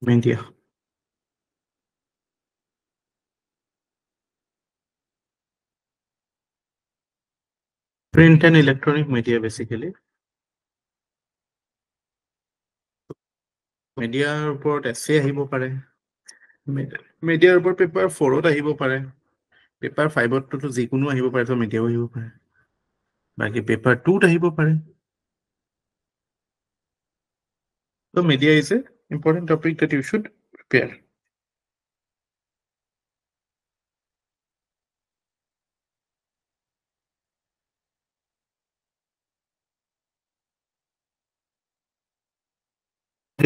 Media. Print and electronic media basically. Mediaৰ ওপৰত essay আহিব পাৰে। Mediaৰ ওপৰত পেপাৰ 4ত আহিব পাৰে। পেপাৰ 5ততো যিকোনো আহিব পাৰে, তো মিডিয়াও আহিব পাৰে। বাকী পেপাৰ 2ত আহিব পাৰে। So media is an important topic that you should prepare.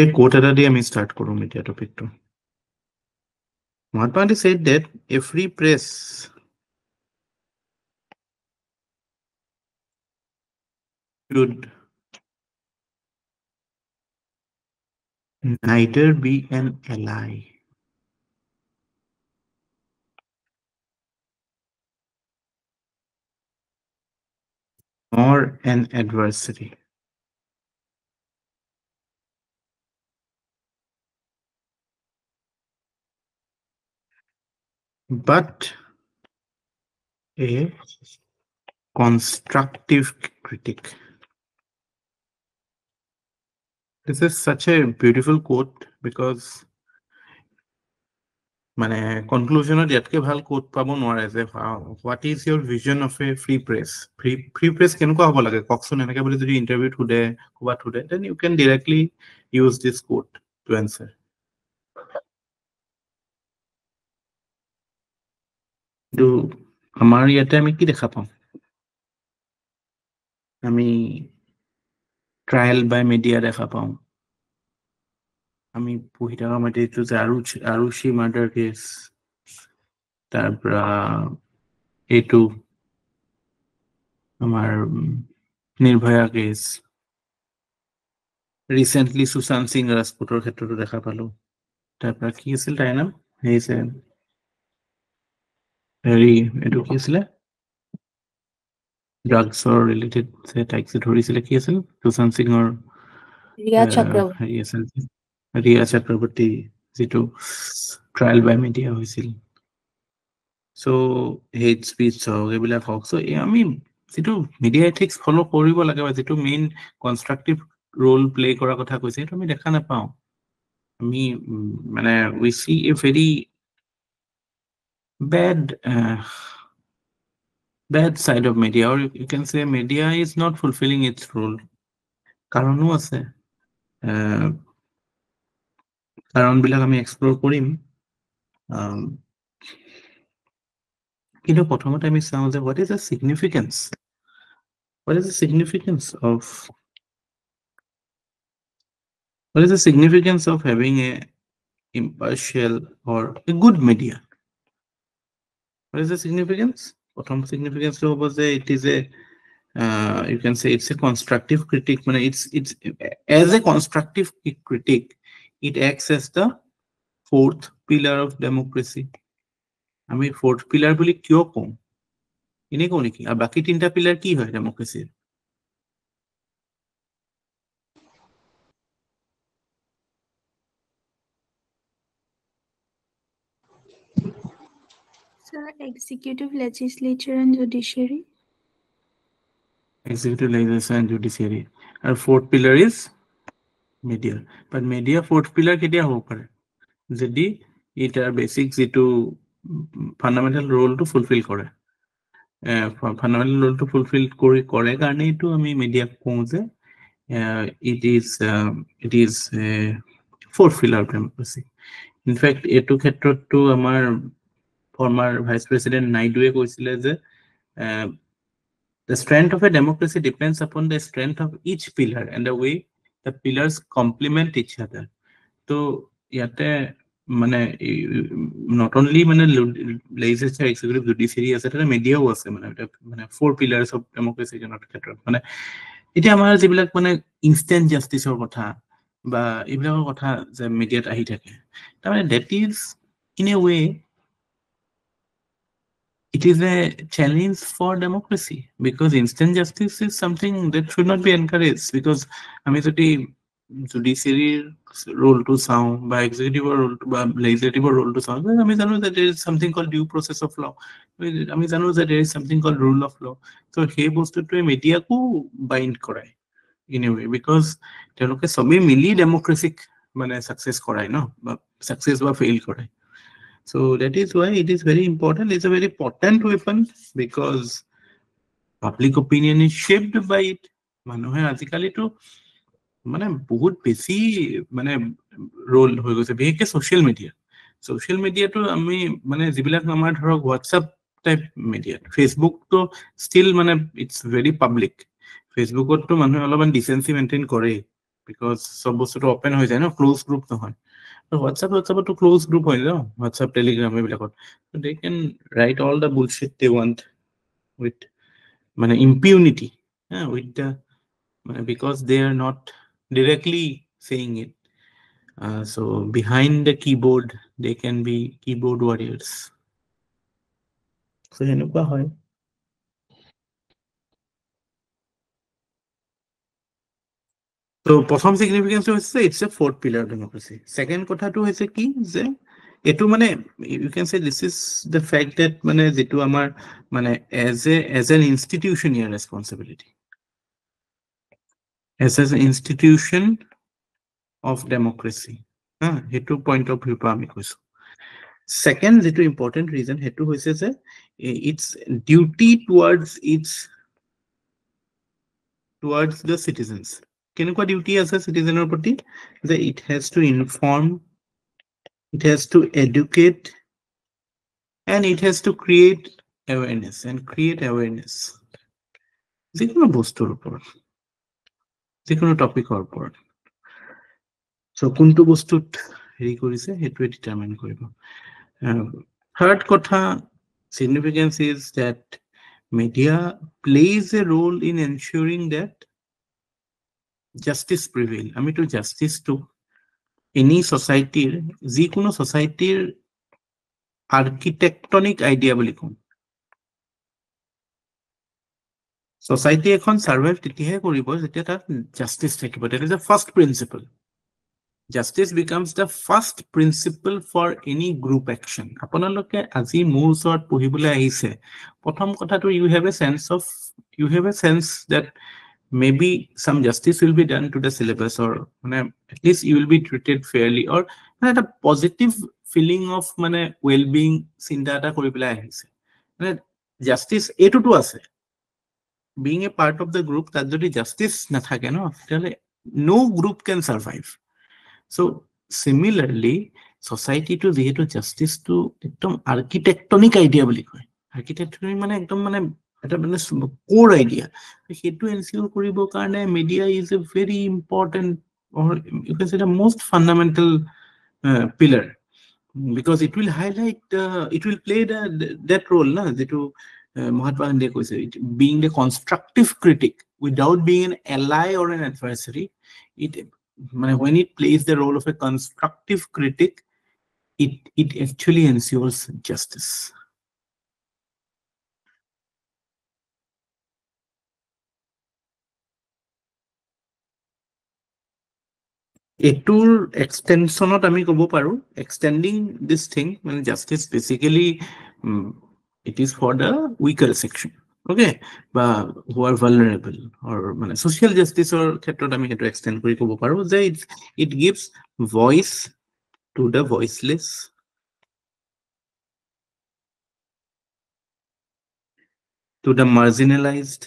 এই quote এটা দিয়ে আমি start কৰো media টপিকটো। Mahatma Gandhi said that a free press should neither be an ally nor an adversary, but a constructive critic. This is such a beautiful quote because মানে কনক্লুজনত ইয়াতকে ভাল coat পাব নোৱাৰে যে what is your vision of a free press. Free press কেনেকুৱা হ'ব লাগে কওকচোন, এনেকে বুলি যদি ইণ্টাৰভিউত সোধে, ক'ৰবাত সোধে, then you can directly use this quote to answer. কিন্তু আমাৰ ইয়াতে আমি কি দেখা পাওঁ? আমি ট্ৰায়েল বাই মিডিয়া দেখা পাওঁ। আমি পঢ়ি থকা মাতে এইটো যে আৰুষি মাৰ্ডাৰ কেছ, তাৰপৰা এইটো আমাৰ নিৰ্ভয়া কেছ, ৰিচেণ্টলি সুশান্ত সিং ৰাজপুতৰ ক্ষেত্ৰতো দেখা পালো। তাৰপৰা কি আছিল তাইৰ নাম, হেৰি এইটো কি আছিলে, ড্ৰাগছৰ ৰিলেটেড তাইক যে ধৰিছিলে, কি আছিল সুশান্ত সিঙৰ হেৰি আছিল ৰিয়া চক্ৰৱৰ্তী, যিটো ট্ৰায়েল বাই মিডিয়া হৈছিল। চ' হেট স্পীচ হওক, এইবিলাক হওক, চ' আমি যিটো মিডিয়া এথিক্স ফ'ল' কৰিব লাগে বা যিটো মেইন কনষ্ট্ৰাকটিভ ৰোল প্লে কৰাৰ কথা কৈছে, সেইটো আমি দেখা নাপাওঁ। আমি মানে we see a very bad side of media, or you can say media is not fulfilling its role. কাৰণো আছে, কাৰণবিলাক আমি এক্সপ্ল'ৰ কৰিম। কিন্তু প্ৰথমতে আমি চাওঁ যে what is the significance of having a impartial or a good media? What is the significance? প্ৰথম significance to হ'ব যে it is a you can say it's a constructive critique, মানে it's as a constructive critique it acts as the fourth pillar of democracy. আমি fourth pillar বুলি কিয় কওঁ, এনেই কওঁ নেকি? আৰু বাকী তিনিটা পিলাৰ কি হয় ডেমক্ৰেচিৰ? Sir, executive, legislature, and judiciary. Executive, legislature, and judiciary. And fourth pillar is media. But media fourth pillar কেতিয়া হ'ব পাৰে? যদি এটাৰ বেচিক যিটো ফাণ্ডামেণ্টেল ৰোলটো ফুলফিল কৰে, ফাণ্ডামেণ্টেল ৰোলটো ফুলফিল কৰে কাৰণেইটো আমি মিডিয়াক কওঁ যে it is fourth pillar of democracy. In fact এইটো ক্ষেত্ৰতটো আমাৰ ফৰ্মাৰ ভাইচ প্ৰেচিডেণ্ট নাইডুৱে কৈছিলে যে the strength of a democracy depends upon the strength of each pillar and the way the pillars complement each other. তো ইয়াতে মানে not only মানে legislature, executive, judiciary আছে, তাতে মিডিয়াও আছে, মানে four pillars of democracy ক্ষেত্ৰত। মানে এতিয়া আমাৰ যিবিলাক মানে ইনষ্টেণ্ট জাষ্টিছৰ কথা বা এইবিলাকৰ কথা যে মিডিয়াত আহি থাকে, তাৰমানে that is in a way it is a challenge for democracy, because instant justice is something that should not be encouraged, because আমি যদি জুডিচিয়াৰিৰ ৰোলটো চাওঁ বা এক্সিকিউটিভৰ ৰোলটো বা লেজিছলেটিভৰ ৰোলটো চাওঁ, আমি জানো যে there is something call due process of law, আমি জানো যে there is something call rule of law. ত' সেই বস্তুটোৱে মিডিয়াকো বাইণ্ড কৰায় ইন এ ৱে, বিকজ তেওঁলোকে চবেই মিলি ডেমক্ৰেচিক মানে ছাকচেছ কৰায় ন, বা ছাকচেছ বা ফেইল কৰায়। So that is why it is very important. It's a very potent weapon because public opinion is shaped by it. মানুহে আজিকালিতো মানে বহুত বেছি মানে ৰোল হৈ গৈছে, বিশেষকৈ ছ'চিয়েল মিডিয়া। ছ'চিয়েল মিডিয়াটো আমি মানে যিবিলাক আমাৰ ধৰক হোৱাটছআপ টাইপ মিডিয়া, ফেচবুকটো ষ্টিল মানে ইটছ ভেৰি পাব্লিক। ফেচবুকততো মানুহে অলপমান ডিচেঞ্চি মেইনটেইন কৰেই, বিকজ চব বস্তুটো অপেন হৈ যায় ন, ক্ল'জ গ্ৰুপ নহয়। হোৱাটছআপতো ক্ল'জ গ্ৰুপ হয় ন, হোৱাটছআপ টেলিগ্ৰাম এইবিলাকত they can write all the bullshit they want with মানে ইম্পিউনিটি, উইথ দ্য মানে because they are not directly saying it. So behind the keyboard, they can be keyboard warriors. So henukwa hoy. So prothom significance hoise it's a fourth pillar of democracy. Second kotha to hoise ki je etu mane you can say this is the fact that mane jetu amar mane as an institution your responsibility as an institution of democracy, hetu point of view pa ami koisu. Second, যেটো important reason হেতু হৈছে যে its duty towards the citizens. কেনেকুৱা duty আছে citizenৰ প্ৰতি যে it has to inform, it has to educate, and it has to create awareness যিকোনো বস্তুৰ ওপৰত, যিকোনো টপিকৰ ওপৰত। So কোনটো বস্তুত হেৰি কৰিছে হেতুৱে ডিটাৰমাইন কৰিব। Third kotha significance is that media plays a role in ensuring that justice prevail. I mean, to justice to any society, jikono society architectonic idea boli kom. Society ekhon survive titihe koribo jetia tar justice thakibo. That is the first principle. Justice becomes the first principle for any group action. Apanaloke aji mur usort pohibole ahise, prothom kotha to you have a sense that maybe some justice will be done to the syllabus, or at least you will be treated fairly, or a positive feeling of well-being sinta eta koribole ahise. Justice etu to ase, being a part of the group, that jodi justice na thake no, no group can survive. So similarly, society to jehetu justice to ekdom architectonic idea boli koy. Architectonic mane ekdom এটা মানে core idea, সেটো ensure কৰিব কাৰণে media is a very important, or you can say the most fundamental pillar, because it will highlight, it will play that role na, যেটো Mahatma Gandhi কৈছে, being the constructive critic without being an ally or an adversary. It when it plays the role of a constructive critic, it actually ensures justice. এটোৰ এক্সটেনশনত আমি ক'ব পাৰো, extending this thing মানে justice basically it is for the weaker section, okay, বা who are vulnerable, or মানে social justice or ক্ষেত্ৰত আমি এটো extend কৰি ক'ব পাৰো যে it gives voice to the voiceless, to the marginalized,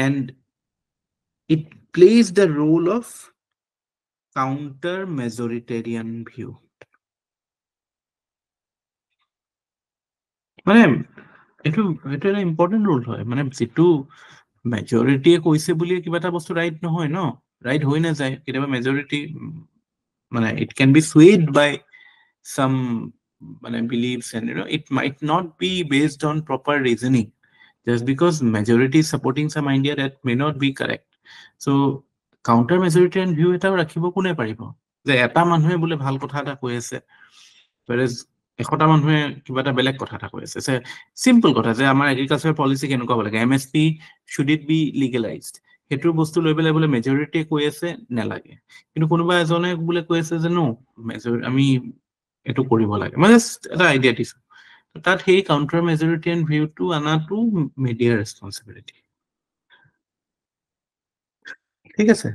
and it plays the role of counter majoritarian view. মানে এটো এটা ইম্পৰ্টেন্ট ৰোল হয়, মানে যেটো মেজৰিটিয়ে কৈছে বুলি কিবা এটা বস্তু ৰাইট নহয় ন, ৰাইট হৈ না যায় কেতিয়াবা মেজৰিটি মানে it can be swayed by some beliefs, and it might not be based on proper reasoning, just because majority is supporting some idea that may not be correct. So counter majoritarian view এটা ৰাখিব কোনে পাৰিব, যে এটা মানুহে বোলে ভাল কথা এটা কৈ আছে, whereas 100টা মানুহে কিবা এটা বেলেগ কথা এটা কৈ আছে যে চিম্পল কথা যে আমাৰ এগ্ৰিকালচাৰ পলিচি কেনেকুৱা হ'ব লাগে MSP should it be legalized সেইটো বস্তু লৈ পেলাই বোলে মেজৰিটিয়ে কৈ আছে নেলাগে কিন্তু কোনোবা এজনে বোলে কৈ আছে যে নো আমি এইটো কৰিব লাগে মানে এটা আইডিয়া দিছো তাত সেই কাউণ্টাৰ মেজৰিটিয়ান ভিউটো আনাটো মিডিয়াৰ ৰেছপন্সিবিলিটি ঠিক আছে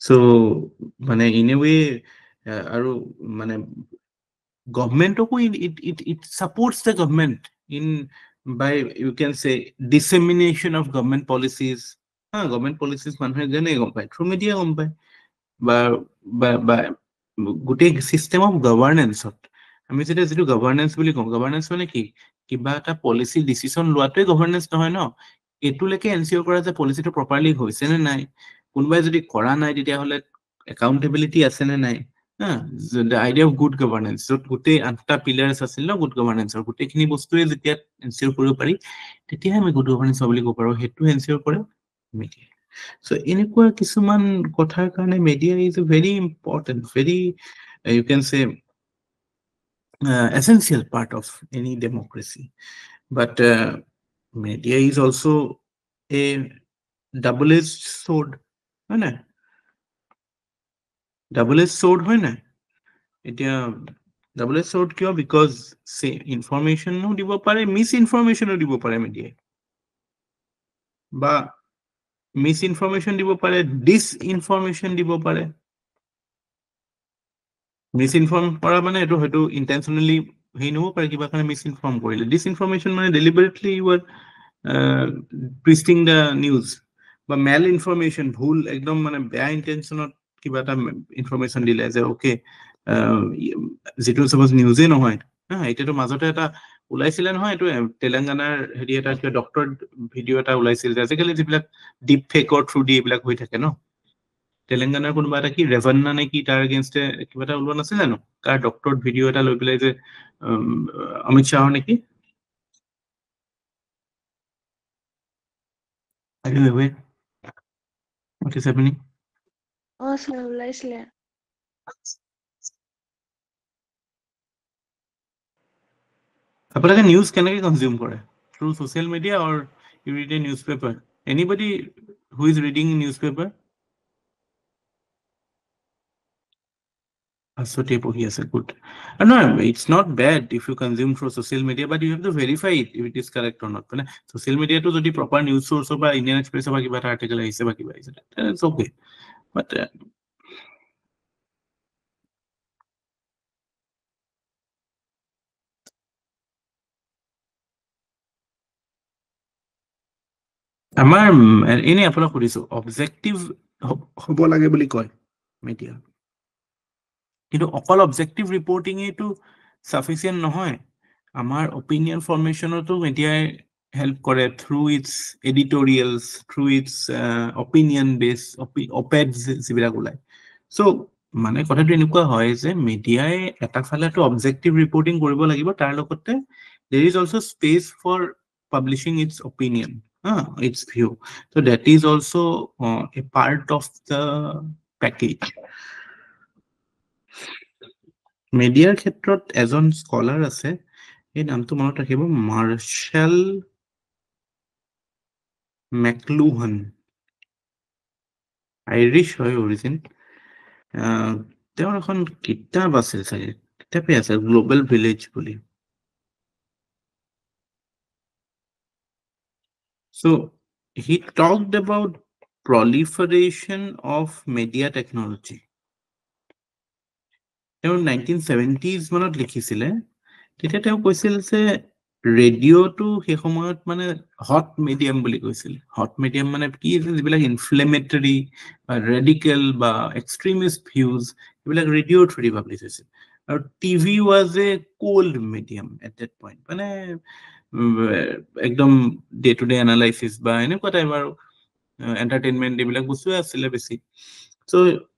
চ' মানে ইন এ ৱে আৰু মানে গভমেণ্টকো it supports the government in by you can say dissemination of government policies government policies মানুহে যেনে গম পায় থ্ৰু মিডিয়া গম পায় বা গোটেই চিষ্টেম অফ গভাৰ্নেন্সত আমি যেতিয়া যিটো গভাৰ্নেন্স বুলি কওঁ গভাৰ্নেন্স মানে কি কিবা এটা পলিচি ডিচিশ্যন লোৱাটোৱে গভাৰ্নেন্স নহয় ন এইটোলৈকে এনচিঅৰ কৰা যে পলিচিটো প্ৰপাৰলি হৈছে নে নাই কোনোবাই যদি কৰা নাই তেতিয়াহ'লে একাউণ্টেবিলিটি আছে নে নাই the idea of good governance য'ত গোটেই 8টা পিলাৰ্ছ আছিল ন গুড গভাৰ্নেন্সৰ গোটেইখিনি বস্তুৱে যেতিয়া এনচিঅৰ কৰিব পাৰি তেতিয়াহে আমি গুড গভাৰ্নেন্স বুলি ক'ব পাৰোঁ সেইটো এনচিঅৰ কৰে মিডিয়া so এনেকুৱা কিছুমান কথাৰ কাৰণে media is a very important very you can say essential part of any democracy but media is also a double-edged sword হয় না double-edged sword হয় না এতিয়া double-edged sword কিয় because say informationও দিব পাৰে misinformationও দিব পাৰে media বা misinformation দিব পাৰে disinformation দিব পাৰে মিসইনফৰ্ম কৰা মানে এটো হয়তো ইন্টেনশনালি হেই নহব পাৰে কিবা কাৰণে মিসইনফৰ্ম কৰিলে ডিসইনফরমেশন মানে deliberately you are twisting the news বা মেল ইনফরমেশন ভুল একদম মানে বেয়া ইন্টেনশনত কিবা এটা ইনফরমেশন দিলে যে ওকে যেটো সাপোজ নিউজে নহয় এতিয়াতো মাজতে এটা ওলাইছিলে নহয় এটো তেলেঙ্গানাৰ হেৰি এটা ডক্টৰ ভিডিও এটা ওলাইছিল যে আজিকালি যিবিলাক ডিপ ফেকৰ থ্ৰু দি এইবিলাক হৈ থাকে ন তেলেঙ্গানাৰ কোনোবা এটা কি ৰেভান্না নে কি তাৰ এগেইনষ্টে কিবা এটা ওলোৱা নাছিল জানো কাৰ ডক্টৰ ভিডিও এটা লৈ পেলাই যে অমিত শ্বাহৰ নেকি Are you aware? What is happening? sir, ওলাইছিলে আপোনালোকে নিউজ কেনেকৈ কনজিউম কৰে through social media or you read a newspaper anybody who is reading newspaper আসতে পঢ়ি আছে good no it's not bad if you consume through social media but you have to verify it if it is correct or not মানে social media to যদি proper news source বা Indian express বা কিবা এটা article আহিছে বা কিবা আহিছে it's okay but আমাৰ এনে আপোনাক সুধিছো অবজেক্টিভ হ'ব লাগে বুলি কয় মিডিয়া কিন্তু অকল অবজেক্টিভ ৰিপৰ্টিংটো সাফিচিয়েন্ট নহয় আমাৰ অপিনিয়ন ফৰ্মেশনতো মিডিয়াই হেল্প কৰে through its editorials through its opinion based op eds যিবিলাক ওলাই সো মানে কথাটো এনেকুৱা হয় যে মিডিয়াই এটা ফালেটো অবজেক্টিভ ৰিপৰ্টিং কৰিব লাগিব তাৰ লগতে there is also space for publishing its opinion its view so that is also a part of the package মিডিয়াৰ ক্ষেত্ৰত এজন স্কলাৰ আছে এই নামটো মনত ৰাখিব মাৰ্শাল মেকলুহান আইৰিছ হয় অৰিজিন তেওঁৰ এখন কিতাপ আছিল চাগে কিতাপে আছে গ্লোবেল ভিলেজ বুলি so he talked about proliferation of media technology তেওঁ 1970s মানত লিখিছিলে তেতিয়া তেওঁ কৈছিল যে ৰেডিঅ'টো সেই সময়ত মানে হট মিডিয়াম বুলি কৈছিল হট মিডিয়াম মানে কি যিবিলাক ইনফ্লেমেটৰী বা ৰেডিকেল বা এক্সট্ৰিমিষ্ট ভিউজ এইবিলাক ৰেডিঅ'ৰ থ্ৰুদি পাব্লিছ হৈছিল আৰু TV was a cold medium at that point মানে একদম ডে টু ডে এনালাইচিছ বা এনেকুৱা টাইপ আৰু এণ্টাৰটেইনমেণ্ট এইবিলাক বস্তুৱে আছিলে বেছি সো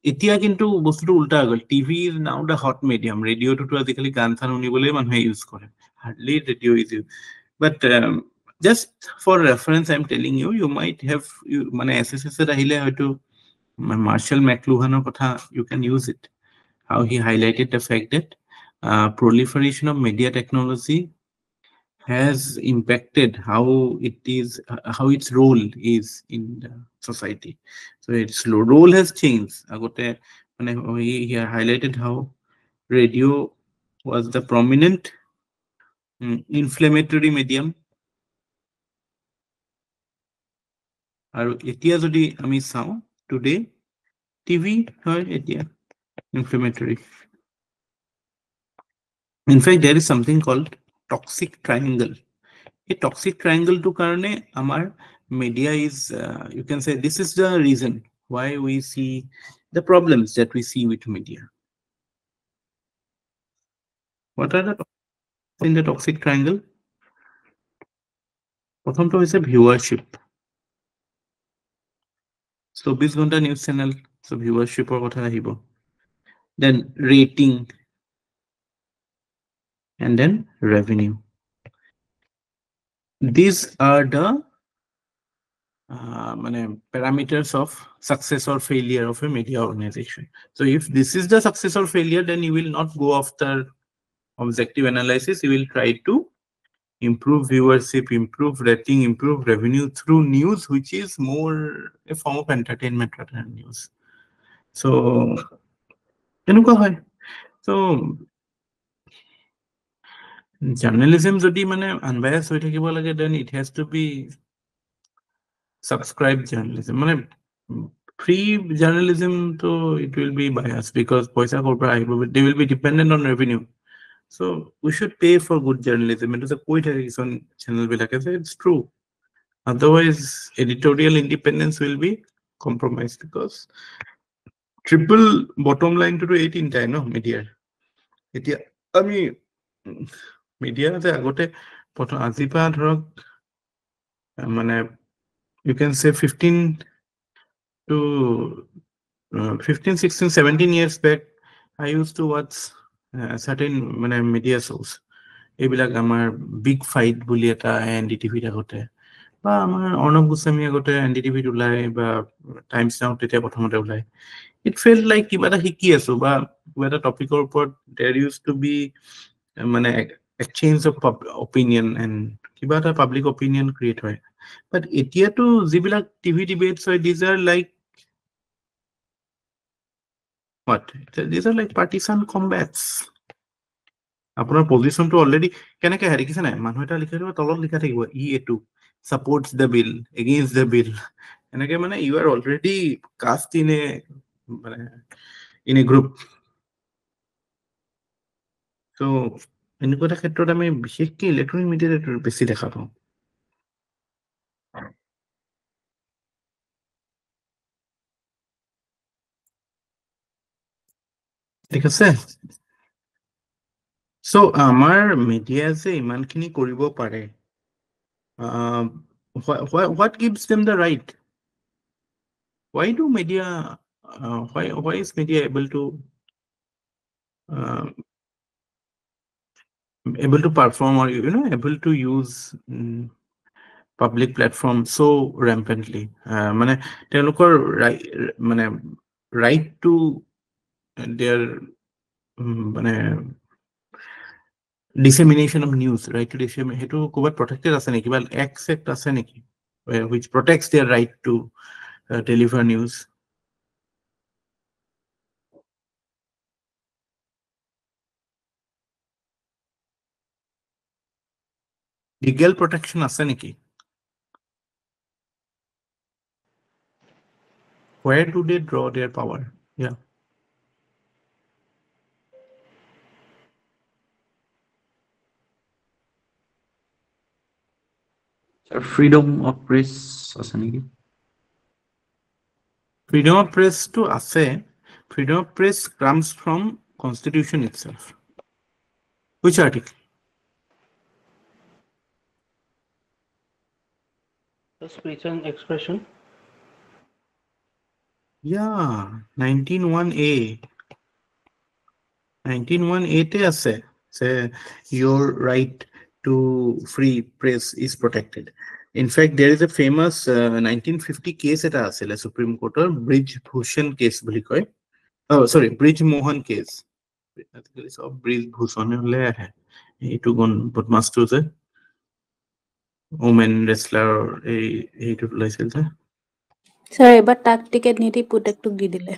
এতিয়া কিন্তু বস্তুটো উল্টা হৈ গ'ল TV is now the hot medium ৰেডিঅ'টোতো আজিকালি গান চান শুনিবলৈ মানুহে ইউজ কৰে hardly radio' is use but just for reference I am telling you you might have মানে এছ আহিলে হয়তো মাৰ্শাল মেকলুহানৰ কথা you can use it how he highlighted the fact that proliferation of media technology has impacted how its role is in the society. So its role has changed. Agote, he highlighted how radio was the prominent inflammatory medium. আৰু এতিয়া যদি আমি চাওঁ today TV হয় এতিয়া inflammatory. In fact, there is something called toxic triangle. A toxic triangle to karne amar media is you can say this is the reason why we see the problems that we see with media. What are the in the toxic triangle? প্রথমটো হৈছে viewership. 24 ঘণ্টা news channel, so viewershipৰ কথা আহিব. Then rating and then revenue. These are the parameters of success or failure of a media organization. So if this is the success or failure, then you will not go after objective analysis. You will try to improve viewership, improve rating, improve revenue through news, which is more a form of entertainment rather than news. So so journalism jodi mane unbiased hoi thakibo lage, then it has to be subscribed journalism. Free journalism, so it will be biased because paisa korpora ahibo, they will be dependent on revenue. So we should pay for good journalism. It is a quite on channel bilake, it's true. Otherwise editorial independence will be compromised because triple bottom line to 18 time no media. Etia ami media je agote prothom ajipa dhorok mane you can say 15 to 15, 16, 17 years back, I used to watch certain media shows. Ebilak amar big fight buli eta NDTV agote ba amar Arnab Goswami agote NDTV ulai ba Times Now tetia prothomote ulai. It felt like kiba ta hiki aso ba kiba ta topic or upor there used to be exchange of opinion and kiba ta public opinion create hoy. But etia to jibilak TV debates hoy, these are like what? These are like partisan combats. Apunar position to already kenake hari kise nai manu eta likha thibo tolot likha thakibo E2 supports the bill, against the bill. Enake you are already cast in a group. So enukota khetrot ami bishekki electronic media beshi dekha pao. ঠিক আছে? So amar media je iman khini koribo pare, what gives them the right? Why do media why is media able to perform or able to use public platform so rampantly? Mane telokor right to their dissemination of news, right to disseminate, hetu kobat protected ase neki ba act ase neki which protects their right to deliver news? Legal protection ase neki? Where do they draw their power? Yeah. Freedom of press ase neki? Freedom of press to ase. Freedom of press comes from Constitution itself. Which article? The speech and expression. Yeah, 19(1)(a). 19(1)(a) te ase say your right to free press is protected. In fact, there is a famous 1950 case eta asile Supreme Court or Brij Bhushan case boli koy. Oh, sorry, Brij Mohan case. আজিকালি সব bridge ভূষণলে আহে এইটো গণ বদমাছটো যে women ৰেসলাৰৰ এইটো ওলাইছিল যে sir এবাৰ তাক টিকেট নিদি পুতেকটোক দি দিলে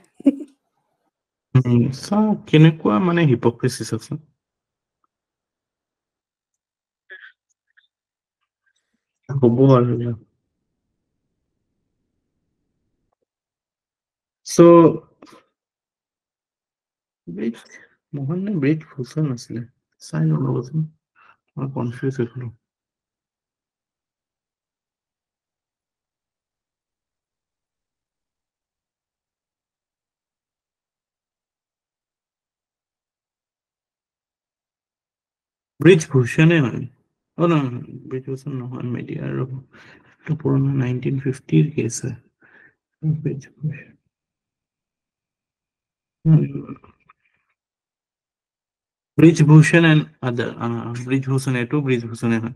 চাওক কেনেকুৱা মানে হিপক্ৰেসি আছে হ'ব আৰু সো ব্ৰিজ মোহন নে ব্ৰিজ ভূষণ আছিলে চাই নল'বচোন মই কনফিউজ হৈছিলোঁ ব্ৰিজ ভূষণে হয় অ' নহয় ব্ৰিজ ভূষণ নহয় মেডিয়া আৰু এইটো পুৰণা 1950 কেছ হয় bridge Bhushan Brij Bhushan and other Brij Bhushan এইটো ব্ৰিজভূষণে হয়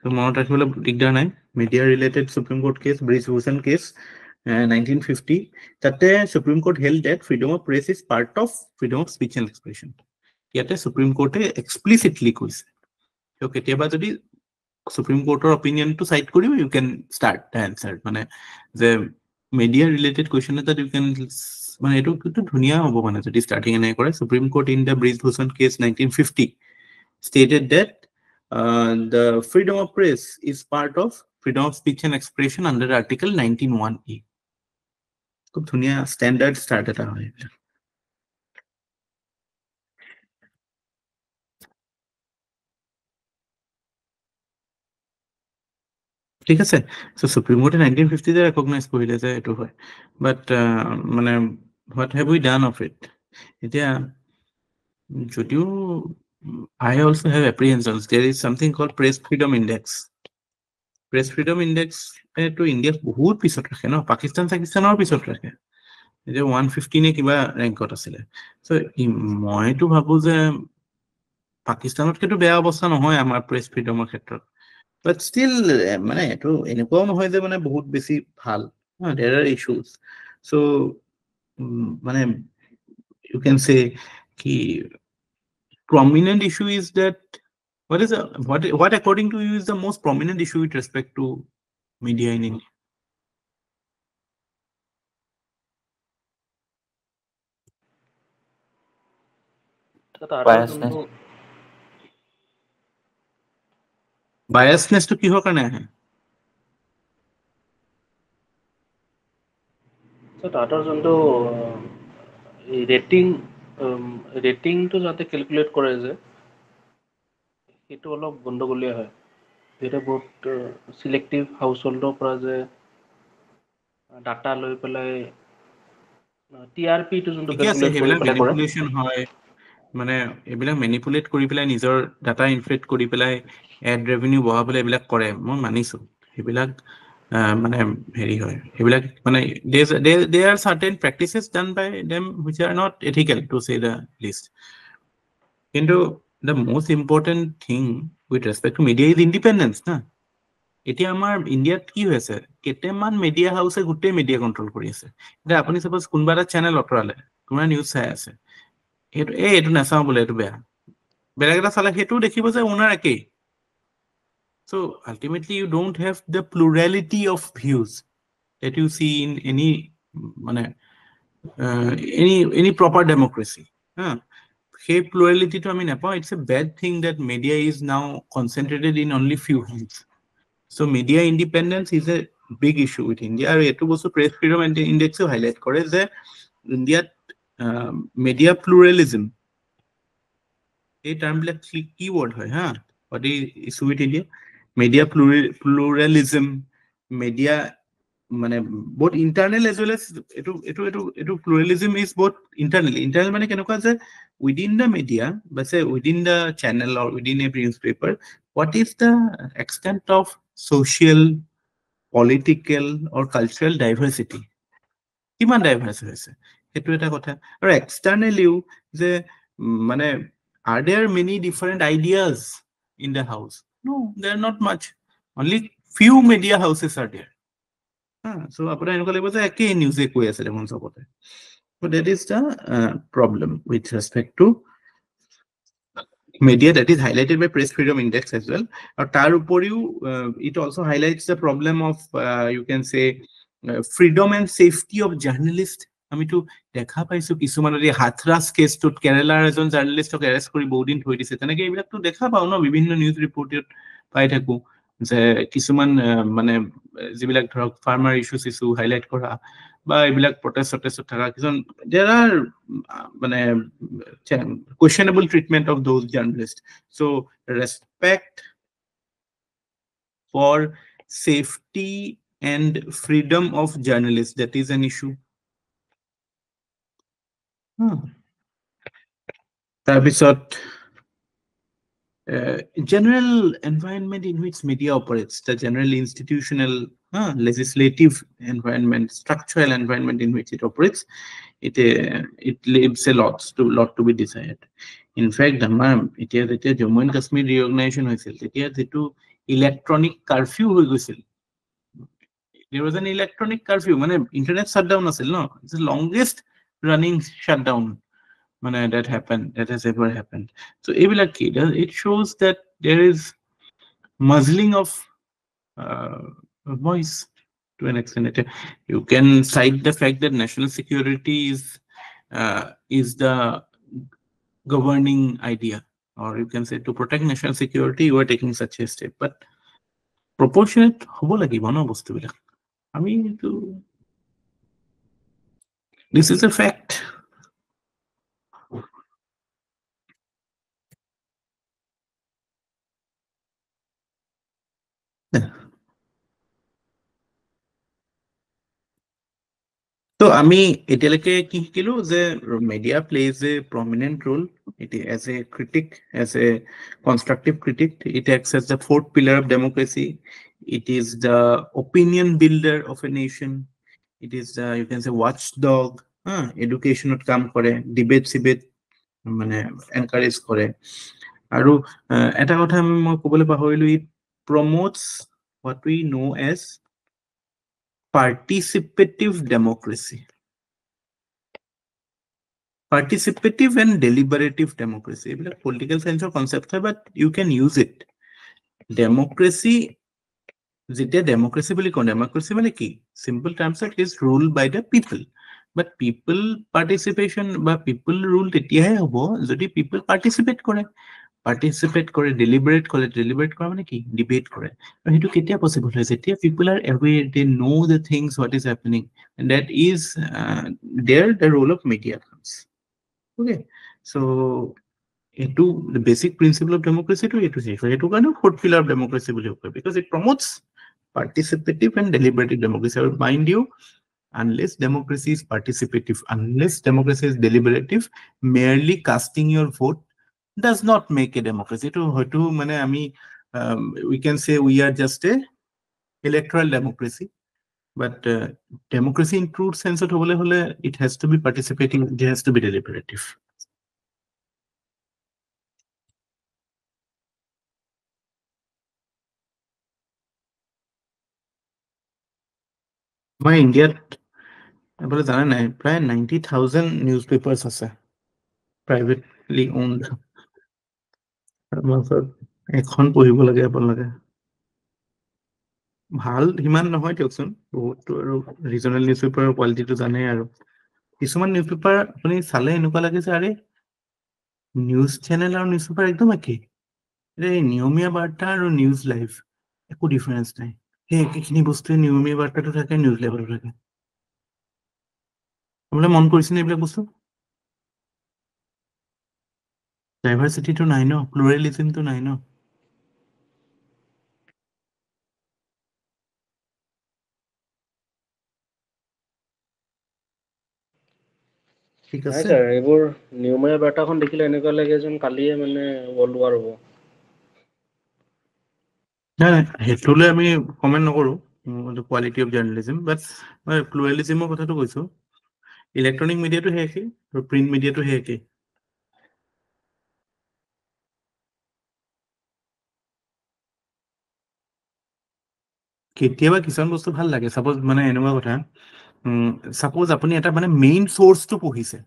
তো মনত ৰাখিবলৈ দিগদাৰ নাই media related Supreme Court case Brij Bhushan case 1950 তাতে Supreme Court held that freedom of press is part of freedom of speech and expression ইয়াতে সুপ্ৰিম কোৰ্টে এক্সপ্লিচিটলি কৈছে তো কেতিয়াবা যদি সুপ্ৰিম কোৰ্টৰ অপিনিয়নটো চাইড কৰিও you can start the answer মানে যে মিডিয়া ৰিলেটেড কুৱেশ্যন এটাত ইউ কেন মানে এইটো ধুনীয়া হ'ব মানে যদি ষ্টাৰ্টিং এনেকৈ কৰে Supreme Court in the Brij Bhushan case 1950 stated that the freedom of press is part of freedom of speech and expression under Article 19(1)(e). খুব ধুনীয়া স্ট্যান্ডার্ড স্টার্ট এটা হয় ঠিক আছে সো সুপ্ৰিম কোৰ্টে 1950 ৰেকগনাইজ কৰিলে যে এইটো হয় বাট মানে what have we done of it এতিয়া যদিও I also have apprehensions. There is something called Press Freedom Index. Press Freedom Index to India বহুত পিছত ৰাখে ন পাকিস্তানৰ পিছত ৰাখে যে 150 নে কিবা ৰেংকত আছিলে সো মইতো ভাবো যে পাকিস্তানতকেতো বেয়া অৱস্থা নহয় আমাৰ প্ৰেছ ফ্ৰীডমৰ ক্ষেত্ৰত বাট ষ্টিল মানে এইটো এনেকুৱাও নহয় যে মানে বহুত বেছি ভাল there are issues so মানে you can say কি prominent issue is that what according to you is the most prominent issue with respect to media in India? Biasness to কিহৰ কাৰণে আহে তাহাঁতৰ যোনটো ৰেটিংটো যাতে কেলকুলেট কৰে যে সেইটো অলপ গণ্ডগোলীয়া হয় যিহেতু বহুত চিলেক্টিভ হাউচহোল্ডৰ পৰা যে ডাটা লৈ পেলাই টিআৰপিটো যোনটো কেলকুলেট কৰি পেলাই কৰে ম্যানিপুলেশন হয় মানে এইবিলাক ম্যানিপুলেট কৰি পেলাই নিজৰ ডাটা ইনফ্লেট কৰি পেলাই এড ৰেভিনিউ বঢ়াবলৈ এইবিলাক কৰে মই মানিছো এইবিলাক মানে হেৰি হয় এইবিলাক মানে there are certain practices done by them which are not ethical to say the least কিন্তু the most important thing with respect to media is independence না এতিয়া আমাৰ ইণ্ডিয়াত কি হৈ আছে কেইটামান মিডিয়া হাউচে গোটেই মিডিয়া কন্ট্ৰল কৰি আছে এতিয়া আপুনি সাপোজ কোনোবা এটা চেনেল অতৰালে তোমাৰ নিউজ চাই আছে এইটো নাচাওঁ বোলে এইটো বেয়া বেলেগ এটা চালে সেইটো দেখিব যে ওনাৰ একেই so ultimately you don't have the plurality of views that you see in any মানে any proper democracy সেই plurality to আমি নাপাওঁ it's a bad thing that media is now concentrated in only few hands so media independence is a big issue with India আৰু এটো বস্তু press freedom index highlight কৰে যে ইণ্ডিয়াত media pluralism এই টার্ম বিলাক কি ওয়ার্ড হয় what is issue with India media pluralism media মানে both internal as well as এটো pluralism is both internal মানে কেনেকুৱা যে within the media but say within the channel or within a newspaper what is the extent of social political or cultural diversity কিমান ডাইভাৰ্স হৈছে সেইটো এটা কথা আৰু এক্সটাৰ্নেলিও যে মানে are there many different ideas in the house no there are not much only few media houses are there so আপোনাৰ এনেকুৱা লাগিব যে একেই নিউজে কৈ আছে দেখোন চবতে so that is the problem with respect to media that is highlighted by Press Freedom Index as well. Or tar uporiu, it also highlights the problem of you can say freedom and safety of journalists. আমি তো দেখা পাইছো কিছুমানৰ এই হাথৰাস কেছটোত কেৰালাৰ এজন জাৰ্নেলিষ্টক arrest কৰি বহুদিন থৈ দিছে তেনেকে এইবিলাকতো দেখা পাওঁ ন বিভিন্ন নিউজ ৰিপৰ্টত পাই থাকো যে কিছুমান মানে যিবিলাক ধৰক ফাৰ্মাৰ ইছ্যু হাইলাইট কৰা বা এইবিলাক প্ৰটেষ্ট থকা কিছুমান there are মানে questionable treatment of those journalists. So respect for safety and freedom of journalists, that is an issue. তাৰপিছত general environment in which media operates, the general institutional, legislative environment, structural environment in which it operates, it leaves a lot to be desired. In fact, এতিয়া যেতিয়া Jammu and Kashmir ৰিঅৰ্গনাইজেশ্যন হৈছিল তেতিয়া যিটো electronic curfew হৈ গৈছিল, there was an electronic curfew, মানে internet shutdown আছিল ন, it's the longest running shutdown that has ever happened. So it shows that there is muzzling of voice to an extent. You can cite the fact that national security is the governing idea, or you can say to protect national security you are taking such a step, but proportionate hobo lagibo na bostu bilak. I mean, this is a fact. So আমি এতিয়ালৈকে কি শিকিলো যে media plays a prominent role as a critic, as a constructive critic. It acts as the fourth pillar of democracy. It is the opinion builder of a nation. It is the, you can say, watchdog. Education কাম কৰে, debate মানে encourage কৰে, আৰু এটা কথা মই ক'বলৈ পাহৰিলো, it promotes what we know as participative democracy. Participative and deliberative democracy. It's a political science or concept, but you can use it. Democracy, democracy মানে কি? Simple terms it is ruled by the people. But people participation বা people rule তেতিয়াহে হ'ব যদি people participate কৰে, deliberate কৰা মানে কি? Debate কৰে. আৰু সেইটো কেতিয়া possible হয়? যেতিয়া people are aware, they know the things, what is happening, and that is there the role of media comes. Okay, so the basic principle of democracy to সেইটো কাৰণে fourth pillar of democracy বুলি কয়, because it promotes participative and deliberative democracy. I remind you, unless democracy is participative, unless democracy is deliberative, merely casting your vote does not make a democracy. We can say we are just a electoral democracy, but democracy in true sense of it has to be participating, it has to be deliberative. My India জানা নাই প্ৰায় 90,000 newspapers আছে privately owned. এখন পঢ়িব লাগে আপোনালোকে, ভাল সিমান নহয় দিয়কচোন, বহুতো আৰু ৰিজনেল নিউজ পেপাৰৰ কোৱালিটিটো জানে, আৰু কিছুমান নিউজ পেপাৰ আপুনি চালে এনেকুৱা লাগে যে আৰে নিউজ চেনেল আৰু নিউজ পেপাৰ একদম একেই, নিয়মীয়া বাৰ্তা আৰু নিউজ লাইভ একো ডিফাৰেঞ্চ নাই, সেই একেখিনি বস্তুৱে নিয়মীয়া বাৰ্তাটো থাকে, নিউজ লাইভতো থাকে। আপোনালোকে মন কৰিছেনে এইবিলাক বস্তু? ডাইভাৰ্চিটিটো নাই ন, প্লুৰেলিজমটো নাই ন। ঠিক নাই আছে, ছাৰ, এইবোৰ নিয়মীয়া বাৰ্তাখন দেখিলে এনেকুৱা লাগে যেন কালিয়ে মানে ৱৰ্ল্ড ৱাৰ হ'ব। নাই সেইটোলৈ আমি কমেণ্ট নকৰো কোৱালিটি অফ জাৰ্নেলিজম, বাট মই প্লুৰেলিজমৰ কথাটো কৈছো। ইলেক্ট্ৰনিক মিডিয়াটো সেই একেই আৰু প্ৰিণ্ট মিডিয়াটো সেই একেই। কেতিয়াবা কিছুমান বস্তু ভাল লাগে, চাপোজ মানে এনেকুৱা কথা, চাপোজ আপুনি এটা মানে মেইন চ'ৰ্চটো পঢ়িছে,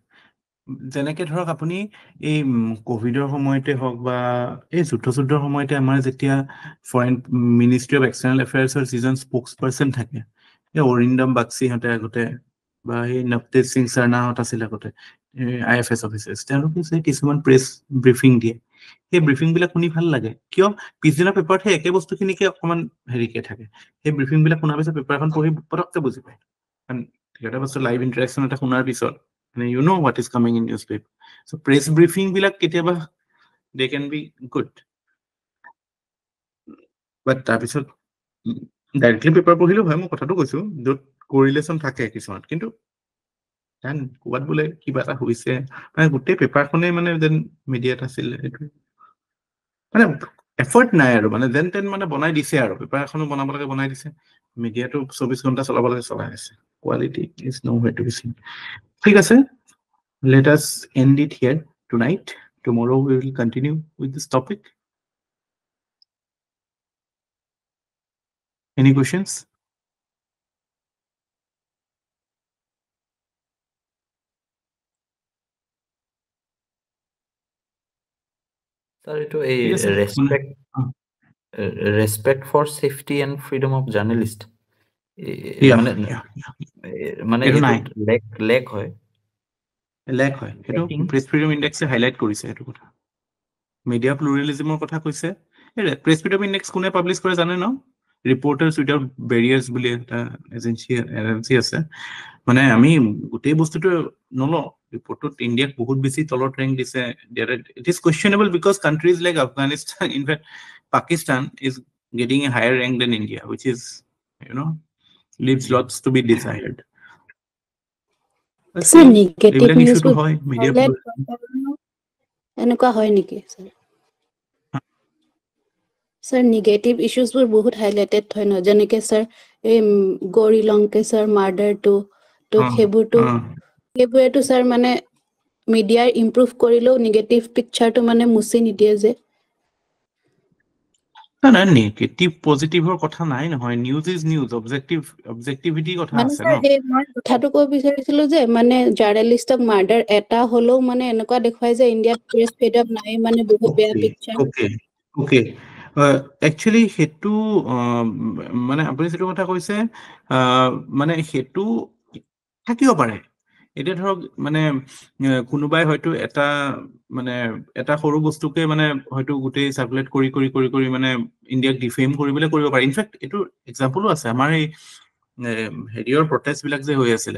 যেনেকে ধৰক আপুনি এই কোভিডৰ সময়তে হওক বা এই যুদ্ধৰ সময়তে আমাৰ যেতিয়া ফৰেইন মিনিষ্ট্ৰি অফ এক্সটাৰ্নেল এফেয়াৰ্ছৰ যিজন স্পোক্স পাৰ্চন থাকে এই অৰিন্দম বাগচিহঁতে আগতে বা এই নৱতেজ সিং চাৰনাহঁত আছিল আগতে IFS অফিচাৰ্ছ তেওঁলোকে কিছুমান প্ৰেছ ব্ৰিফিং দিয়ে সেই ব্ৰিফিং বিলাক শুনি ভাল লাগে কিয় পিছদিনা পেপাৰত সেই একে বস্তুখিনিকে অকণমান হেৰিকে থাকে সেই ব্ৰিফিং বিলাক শুনাৰ পিছত পেপাৰখন পঢ়ি পটককে বুজি পায় কাৰণ এটা বস্তু লাইভ ইণ্টাৰেকশ্যন এটা শুনাৰ পিছত you know what is coming in newspaper. So press briefing bilak keteba they can be good. But তাৰপিছত directly paper পঢ়িলেও হয় মই কথাটো কৈছো য'ত correlation থাকে কিছুমান কিন্তু কাৰণ ক'বাত বোলে কিবা এটা হৈছে মানে গোটেই পেপাৰখনেই মানে যেন মিডিয়াত আছিল এইটো মানে এফৰ্ট নাই আৰু মানে যেন তেন মানে বনাই দিছে আৰু পেপাৰ এখনো বনাব লাগে বনাই দিছে মিডিয়াটো 24 ঘণ্টা চলাব লাগে চলাই আছে quality is nowhere to be seen. ঠিক আছে let us end it here tonight. Tomorrow we will continue with this topic. Any questions? Sir, itu a Yes, sir. respect for safety and freedom of journalist. Yeah. মানে এটো নাই lake হয় lake হয় এটো press freedom ইনডেক্সে highlight কৰিছে এটো কথা media প্লুৰেলিজমৰ কথা কৈছে প্ৰেছ ফ্ৰীডম ইনডেক্স কোনে পাব্লিছ কৰে জানে ন ৰিপৰ্টাৰ্ছ উইদাউট বেৰিয়াৰ্ছ বুলি এটা এজেঞ্চি আছে মানে আমি গোটেই বস্তুটো নলওঁ ৰিপৰ্টত ইণ্ডিয়াক বহুত বেছি তলত ৰেংক দিছে it is questionable because countries like Afghanistan in fact Pakistan is getting a higher rank than India which is leaves lots to be desired. Sir, negative news issue hoy media এনেকুৱা হয় নেকি স্যাৰ নেগেটিভ ইস্যুস বোৰ বহুত highlighted হয় ন যেনেকে sir এই গৌৰী লংকেশ্বৰ মাৰ্ডাৰটো তো সেইবোৰেতো sir মানে মিডিয়াৰ ইমপ্ৰুভ কৰিলেও নেগেটিভ পিকচাৰটো মানে মুছি নিদিয়ে যে না নেগেটিভ পজিটিভৰ কথা নাই নহয় নিউজ ইজ নিউজ অবজেক্টিভিটি কথা মানে আছে ন স্যাৰ এই মই কথাটো কৈ বিচাৰিছিলো যে মানে জাৰ্নালিষ্টক মাৰ্ডাৰ এটা হলেও মানে এনেকুৱা দেখুৱাই যে ইণ্ডিয়াত প্ৰেছ ফ্ৰীডম নাই মানে বহুত বেয়া পিকচাৰ ওকে একচুয়ালি হেতু মানে আপুনি যেটো কথা কৈছে মানে হেতু থাকিব পাৰে এটা ধৰক মানে কোনোবাই হয়তো এটা মানে এটা সৰু বস্তুকে মানে হয়তো গোটেই সাৰ্কুলেট কৰি মানে ইণ্ডিয়াক ডিফেম কৰিবলৈ কৰিব পাৰে ইনফ্যাক্ট এটো এক্সাম্পলও আছে আমাৰ এই হেৰিয়ৰ প্ৰটেষ্ট বিলাক যে হৈ আছিল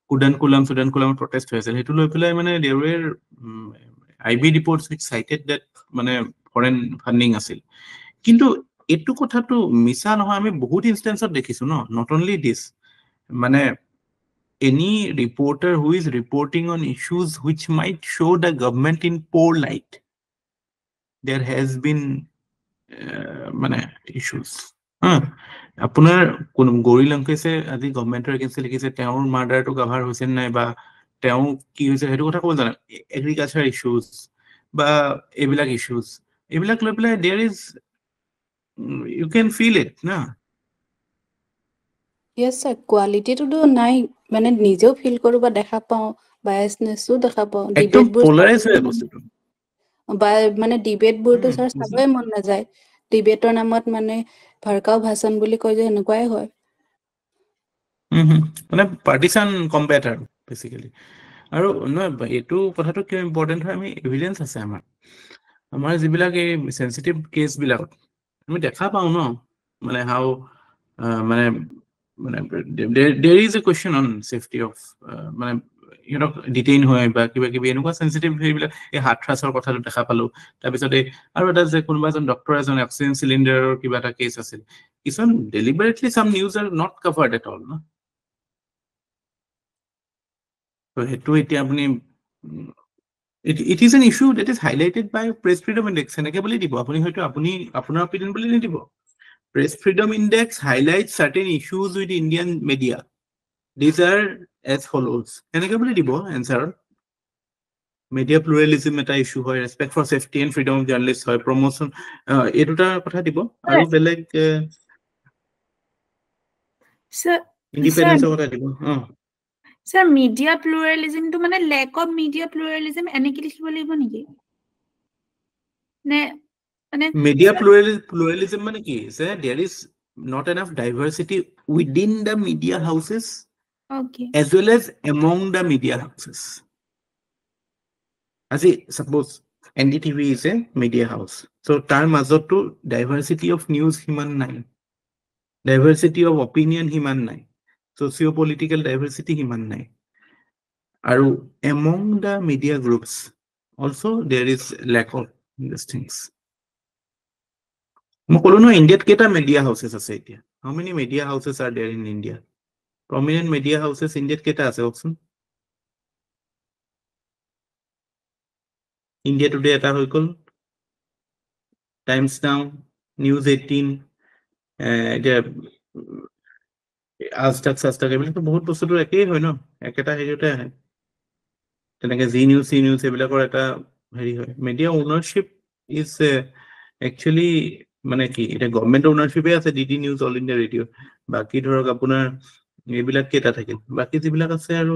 সুদান কুলামৰ প্ৰটেষ্ট হৈ আছিল হেতু লৈ পেলাই মানে দেউৰেৰ IB reports which cited that মানে ফৰেন ফান্ডিং আছিল কিন্তু এটু কথাটো মিছা নহয় আমি বহুত ইনস্টেন্সত দেখিছো ন নট অনলি দিস মানে any reporter who is reporting on issues which might show the government in poor light there has been মানে issues আপোনাৰ কোন গৌৰী লংকেশে আজি গভৰ্ণমেন্টৰ এগেইনষ্ট লিখিছে তেওঁৰ মাৰ্ডাৰটো কভাৰ হৈছে নাই বা তেওঁ কি হৈছে হেতু কথা ক'ব জানে এগ্ৰিকালচাৰ ইস্যুজ বা এইবিলাক ইস্যুজ এইবিলাক লৈ পেলাই there is you can feel it না Yes sir কোৱালিটিটো নাই মানে নিজেও ফিল কৰো বা দেখা পাও বায়াসনেসও দেখা পাও একদম পোলাৰাইজ হয় বস্তুটো বা মানে ডিবেট বোৰটো স্যাৰ চাবই মন নাযায় ডিবেটৰ নামত মানে ভৰকাও ভাষণ বুলি কয় যে এনেকুৱাই হয় মানে পাৰ্টিসান কম্পেটাৰ বেসিক্যালি আৰু নহয় এটো কথাটো কিয় ইম্পৰ্টেন্ট হয় আমি এভিডেন্স আছে আমাৰ যিবিলাক এই সেনসিটিভ কেস বিলাক আমি দেখা পাও ন মানে হাউ মানে there is a question on safety of মানে ডিটেইন হয় বা কিবা কিবি এনেকুৱা সেনসিটিভ হেবিলাক এই হাতৰাছৰ কথাটো দেখা পালো তাৰপিছত আৰু এটা যে কোনোবা এজন ডক্টৰ এজন অক্সিজেন সিলিন্ডাৰৰ কিবা এটা কেস আছিল কিছুমান deliberately some news are not covered at all ন তো হেতু এতিয়া আপুনি it is an issue that is highlighted by press freedom index এনেকে বুলি দিব আপুনি হয়তো আপুনি আপোনাৰ অপিনিয়ন বুলি নিদিব press freedom index highlights certain issues with Indian media these are as follows এনেকে বুলি দিব answer media pluralism এটা ইস্যু হয় respect for safety and freedom of journalists হয় promotion এই দুটা কথা দিব আৰু বেলেগ Sir, independence কথা দিব Sir, media pluralism to মানে lack of media pluralism এনেকে লিখিব লাগিব নেকি? নে মানে media pluralism মানে কি? Sir, there is not enough diversity within the media houses okay. as well as among the media houses. As suppose NDTV is a media house. So tar mazot to diversity of news himan nai. Diversity of opinion himan nai. Socio-political diversity himan nai. Aru among the media groups also there is lack of these things. Mokolono India keta media houses ase etia. How many media houses are there in India? Prominent media houses India keta ase option. India Today eta hoi gol. Times Now, News 18, Aztak Sastak এবিলাক বহুত বস্তুটো একেই হয় ন একেটা হেৰিতে আহে তেনেকে G news C news এইবিলাকৰ এটা হেৰি হয় মিডিয়া ওনাৰশ্বিপ ইজ একচুৱেলি মানে কি এটা গভৰ্ণমেণ্ট ওনাৰশ্বিপে আছে DD news all India radio' বাকী ধৰক আপোনাৰ এইবিলাক কেইটা থাকিল বাকী যিবিলাক আছে আৰু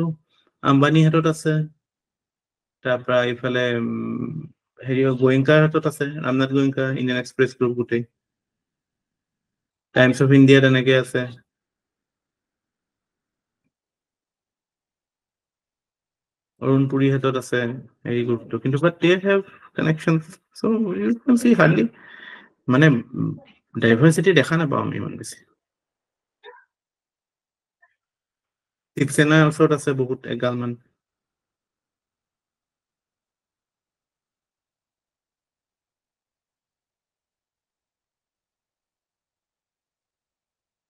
আম্বানী হাতত আছে তাৰপৰা এইফালে হেৰি গোয়েংকাৰ হাতত আছে Ramnath Goenka Indian Express group গোটেই টাইমছ অফ ইণ্ডিয়া তেনেকে আছে অৰুণ পুৰী হাতত আছে হেৰি গ্ৰুপটো কিন্তু but they have connection so' you can see hardly মানে ডাইভাৰ্চিটি দেখা নাপাওঁ আমি ইমান বেছি শিৱসেনাৰ ওচৰত আছে বহুত এগালমান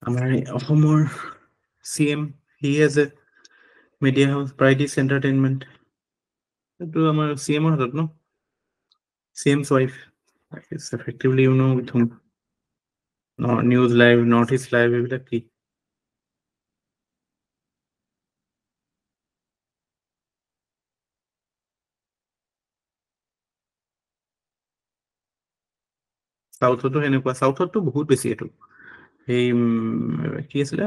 আমাৰ অসমৰ CM he has a media house Priorities Entertainment এইটো আমাৰ CMৰ হাতত ন CM's wife is effectively you know with whom News Live North East Live এইবিলাক কি সাউথতো এনেকুৱা সাউথতো বহুত বেছি এইটো এই কি আছিলে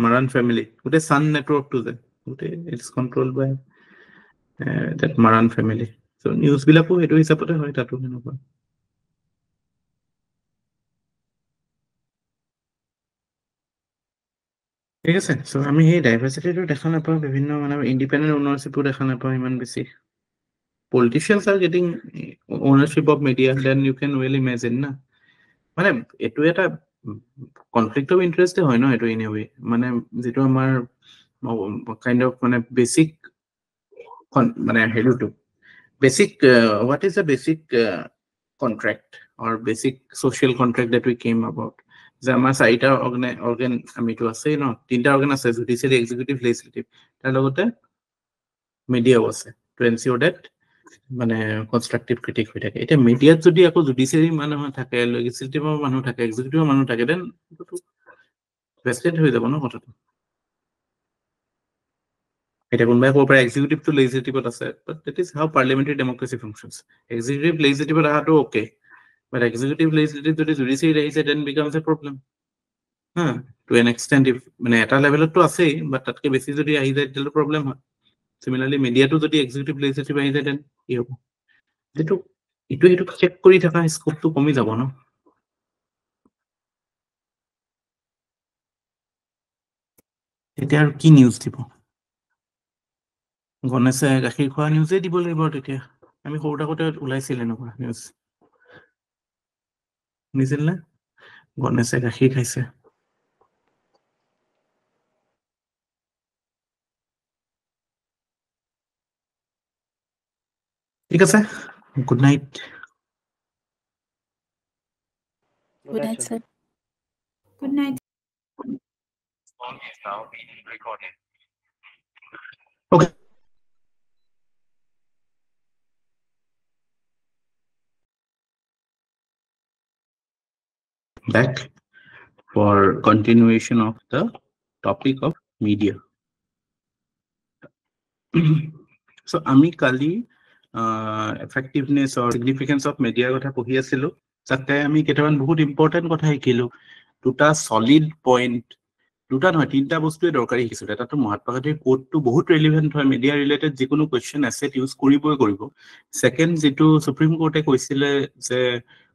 মাৰাণ ফেমিলি গোটেই সান নেটৱৰ্কটো যে গোটেই it's control by that Maran family so' নিউজবিলাকো সেইটো হিচাপতে হয় তাতো সেনেকুৱা ঠিক আছে চ' আমি সেই ডাইভাৰ্চিটিটো দেখা নাপাওঁ বিভিন্ন মানে ইণ্ডিপেণ্ডেণ্ট ওনাৰশ্বিপো দেখা নাপাওঁ ইমান বেছি politicians are getting ownership of media then you can well imagine na মানে এটো এটা কনফ্লিক্ট অফ ইন্টারেস্ট হয় না এটো ইন এ ওয়ে মানে যেটো আমাৰ কাইন্ড অফ মানে বেসিক মানে হেলুটো basic what is the basic contract or basic social contract that we came about যে আমাৰ চাৰিটা অৰ্গান আমিটো আছে ন তিনটা অৰ্গান আছে জুডিশিয়াৰি এক্সিকিউটিভ লেজিসলেটিভ তাৰ লগতে মিডিয়াও আছে to ensure that মানে কনস্ট্ৰাকটিভ ক্ৰিটিক হৈ থাকে এটা মিডিয়াত যদি আকৌ জুডিশিয়াৰি মানুহ থাকে লেজিসলেটিভৰ মানুহ থাকে এক্সিকিউটিভৰ মানুহ থাকে দেন ভেস্টেড হৈ যাব ন কথাটো এটা কোনবাই ক'ব পাৰে এক্সিকিউটিভ টু লেজিসলেটিভত আছে but that is how parliamentary democracy functions executive লেজিসলেটিভত আহাটো ওকে বাট এক্সিকিউটিভ লেজিসলেটিভ যদি জুডিশিয়ারি আহিছে then becomes a problem to an extent মানে এটা লেভেলতো আছেই বাট তাতকে বেছি যদি আহি যায় তেতিয়াতো প্ৰবলেম হয় Similarly, media to the executive legislative and then you check কৰি থকা স্কোপটো কমি যাব ন এতিয়া আৰু কি নিউজ দিব গণেশে গাখীৰ খোৱা নিউজে দিব লাগিব তেতিয়া আমি সৰু থাকোতে ওলাইছিল এনেকুৱা নিউজ শুনিছিল নে গণেশে গাখীৰ খাইছে ঠিক আছে good night Good night, sir. Good night. Okay. Back for continuation of the topic of media. So আমি কালি effectiveness or significance of media কথা পঢ়ি আছিলো তাতে আমি কেইটামান বহুত ইম্পৰ্টেন্ট কথা শিকিলো দুটা সলিড পইণ্ট দুটা নহয় তিনটা বস্তুৱে দৰকাৰী কিছু এটাটো মহাত্মা গান্ধীৰ কোডটো বহুত ৰিলেভেণ্ট হয় মিডিয়া ৰিলেটেড যিকোনো কুৱেশ্যন আছে ইউজ কৰিবই কৰিব ছেকেণ্ড যিটো সুপ্ৰিম কোৰ্টে কৈছিলে যে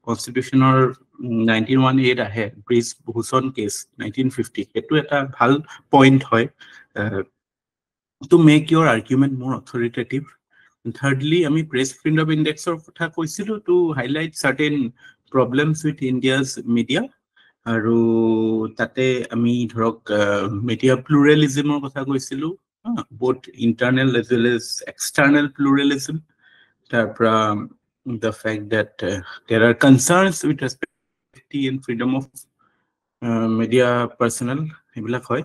কনষ্টিটিউশ্যনৰ 1918 আহে ব্ৰিজ ভূষণ কেছ 1950 সেইটো এটা ভাল পইণ্ট হয় to make your argument more authoritative thirdly আমি প্ৰেছ ফ্ৰীডম ইণ্ডেক্সৰ কথা কৈছিলো to highlight certain problems with India's media আৰু তাতে আমি ধৰক মিডিয়া প্লুৰেলিজমৰ কথা কৈছিলো both internal as well as external pluralism তাৰপৰা the fact that there are concerns with respect to and freedom of media personnel এইবিলাক হয়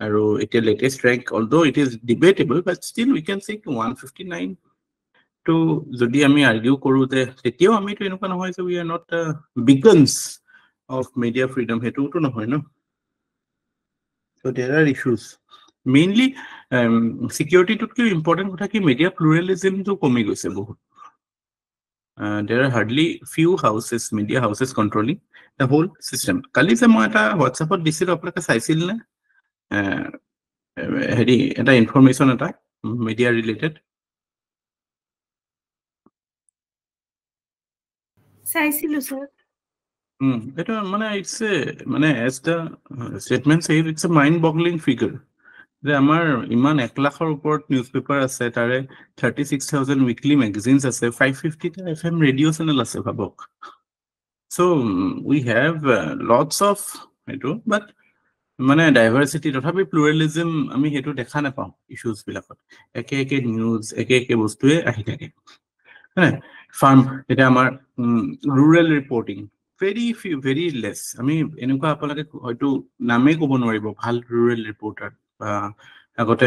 আৰু এতিয়া latest rank although it is debatable but still we can say 159 to যদি আমি argue কৰো যে তেতিয়াও আমি তো এনেকুৱা নহয় যে we are not beacons of media freedom হেতুটো নহয় ন so there are issues mainly security to important কথা কি media pluralism to কমি গৈছে বহুত there are hardly few houses media houses controlling the whole system কালি যে মই এটা হোৱাটছএপত দিছিলো আপোনালোকে চাইছিল নে হেৰি এটা ইনফৰমেশ্যন এটা মিডিয়া ৰিলেটেড চাইছিলো স্যার এটা মানে ইটস মানে এজ দ্য ষ্টেটমেণ্ট সেই ইটস এ মাইণ্ড বগলিং ফিগাৰ যে আমাৰ ইমান 1 লাখৰ ওপৰত নিউজ পেপাৰ আছে তাৰে 36,000 উইকলি মেগাজিনছ আছে 550টা FM ৰেডিঅ' চেনেল আছে ভাবক চ' উই হেভ লটছ অফ এইটো বাট মানে ডাইভাৰ্চিটি তথাপি প্লুৰেলিজম আমি সেইটো দেখা নাপাওঁ ইছ্যুজ বিলাকত একে একে নিউজ একে একে বস্তুৱে আহি থাকে ফাৰ্ম এতিয়া আমাৰ ৰুৰেল ৰিপৰ্টিং ভেৰি লেছ আমি এনেকুৱা আপোনালোকে হয়তো নামেই ক'ব নোৱাৰিব ভাল ৰুৰেল ৰিপৰ্টাৰ বা আগতে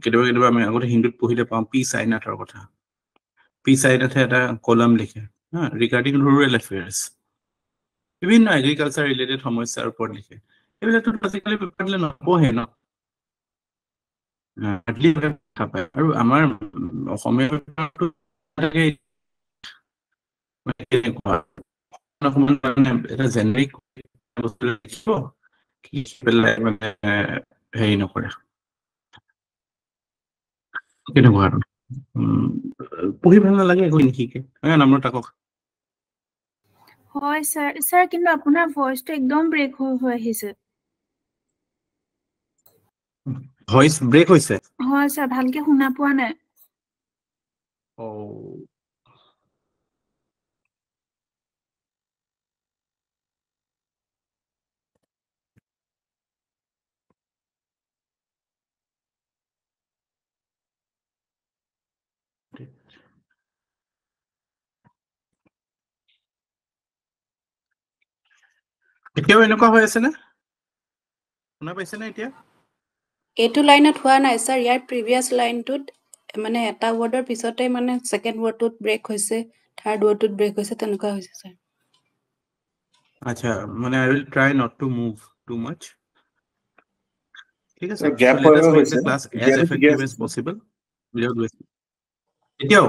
কেতিয়াবা কেতিয়াবা আমি আগতে হিন্দুত পঢ়িলে পাওঁ পি চাইনাথৰ কথা পি চাইনাথে এটা কলাম লিখে ৰিগাৰ্ডিং ৰুৰেল এফেয়াৰ্ছ বিভিন্ন এগ্ৰিকালচাৰ ৰিলেটেড সমস্যাৰ ওপৰত লিখে এইবিলাকতো আজিকালি পেপাৰ দিলে নপঢ়ে ন আৰু আমাৰ অসমীয়া এটা জেনেৰিক বস্তু লিখিব কি পেলাই মানে হেৰি নকৰে কেনেকুৱা আৰু পঢ়ি ভাল নালাগে একো নিশিকে নামৰ তাকক হয় স্যাৰ স্যাৰ কিন্তু আপোনাৰ ভয়েসটো একদম ব্ৰেক হৈ আহিছে ভয়েস ব্ৰেক হৈছে হয় স্যাৰ ভালকে শুনা পোৱা নাই এতিয়াও এনেকুৱা হৈ আছে নে শুনা পাইছে নে এতিয়া এইটো লাইনত হোৱা নাই স্যাৰ ইয়াৰ প্ৰিভিয়াছ লাইনটোত মানে এটা ৱৰ্ডৰ পিছতে মানে সেকেন্ড ৱৰ্ডটোত ব্ৰেক হৈছে থাৰ্ড ৱৰ্ডটোত ব্ৰেক হৈছে তেনেকুৱা হৈছে স্যাৰ আচ্ছা মানে I will try not to move too much ঠিক আছে gap so let us make হৈছে the class as effective as possible without wasting এতিয়াও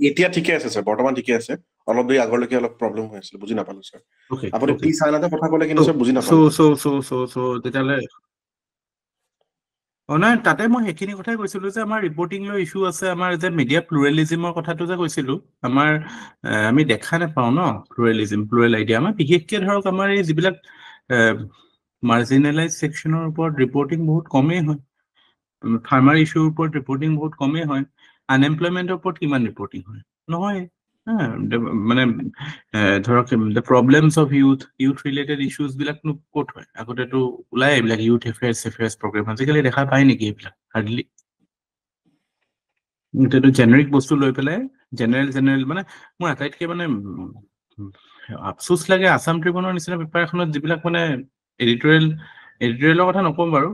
এতিয়া ঠিকে আছে স্যাৰ বৰ্তমান ঠিকে আছে অলপ দেৰি আগলৈকে অলপ প্ৰবলেম হৈ আছিল বুজি নাপালো স্যাৰ আপুনি পি চাইনাতে কথা ক'লে কিন্তু স্যাৰ বুজি নাপালো so তেতিয়ালে নাই তাতে মই সেইখিনি কথাই কৈছিলো যে আমাৰ ৰিপৰ্টিং লৈ ইস্যু আছে আমাৰ যে মিডিয়া প্লুৰেলিজমৰ কথাটো যে কৈছিলো আমাৰ আমি দেখা নাপাওঁ ন প্লুৰেল আইডিয়া আমাৰ বিশেষকে ধৰক আমাৰ এই যিবিলাক মাৰ্জিনেলাইজ ছেকশ্যনৰ ওপৰত ৰিপৰ্টিং বহুত কমেই হয় ফাৰ্মাৰ ইস্যুৰ ওপৰত ৰিপৰ্টিং বহুত কমেই হয় আনএমপ্লয়মেণ্টৰ ওপৰত কিমান ৰিপৰ্টিং হয় নহয় মানে ধৰক the problems of youth related issues বিলাকনো ক'ত হয় আগতেতো ওলাই এইবিলাক ইউথ এফেয়াৰ্ছ প্ৰগ্ৰেম আজিকালি দেখা পায় নেকি এইবিলাক হাৰ্ডলি এইটো জেনেৰিক বস্তু লৈ পেলাই জেনেৰেল মানে মোৰ আটাইতকৈ মানে আফচোচ লাগে আছাম ট্ৰিবিউনৰ নিচিনা পেপাৰ এখনত যিবিলাক মানে এডিটৰিয়েলৰ কথা নকওঁ বাৰু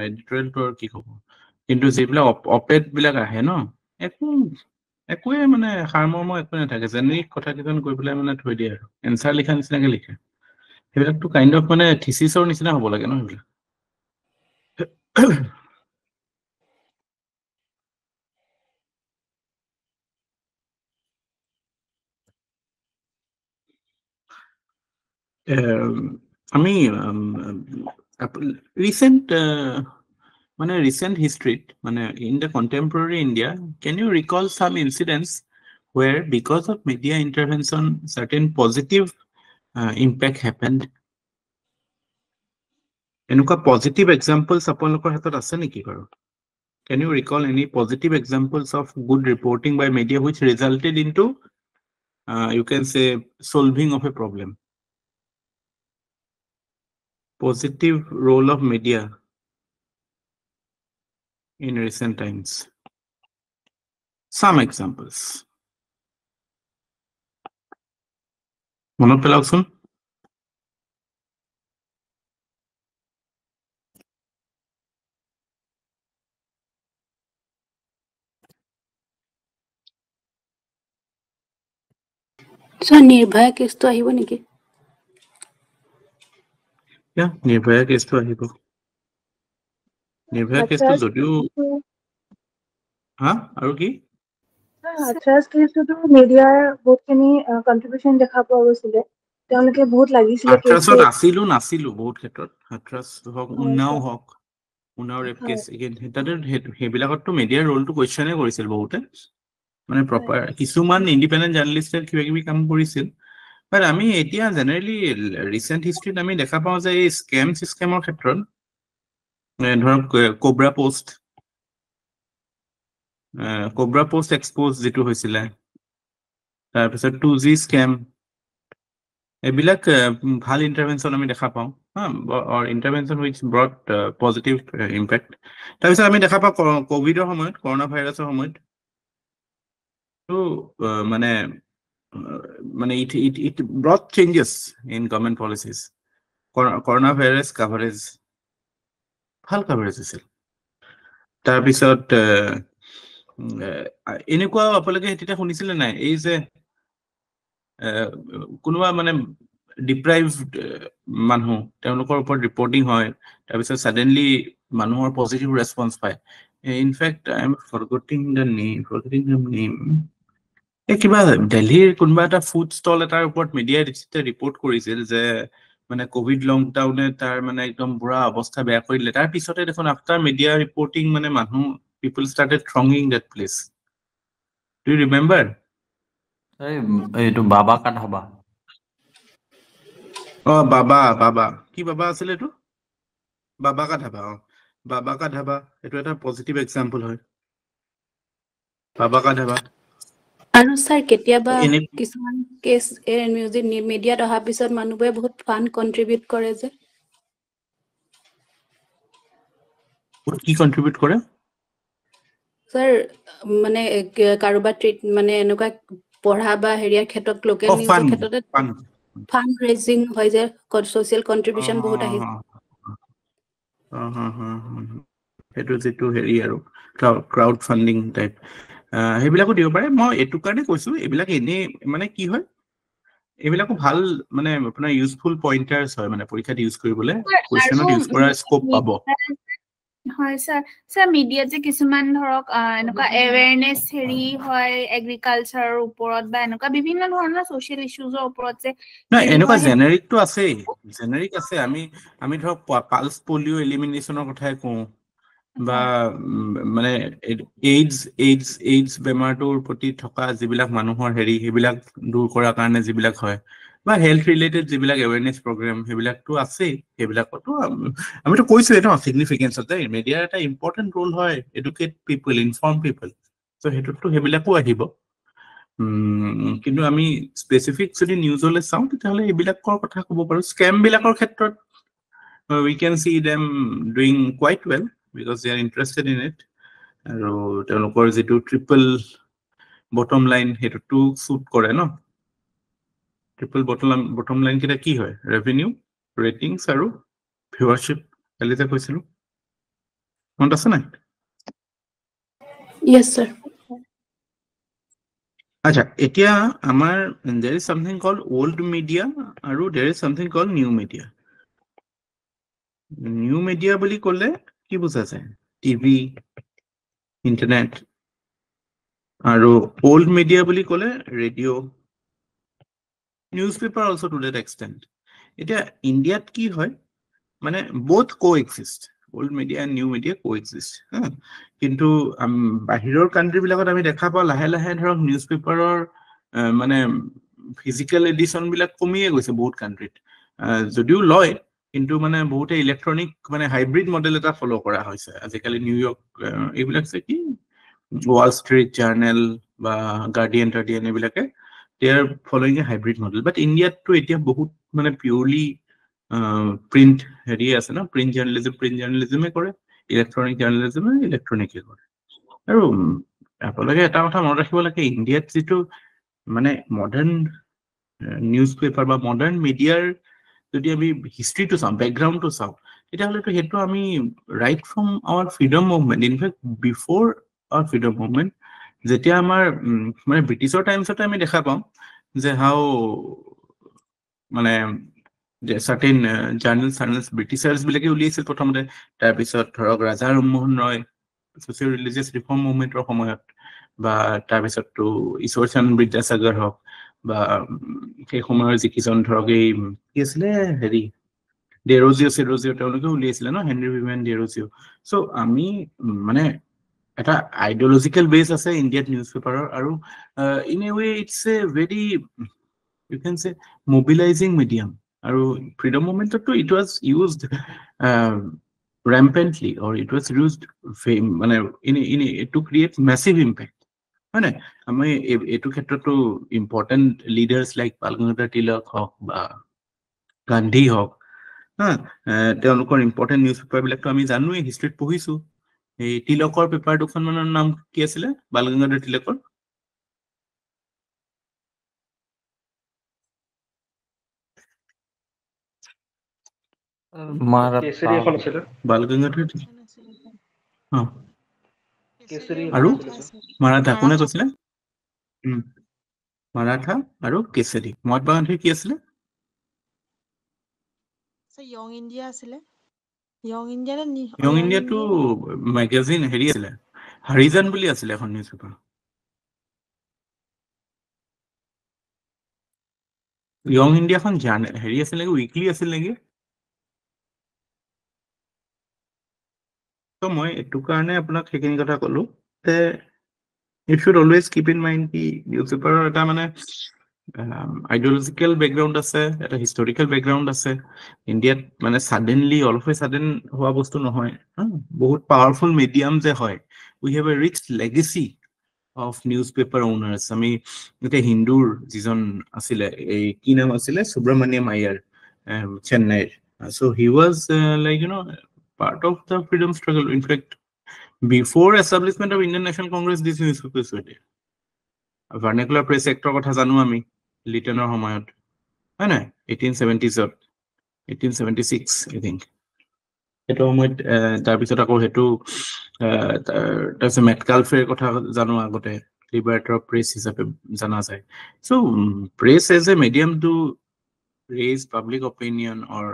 এডিটৰিয়েলটো আৰু কি ক'ব কিন্তু যিবিলাক অপেড বিলাক আহে ন একোৱে মানে সাৰমৰ্ম একো নাথাকে জেনেৰিক কথা কিছুমান কৈ পেলাই মানে থৈ দিয়ে আৰু এনচাৰ লিখা নিচিনাকে লিখে সেইবিলাকতো কাইণ্ড অফ মানে থিচিছৰ নিচিনা হ'ব লাগে ন সেইবিলাক আমি recent recent history in the contemporary India, can you recall some incidents where because of media intervention certain positive impact happened? Enuka positive examples apolokor hatot ase niki baru? Can you recall any positive examples of good reporting by media which resulted into you can say solving of a problem? Positive role of media in recent times. Some examples. Monot pelakson. So Nirbhaya case to ahibo niki? Yeah, Nirbhaya case to ahibo. Nirbhaya case to jodio aru ki? Hathras case to media বহুত খিনি contribution দেখা পোৱা গৈছিলে তেওঁলোকে বহুত লাগিছিলে Hathras nasilu বহুত ক্ষেত্ৰত Hathras হক উন্নাও হক উন্নাও ৰেপ কেস এগেইন হেতাতে হেবিলাকত তো মিডিয়াৰ ৰোল টু কোৱেশ্চনে কৰিছিল বহুতে প্ৰপাৰ কিছুমান ইন্ডিপেন্ডেন্ট জাৰ্নালিষ্টে কিবা কিবি কাম কৰিছিল বাট আমি এতিয়া জেনাৰেলি ৰিসেন্ট হিষ্ট্ৰীত আমি দেখা পাওঁ যে এই স্কেম সিস্টেমৰ ক্ষেত্ৰত ধৰক কোবৰা পোষ্ট এক্সপোজ যেটো হৈছিল তাৰপিছত 2G স্কেম এবিলাক ভাল ইন্টাৰভেনশন আমি দেখা পাওঁ or intervention which brought positive impact তাৰপিছত আমি দেখা পাওঁ কোভিডৰ সময়ত কৰোনা ভাইৰাছৰ সময়ত তো it brought changes in government policies corona virus coverage ভাল coverage আছিল তাৰপিছত এনেকুৱা আপোনালোকে হেতিটা শুনিছিলে নাই এই যে কোনোবা deprived মানুহ তেওঁলোকৰ ওপৰত ৰিপৰ্টিং হয় তাৰপিছত suddenly মানুহৰ পজিটিভ ৰেসপন্স পায় in fact I am forgetting the name কিবা দিল্লীৰ কোনোবা এটা ফুড ষ্টল এটাৰ ওপৰত মিডিয়া ৰিপৰ্ট কৰিছিল যে কোভিড লকডাউনে তাৰ একদম বুঢ়া অৱস্থা বেয়া কৰিলে তাৰ পিছতে দেখোন আফটাৰ মিডিয়া ৰিপৰ্টিং মানুহ people started thronging that place. Do you remember? এইটো বাবা কা ধাবা বাবা কি বাবা আছিল এটো বাবা কা ধাবা এটো এটা পজিটিভ এক্সাম্পল হয় বাবা কা ধাবা আৰু স্যাৰ কেতিয়াবা কিছুমান কেস মিউজিক মিডিয়াত অহা পিছত মানুহবোৰে বহুত ফান্ড কন্ট্ৰিবিউট কৰে যে কি কন্ট্ৰিবিউট কৰে স্যাৰ কাৰোবাৰ ট্ৰিট এনেকুৱা পঢ়া বা হেৰিয়াৰ ক্ষেত্ৰত লোকেল নিউজৰ ক্ষেত্ৰতে ফান্ড ৰেজিং হয় যে সোশ্যাল কন্ট্ৰিবিউশন বহুত আহিছে এটো যেটো হেৰি আৰু ক্ৰাউড ফান্ডিং টাইপ হেবিলাকো দিব পাৰে মই এটো কাৰণে কৈছো এবিলাক এনে কি হয় এবিলাকো ভাল আপোনাৰ ইউজফুল পইণ্টাৰ্স হয় পৰীক্ষাত ইউজ কৰিবলৈ কোৱেশ্চনত ইউজ কৰাৰ স্কোপ পাব হয় স্যাৰ মিডিয়াত যে কিছুমান ধৰক এনেকুৱা এৱেৰনেস হেৰি হয় এগ্ৰিকালচাৰৰ ওপৰত বা এনেকুৱা বিভিন্ন ধৰণৰ সোশ্যাল ইস্যুজৰ ওপৰত যে এনেকুৱা জেনেৰিকটো আছে জেনেৰিক আছে আমি ধৰক পালস পলিও এলিমিনেশনৰ কথাই কওঁ বা এইডছ বেমাৰটোৰ প্ৰতি থকা যিবিলাক মানুহৰ হেৰি সেইবিলাক দূৰ কৰাৰ কাৰণে যিবিলাক হয় বা হেলথ ৰিলেটেড যিবিলাক এৱেৰনেস প্ৰগ্ৰাম সেইবিলাকতো আছে সেইবিলাকতো আমিতো কৈছোৱে ন সিগনিফিকেন্স আছে মিডিয়াৰ এটা ইম্পৰ্টেন্ট ৰোল হয় এডুকেট পিপল ইনফৰ্ম পিপল সো হেতুটো হেবিলাকো আহিব কিন্তু আমি স্পেসিফিক যদি নিউজলৈ চাওঁ তেতিয়াহলে এইবিলাকৰ কথা ক'ব পাৰো স্ক্যাম বিলাকৰ ক্ষেত্ৰত we can see them doing quite well because they are interested in it আৰু তেওঁলোকৰ যেটো ট্ৰিপল বটম লাইন হেতুটো শুট কৰে ন ট্ৰিপল বটম লাইন কিটা কি হয় ৰেভিনিউ ৰেটিংস আৰু ভিউয়াৰশিপ এলিতে কৈছিলো মনত আছে নাই yes sir আচ্ছা এতিয়া আমাৰ there is something called old media আৰু there is something called new media new media বুলি ক'লে কি বুজা যায় টিভি ইন্টাৰনেট আৰু old media বুলি ক'লে radio newspaper also to that extent এতিয়া ইন্ডিয়াত কি হয় মানে both coexist, old media and new media coexist. কিন্তু বাহিৰৰ কান্ট্ৰি বিলাকত আমি দেখা পাওঁ লাহে লাহে ধৰক নিউজ পেপাৰৰ মানে ফিজিক্যাল এডিশন বিলাক কমিয়ে গৈছে বহুত কান্ট্ৰিত, যদিও লয় কিন্তু মানে বহুতে ইলেক্ট্ৰনিক মানে হাইব্ৰিড মডেল এটা ফলো কৰা হৈছে আজিকালি। নিউয়ৰ্ক এইবিলাক আছে কি ৱাল ষ্ট্ৰীট জাৰ্নেল বা গাৰ্ডিয়ান এইবিলাকে they are following a hybrid model, but India to এতিয়া বহুত মানে পিউৰলি প্ৰিন্ট হেৰি আছে না, প্ৰিন্ট জাৰ্নেলিজমে কৰে, ইলেক্ট্ৰনিক জাৰ্নেলিজমে ইলেক্ট্ৰনিকে কৰে। আৰু আপোনালোকে এটা কথা মনত ৰাখিব লাগে, ইণ্ডিয়াত যিটো মানে মডাৰ্ণ নিউজ পেপাৰ বা মডাৰ্ণ মিডিয়াৰ যদি আমি হিষ্ট্ৰীটো চাওঁ, বেকগ্ৰাউণ্ডটো চাওঁ, তেতিয়াহ'লেতো সেইটো আমি right from our freedom movement, in fact before our freedom movement, যেতিয়া আমাৰ মানে ব্ৰিটিছৰ টাইমছতে আমি দেখা পাওঁ যে হাউ মানে চাৰ্টেইন জাৰ্নেলছ ব্ৰিটিছাৰ্ছ বিলাকে উলিয়াইছিল প্ৰথমতে, তাৰপিছত ধৰক ৰাজা ৰামমোহন ৰয় ছ'চিয়েল ৰিলিজিয়াছ ৰিফৰ্ম মুভমেণ্টৰ সময়ত, বা তাৰপিছততো ঈশ্বৰচন্দ্ৰ বিদ্যাসাগৰ হওক, বা সেই সময়ৰ যিকেইজন ধৰক এই কি আছিলে হেৰি ডেৰজিঅ' তেওঁলোকে উলিয়াইছিলে ন, হেনৰি ভিভিয়ান ডেৰজিঅ'। চ' আমি মানে এটা আইডিঅলজিকেল বেছ আছে ইণ্ডিয়াত নিউজ পেপাৰৰ, আৰু in a way it's a very you can say mobilising medium. আৰু ফ্ৰীডম মুভমেণ্টতো it was used rampantly, or it was used মানে to create massive impact, হয় নাই? আমি এইটো ক্ষেত্ৰতো important leaders like Bal Gangadhar Tilak হওক বা গান্ধী হওক, তেওঁলোকৰ ইম্পৰ্টেণ্ট নিউজ পেপাৰ বিলাকতো আমি জানোৱেই, হিষ্ট্ৰীত পঢ়িছো। এই তিলকৰ পেপাৰ দুখনমানৰ নাম কি আছিলে বাল গংগাধৰ তিলকৰ? কেচৰি এখন আছিলে, বাল গংগাধৰ কেচৰি আৰু এখন আছিলে। মাৰাঠা কোনে কৈছিলে? মাৰাঠা আৰু কেচৰি। মহাত্মা গান্ধীৰ কি আছিলে? য়ং ইণ্ডিয়া আছিলে। য়ং ইণ্ডিয়াটো মেগাজিন হেৰি আছিলে, হাৰিজান বুলি আছিলে এখন নিউজ পেপাৰ। য়ং ইণ্ডিয়াখন হেৰি আছিল নেকি, উইকলি আছিল নেকি? ত' মই এইটো কাৰণে আপোনাক সেইখিনি কথা ক'লো যে you should always keep in mind কি নিউজ পেপাৰৰ এটা মানে আইডিঅলজিকেল বেকগ্ৰাউণ্ড আছে, এটা হিষ্টৰিকেল বেকগ্ৰাউণ্ড আছে। ইণ্ডিয়াত মানে suddenly all of a sudden হোৱা বস্তু নহয়, বহুত পাৱাৰফুল মিডিয়াম যে হয়। We have a rich legacy of news paper owners. আমি এতিয়া হিন্দুৰ যিজন আছিলে, এই কি নাম আছিলে, সুব্ৰমণ্যম আয়াৰ, চেন্নাইৰ। So' he was like you know' part of the freedom struggle. In fact, before establishment of Indian National Congress, this newspapers were there. Vernacular Press Act কথা জানো আমি লিটনৰ সময়ত, হয় নাই? 1870s, 1876 I think। সেইটো সময়ত তাৰপিছত আকৌ সেইটো তাৰপিছত মেটকালফেৰ কথা জানো আগতে, লিবাৰেটৰ অফ প্ৰেছ হিচাপে জনা যায়। So' press as a medium to raise public opinion or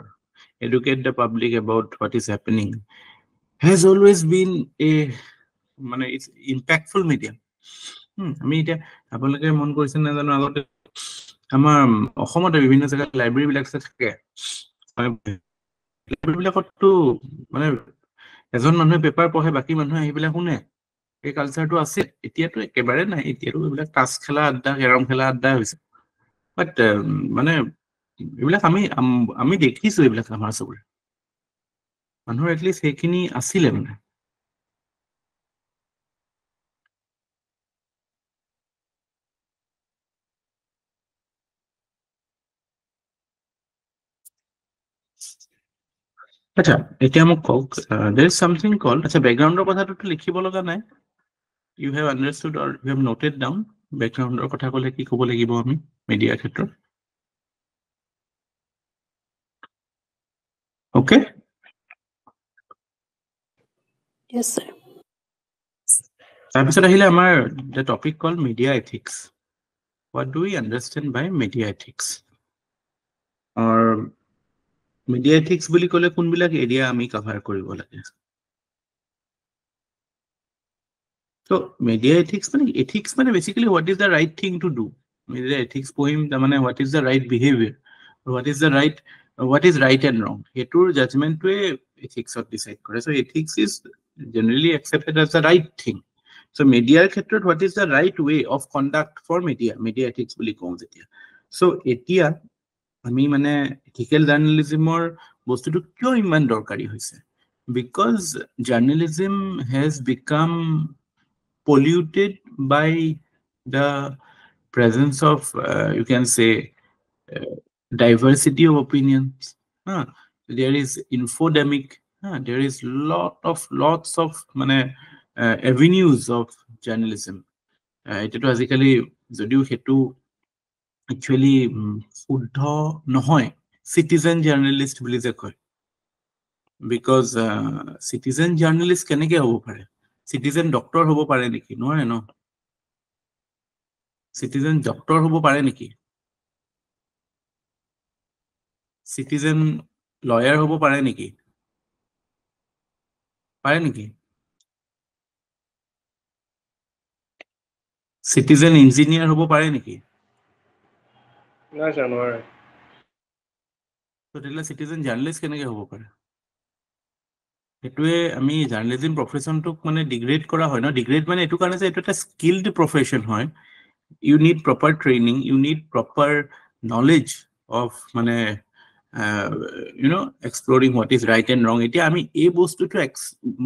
educate the public about what is happening has always been a মানে it's impactful medium. আমি এতিয়া আপোনালোকে মন কৰিছে নাজানো, আগতে আমাৰ অসমতে বিভিন্ন জেগাত লাইব্ৰেৰী বিলাক থাকে, লাইব্ৰেৰী বিলাকততো মানে এজন মানুহে পেপাৰ পঢ়ে, বাকী মানুহে আহি পেলাই শুনে। এই কালচাৰটো আছে, এতিয়াতো একেবাৰে নাই। এতিয়াতো এইবিলাক তাচ খেলা আড্ডা, কেৰম খেলা আড্ডা হৈছে। বাট মানে এইবিলাক আমি দেখিছো, এইবিলাক আমাৰ চবৰে মানুহৰ এটলিষ্ট সেইখিনি আছিলে মানে। আচ্ছা, এতিয়া মোক কওক, there is something called, আচ্ছা বেকগ্ৰাউণ্ডৰ কথাটোতো লিখিব লগা নাই, you have understood or you have noted down বেকগ্ৰাউণ্ডৰ কথা ক'লে কি ক'ব লাগিব আমি মিডিয়াৰ ক্ষেত্ৰত? Okay? Yes, sir. তাৰপিছত আহিলে আমাৰ the topic called media ethics. What do we understand by media ethics? Or media ethics বুলি ক'লে কোনবিলাক এৰিয়া আমি কভাৰ কৰিব লাগে? So media ethics মানে basically what is the right thing to do? Media ethics পঢ়িম তাৰমানে what is the right behavior, what is the right what is right and wrong. Hetur judgment to ethics or decide kore. So ethics is generally accepted as the right thing. So media khetrot what is the right way of conduct for media ethics boli kong jetia. So etia ami mane ethical journalism or bostu to kyo iman dorkari hoise, because journalism has become polluted by the presence of you can say diversity of opinions. There is infodemic. There is lots of avenues of journalism. It was actually শুদ্ধ নহয় citizen journalist বুলি যে কয়, because citizen journalist কেনেকে হ'ব পাৰে? citizen doctor হ'ব পাৰে নেকি? নোৱাৰে ন? citizen doctor হ'ব পাৰে নেকি? citizen lawyer হ'ব পাৰে নেকি? পাৰে নেকি? citizen engineer হ'ব পাৰে নেকি? নাই স্যাৰ নোৱাৰে। তো তেতিয়াহ'লে citizen journalist কেনেকে হ'ব পাৰে? সেইটোৱে আমি জাৰ্নেলিজম প্ৰফেশ্যনটোক মানে ডিগ্ৰেড কৰা হয় ন। ডিগ্ৰেড মানে এইটো কাৰণে যে এইটো এটা স্কিল্ড প্ৰফেশ্যন হয়। You need proper training, you need proper knowledge of মানে exploring what is right and wrong. এতিয়া আমি এই বস্তুটো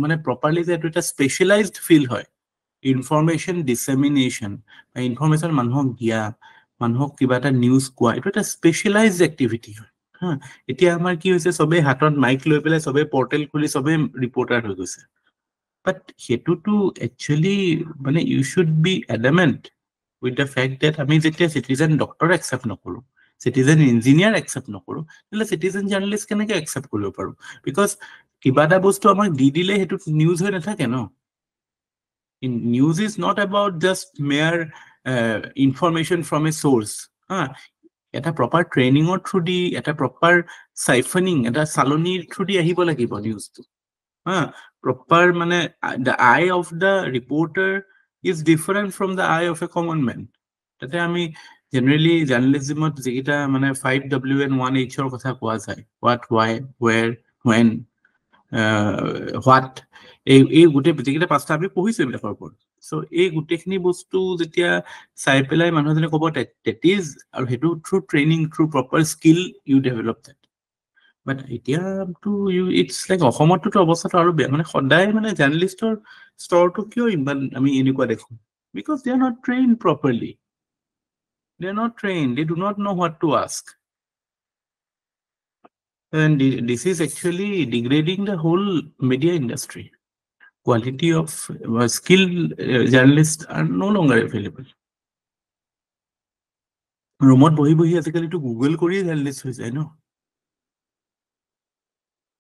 মানে প্ৰপাৰলি যে এইটো এটা স্পেচিয়েলাইজড ফিল্ড হয়, ইনফৰমেশ্যন ডিছেমিনেশ্যন বা ইনফৰমেশ্যন মানুহক দিয়া, মানুহক কিবা এটা নিউজ কোৱা, এইটো এটা স্পেচিয়েলাইজড এক্টিভিটি হয়। এতিয়া আমাৰ কি হৈছে, চবেই হাতত মাইক লৈ পেলাই চবেই পৰ্টেল খুলি চবেই ৰিপৰ্টাৰ হৈ গৈছে। বাট সেইটোতো একচুৱেলি মানে you should be adamant with the fact that আমি যেতিয়া চিটিজেন ডক্টৰ একচেপ্ট নকৰোঁ, চিটিজেন ইঞ্জিনিয়াৰ একচেপ্ট নকৰোঁ, তেতিয়াহ'লে চিটিজেন জাৰ্নেলিষ্ট কেনেকৈ একচেপ্ট কৰিব পাৰোঁ? বিকজ কিবা এটা বস্তু আমাক দি দিলে সেইটো নিউজ হৈ নাথাকে ন। News is not about just mere information from a source. এটা প্ৰপাৰ ট্ৰেইনিঙৰ থ্ৰু দি, এটা প্ৰপাৰ চাইফনিং, এটা চালনিৰ থ্ৰু দি আহিব লাগিব নিউজটো। প্ৰপাৰ মানে the eye of the reporter is different from the eye of a common man. তাতে আমি জেনেৰেলি জাৰ্নেলিজিমত যিকেইটা মানে 5W and 1Hৰ কথা কোৱা যায়, হোৱাট, হোৱাই, ৱেৰ, ৱেন, হোৱাট, এই গোটেই যিকেইটা পাঁচটা আমি পঢ়িছোঁ এইবিলাকৰ ওপৰত। চ' এই গোটেইখিনি বস্তু যেতিয়া চাই পেলাই মানুহজনে ক'ব ডেট ইজ, আৰু সেইটো through training, through proper skill you develop that. But এতিয়াতো ইটছ লাইক অসমততো অৱস্থাটো আৰু বেয়া, মানে সদায় মানে জাৰ্নেলিষ্টৰ স্তৰটো কিয় ইমান আমি এনেকুৱা দেখোঁ? Because they are not train properly, they are not train, they do not know' what to ask. And this is actually degrading the whole media industry. Quality of skilled journalists are no longer available. ৰুমত বহি বহি আজিকালিতো Google কৰিয়ে journalist হৈ যায় ন।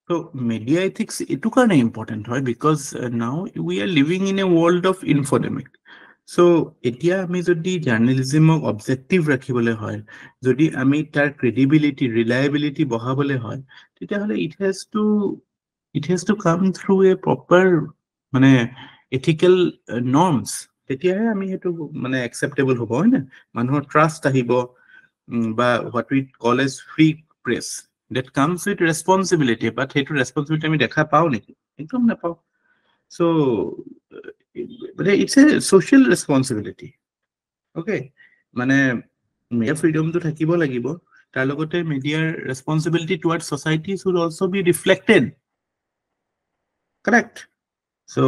So media ethics এইটো কাৰণে important হয়, because now we are living in a world of infodemic. So' এতিয়া আমি যদি জাৰ্নেলিজিমক অবজেক্টিভ ৰাখিবলৈ হয়, যদি আমি তাৰ ক্ৰেডিবিলিটি, ৰিলায়েবিলিটি বঢ়াবলৈ হয়, তেতিয়াহ'লে it has to come through A proper মানে এথিকেল নৰ্মছ। তেতিয়াহে আমি সেইটো মানে একচেপ্টেবল হ'ব, হয় নে? মানুহৰ ট্ৰাষ্ট আহিব, বা what we call as free press that comes with responsibility, but সেইটো responsibility আমি দেখা পাওঁ নেকি? একদম নাপাওঁ। So it's a social responsibility. Okay, মানে media freedom to থাকিব লাগিব, তাৰ লগতে media responsibility towards society should also be reflected. Correct? So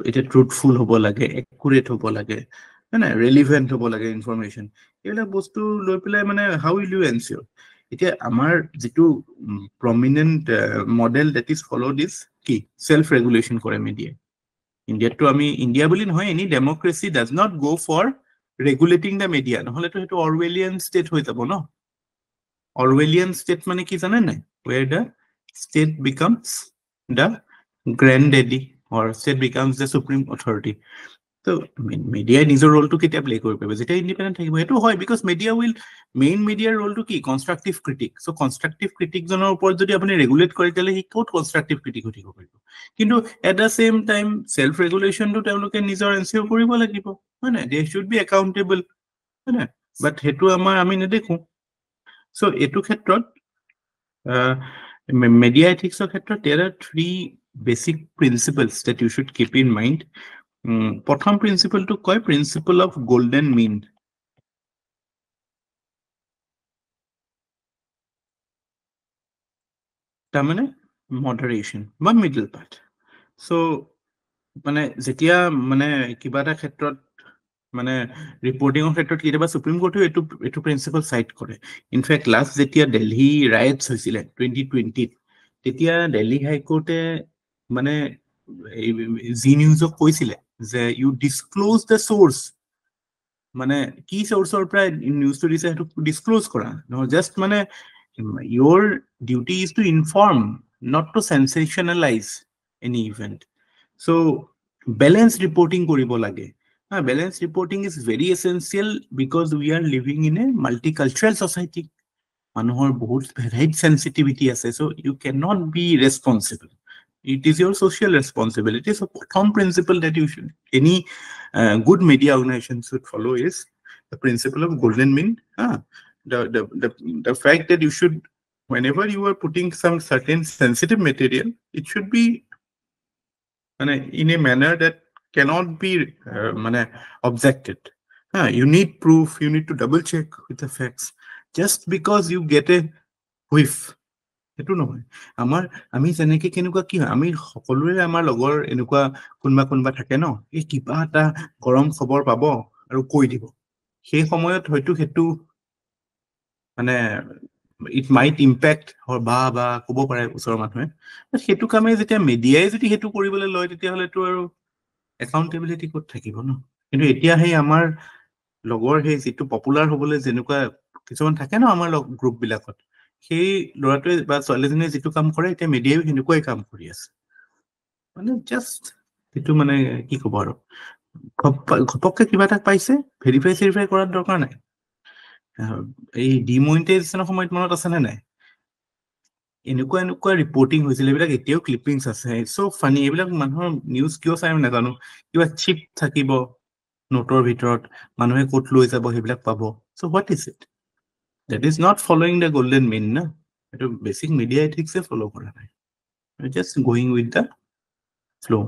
এটা truthful হ'ব লাগে, accurate হ'ব লাগে, মানে relevant হ'ব লাগে information। এইবিলাক বস্তু লৈ পেলাই মানে how will you ensure? এতিয়া আমাৰ যিটো prominent model that is followed is কি? চেল্ফ ৰেগুলেশ্যন কৰে মিডিয়াই। ইণ্ডিয়াতটো আমি ইণ্ডিয়া বুলি নহয়, any democracy does not go' for regulating the media, নহ'লেতো সেইটো অৰৱেলিয়ান ষ্টেট হৈ যাব ন। অৰৱেলিয়ান ষ্টেট মানে কি জানে নাই? Where the state becomes the grand daddy or state becomes the supreme authority. তো মিডিয়াই নিজৰ ৰোলটো কেতিয়া প্লে কৰিব পাৰিব? যেতিয়া ইণ্ডিপেণ্ডেণ্ট থাকিব। সেইটো হয়, বিকজ মিডিয়া উইল মেইন মিডিয়াৰ ৰোলটো কি? Constructive critic. চ' কনষ্ট্ৰাকটিভ ক্ৰিটিকজনৰ ওপৰত যদি আপুনি ৰেগুলেট কৰে, তেতিয়াহ'লে সি ক'ত কনষ্ট্ৰাকটিভ ক্ৰিটিক হৈ থাকিব পাৰিব? কিন্তু at the same time self ৰেগুলেশ্যনটো তেওঁলোকে নিজৰ এনচিঅ'ৰ কৰিব লাগিব, হয় নাই? দে শুড বি একাউণ্টেবল, হয় নাই? বাট সেইটো আমি নেদেখোঁ। চ' এইটো ক্ষেত্ৰত Media ethics of ক্ষেত্ৰত there are 3 basic principles that you should keep in mind. প্ৰথম principle to কয় principle of golden mean. তাৰমানে moderation বা middle part. So মানে যেতিয়া মানে কিবা এটা ক্ষেত্ৰত মানে ৰিপৰ্টিংৰ ক্ষেত্ৰত কেতিয়াবা সুপ্ৰিম কোৰ্টে এইটো প্ৰিন্সিপল সাইট কৰে ইনফ্যাক্ট লাষ্ট যেতিয়া দিল্লী ৰাইটস হৈছিল 2020 তেতিয়া দিল্লী হাই কোৰ্টে মানে জি নিউজক কৈছিল যে ইউ ডিসক্লোজ দ্য সোৰ্স মানে কি সোৰ্সৰ পৰা নিউজটো দিছে সেইটো ডিসক্লোজ কৰা নো জাস্ট মানে your duty is to inform not to sensationalize any event. So balanced reporting koribo lage. Balanced reporting is very essential because we are living in a multicultural society. Manohor bahut varied sensitivity ase, so you cannot be responsible. It is your social responsibility. So some principle that you should any good media organization should follow is the principle of golden mean. The fact that you should, whenever you are putting some certain sensitive material, it should be in a manner that cannot be objected. You need proof, you need to double check with the facts. Just because you get a whiff, etu nohoy amar ami jeneke kenuka ki ami hokolure amar logor enukwa kunba thake no e kiba ta gorom khobor pabo aru koi dibo সেই সময়ত হয়তো হেতু মানে it might impact or ba kobo pare usor manhoe hetu kame jetia media jodi hetu koribole loy tetia hole to aru accountability kot thakibo no kintu etia hei amar logor hei jitu popular hobole jenuka kichuman thake no amar group bilakot সেই লৰাটোৱে বা ছোৱালীজনীয়ে যিটো কাম কৰে এতিয়া মিডিয়াও হেনেকুৱাই কাম কৰি আছে মানে জাস্ট এটো মানে কি কব আৰু ঘপককে কিবা এটা পাইছে ভেৰিফাই কৰাৰ দৰকাৰ নাই এই ডিমনিটাইজেশনৰ সময়ত মনত আছে নে নাই এনেকুৱা ৰিপৰ্টিং হৈছিল এইবিলাক এতিয়াও ক্লিপিংছ আছে সো ফানি এইবিলাক মানুহৰ নিউজ কিয় চাই আমি নাজানো কিবা চিপ থাকিব নোটৰ ভিতৰত মানুহে কোট লৈ যাব সেইবিলাক পাব so what is it that is not following the golden mean na eto basic media ethics e follow kora nai just going with the flow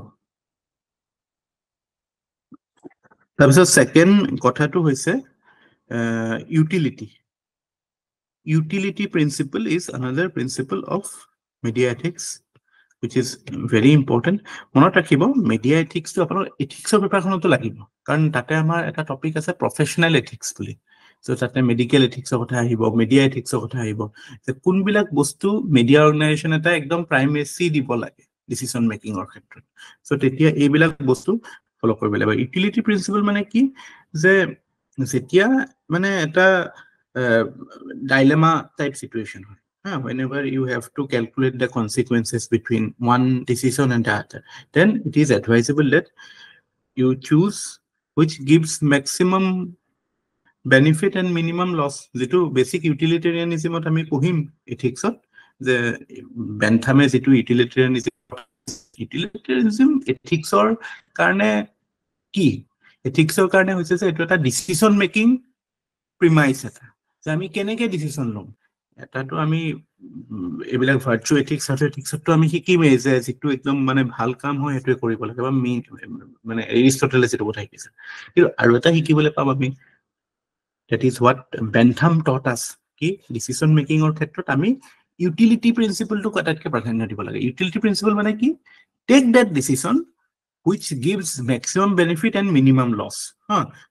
tabso second kotha to hoise utility principle is another principle of media ethics which is very important monot rakhibo media ethics to apnar ethics or paper khono to lagibo karon tate amar eta topic ase professional ethics boli so tate medical ethics or kotha ahibo media ethics or kotha ahibo je kun bilak bostu media organization eta ekdom primacy dibo lage decision making or khetrot so tetia ei bilak bostu follow koribe lage utility principle mane ki je jetia mane eta dilemma type situation whenever you have to calculate the consequences between one decision and the other then it is advisable that you choose which gives maximum benefit and minimum loss jitu basic utilitarianism ot ami pohim ethics ot je benthame jitu utilitarianism ethics or karne ki ethics or karne hoise je etu eta decision making premise eta je ami keneke decision lom eta to ami ebilak virtue ethics to ami hikime je jitu ekdom mane bhal kaam hoy etu koribo lage ba mane Aristotle jitu kothai kise kiru aru eta hikibole pab ami that is what Bentham taught us ki decision making or khetrot ami utility principle to katatke pradhanya dibo lage utility principle mane ki take that decision which gives maximum benefit and minimum loss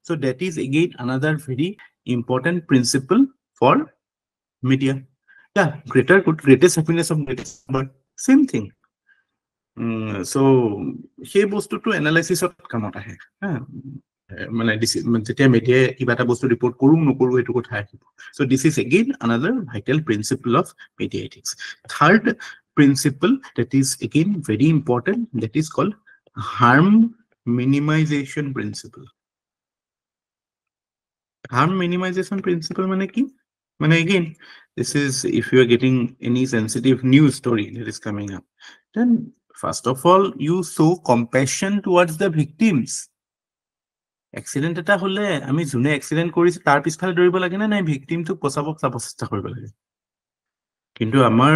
so that is again another very important principle for media greatest happiness of greatest but same thing so সেই বস্তুটো analysis of কামত আহে মানে যেতিয়া media কিবা এটা বস্তু report কৰো নকৰো এটো কথা আহিব so this is again another vital principle of media ethics third principle that is again very important that is called harm minimization principle mane ki mane again this is if you are getting any sensitive news story that is coming up then first of all you show compassion towards the victims accident eta hole ami june accident korise tar pisphale doribo lage na nai victim to posabok chesta koribo lage কিন্তু আমাৰ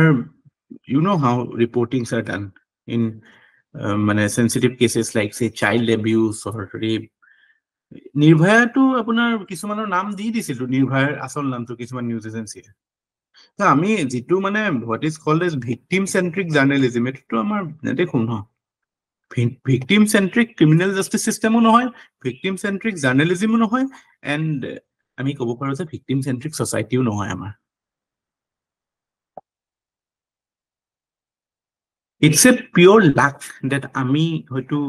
you know how reportings are done in sensitive cases like say child abuse or rape. Nirbhaya to আপোনাৰ কিছুমানৰ নাম দি দিছিল নিৰ্ভয়াৰ আসল নামটো কিছুমান news এজেন্সিয়ে তো আমি যেটো মানে what is called as victim centric journalism এটো আমাৰ দেখুন ন victim centric criminal justice system ও নহয় victim centric journalism ও নহয় and আমি ক'ব পাৰো যে victim centric society ও নহয় আমাৰ it's a pure luck that আমি হয়তো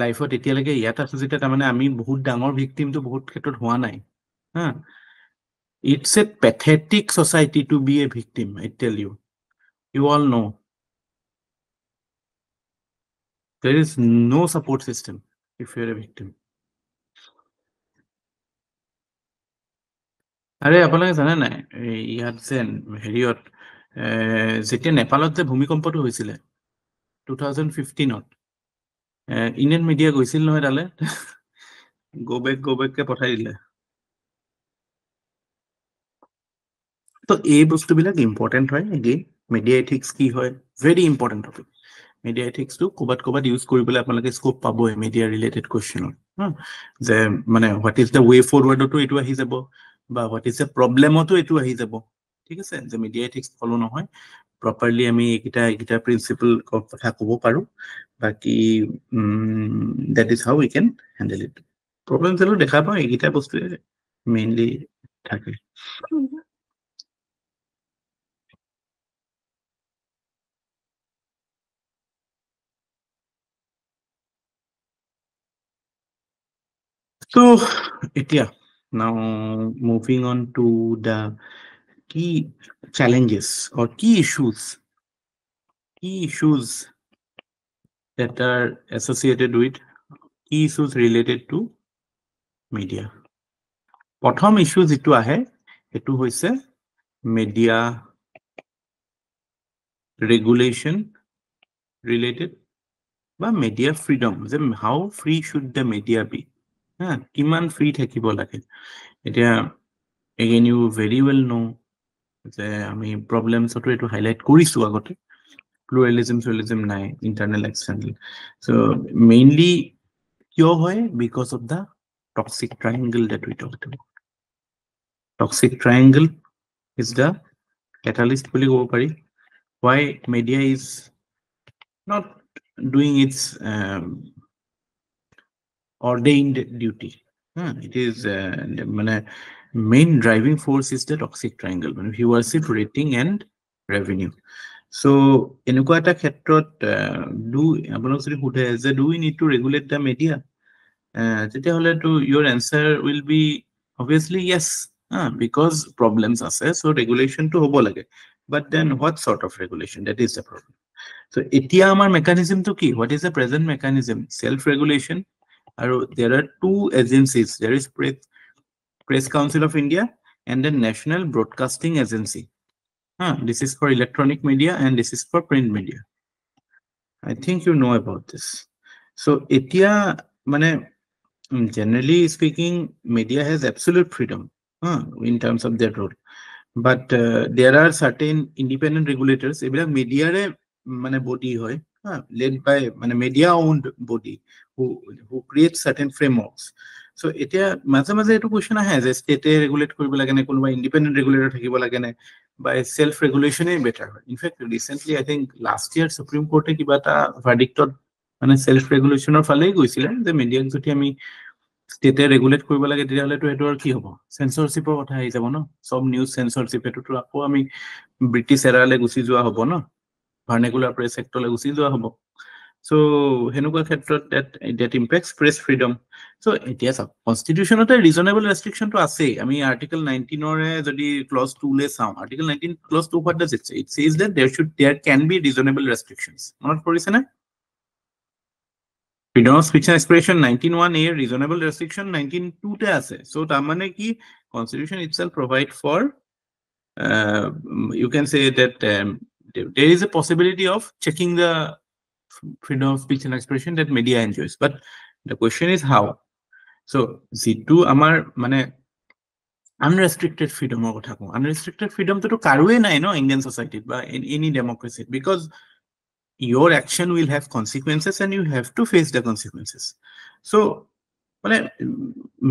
লাইফত এতিয়ালৈকে ইয়াত আছো যেটা তাৰমানে আমি বহুত ডাঙৰ ভিকটিম তো বহুত ক্ষেত্ৰত হোৱা নাই হা it's a pathetic society to be a victim I tell you all know there is no support system if you're a victim আরে আপোনালোকে জানে নাই ইয়াত যেন হেৰিয়ত যেতিয়া নেপালত যে ভূমিকম্পটো হৈছিল 2015ত ইণ্ডিয়ান মিডিয়া গৈছিল নহয় তালে গো বেক কে পঠাই দিলে তো এই বস্তুবিলাক ইম্পৰ্টেন্ট হয় এগেইন মিডিয়া এথিক্স কি হয় very important topic media ethics তো ক'বাত ইউজ কৰিবলৈ আপোনালোকে স্কোপ পাবই মিডিয়া ৰিলেটেড কোৱেশ্চনত যে মানে হোৱাট ইজ দ্য ৱে ফৰৱাৰ্ডতো এইটো আহি যাব বা হোৱাট ইজ দ্য প্ৰব্লেমতো এইটো আহি যাব ঠিক আছে যে মিডিয়া এথিক্স ফলো নহয় প্ৰপাৰলি আমি এইকেইটা প্ৰিন্সিপল কথা ক'ব পাৰো বাকি that is how we can handle it problem Khelo দেখা পাওঁ এইকেইটা বস্তুৱে মেইনলি থাকে So, Itya, now moving on to the key challenges or key issues that are associated with key issues related to media. Prothom issue jitu ahe etu hoise media regulation related ba media freedom how free should the media be কিমান free থাকিব লাগে এতিয়া again you very well know যে আমি প্ৰবলেমছটো এটো highlight কৰিছো আগতে pluralism নাই internal external so mainly কিয় হয় because of the toxic triangle that we talked about toxic triangle is the catalyst বুলি ক'ব পাৰি why media is not doing its ordained duty it is main driving force is the toxic triangle viewership rating and revenue so enukwa eta khetrot do aponok jodi hudhe je do we need to regulate the media jete hole to your answer will be obviously yes because problems ase so regulation to hobo lage but then what sort of regulation that is the problem so etia amar mechanism to ki what is the present mechanism self regulation there are two agencies there is Press Council of India and the National Broadcasting Agency this is for electronic media and this is for print media I think you know about this so etia mane generally speaking media has absolute freedom in terms of their role but there are certain independent regulators ebila media re mane body hoy led by media owned body who create certain frameworks so etia maze etu question ahe je state regulate koribo lage ne konuba independent regulator thakibo lage ne by self regulation is better in fact recently I think last year Supreme Court e kiba ta verdict self regulation or phale goisile je media joti ami state regulate koribo lage dia hole to etu ar ki hobo censorship or kotha ai jabo no sob news censorship etu to ako ami British era le gusi joa hobo no vernacular press sector le gusi joa hobo so henuka khetrot that impacts press freedom so it is a constitution a reasonable restriction to ase ami article 19 or jodi clause 2 le sound article 19 clause 2 what does it say it says that there can be reasonable restrictions not porise na freedom of speech and expression 19(1)(a) reasonable restriction 19(2) te ase so ta mane ki constitution itself provide for you can say that there is a possibility of checking the freedom of speech and expression that media enjoys but the question is how so zitu amar unrestricted freedom of কথা কওঁ unrestricted freedom to কাৰোৱে নাই no Indian society বা in any democracy because your action will have consequences and you have to face the consequences so মানে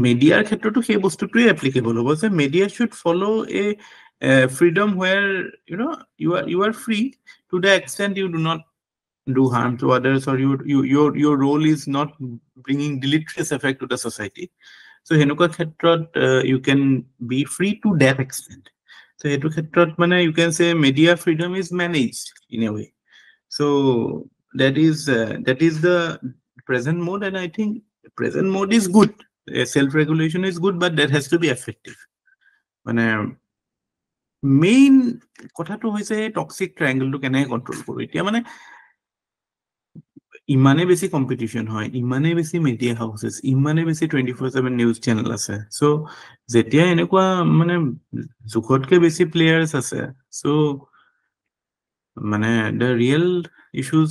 মিডিয়াৰ ক্ষেত্ৰতো সেই বস্তুটোৱে applicable হ'ব যে media should follow a freedom where you are free to the extent you do not do harm to others or your role is not bringing deleterious effect to the society so henuka khetrot you can be free to that extent so hetu khetrot mane you can say media freedom is managed in a way so that is the present mode and I think the present mode is good self regulation is good but that has to be effective mane main kotha to hoise toxic triangle to kene control koru etia mane ইমানে বেছি competition হয় ইমানে বেছি media houses ইমানে বেছি 24/7 news channel আছে so যেতিয়া এনেকুৱা মানে জুখতকে বেছি প্লেয়াৰ্স আছে সো মানে the real issues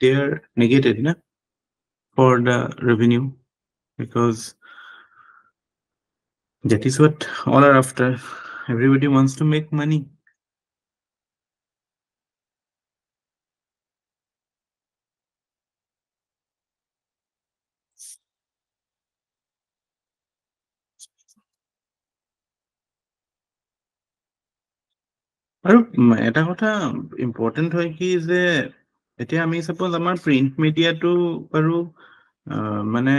they are negated na for the revenue because that is what all are after everybody wants to make money আৰু এটা কথা ইম্পৰ্টেন্ট হয় কি যে এতিয়া আমি সাপোজ আমাৰ প্ৰিন্ট মিডিয়াটো আৰু মানে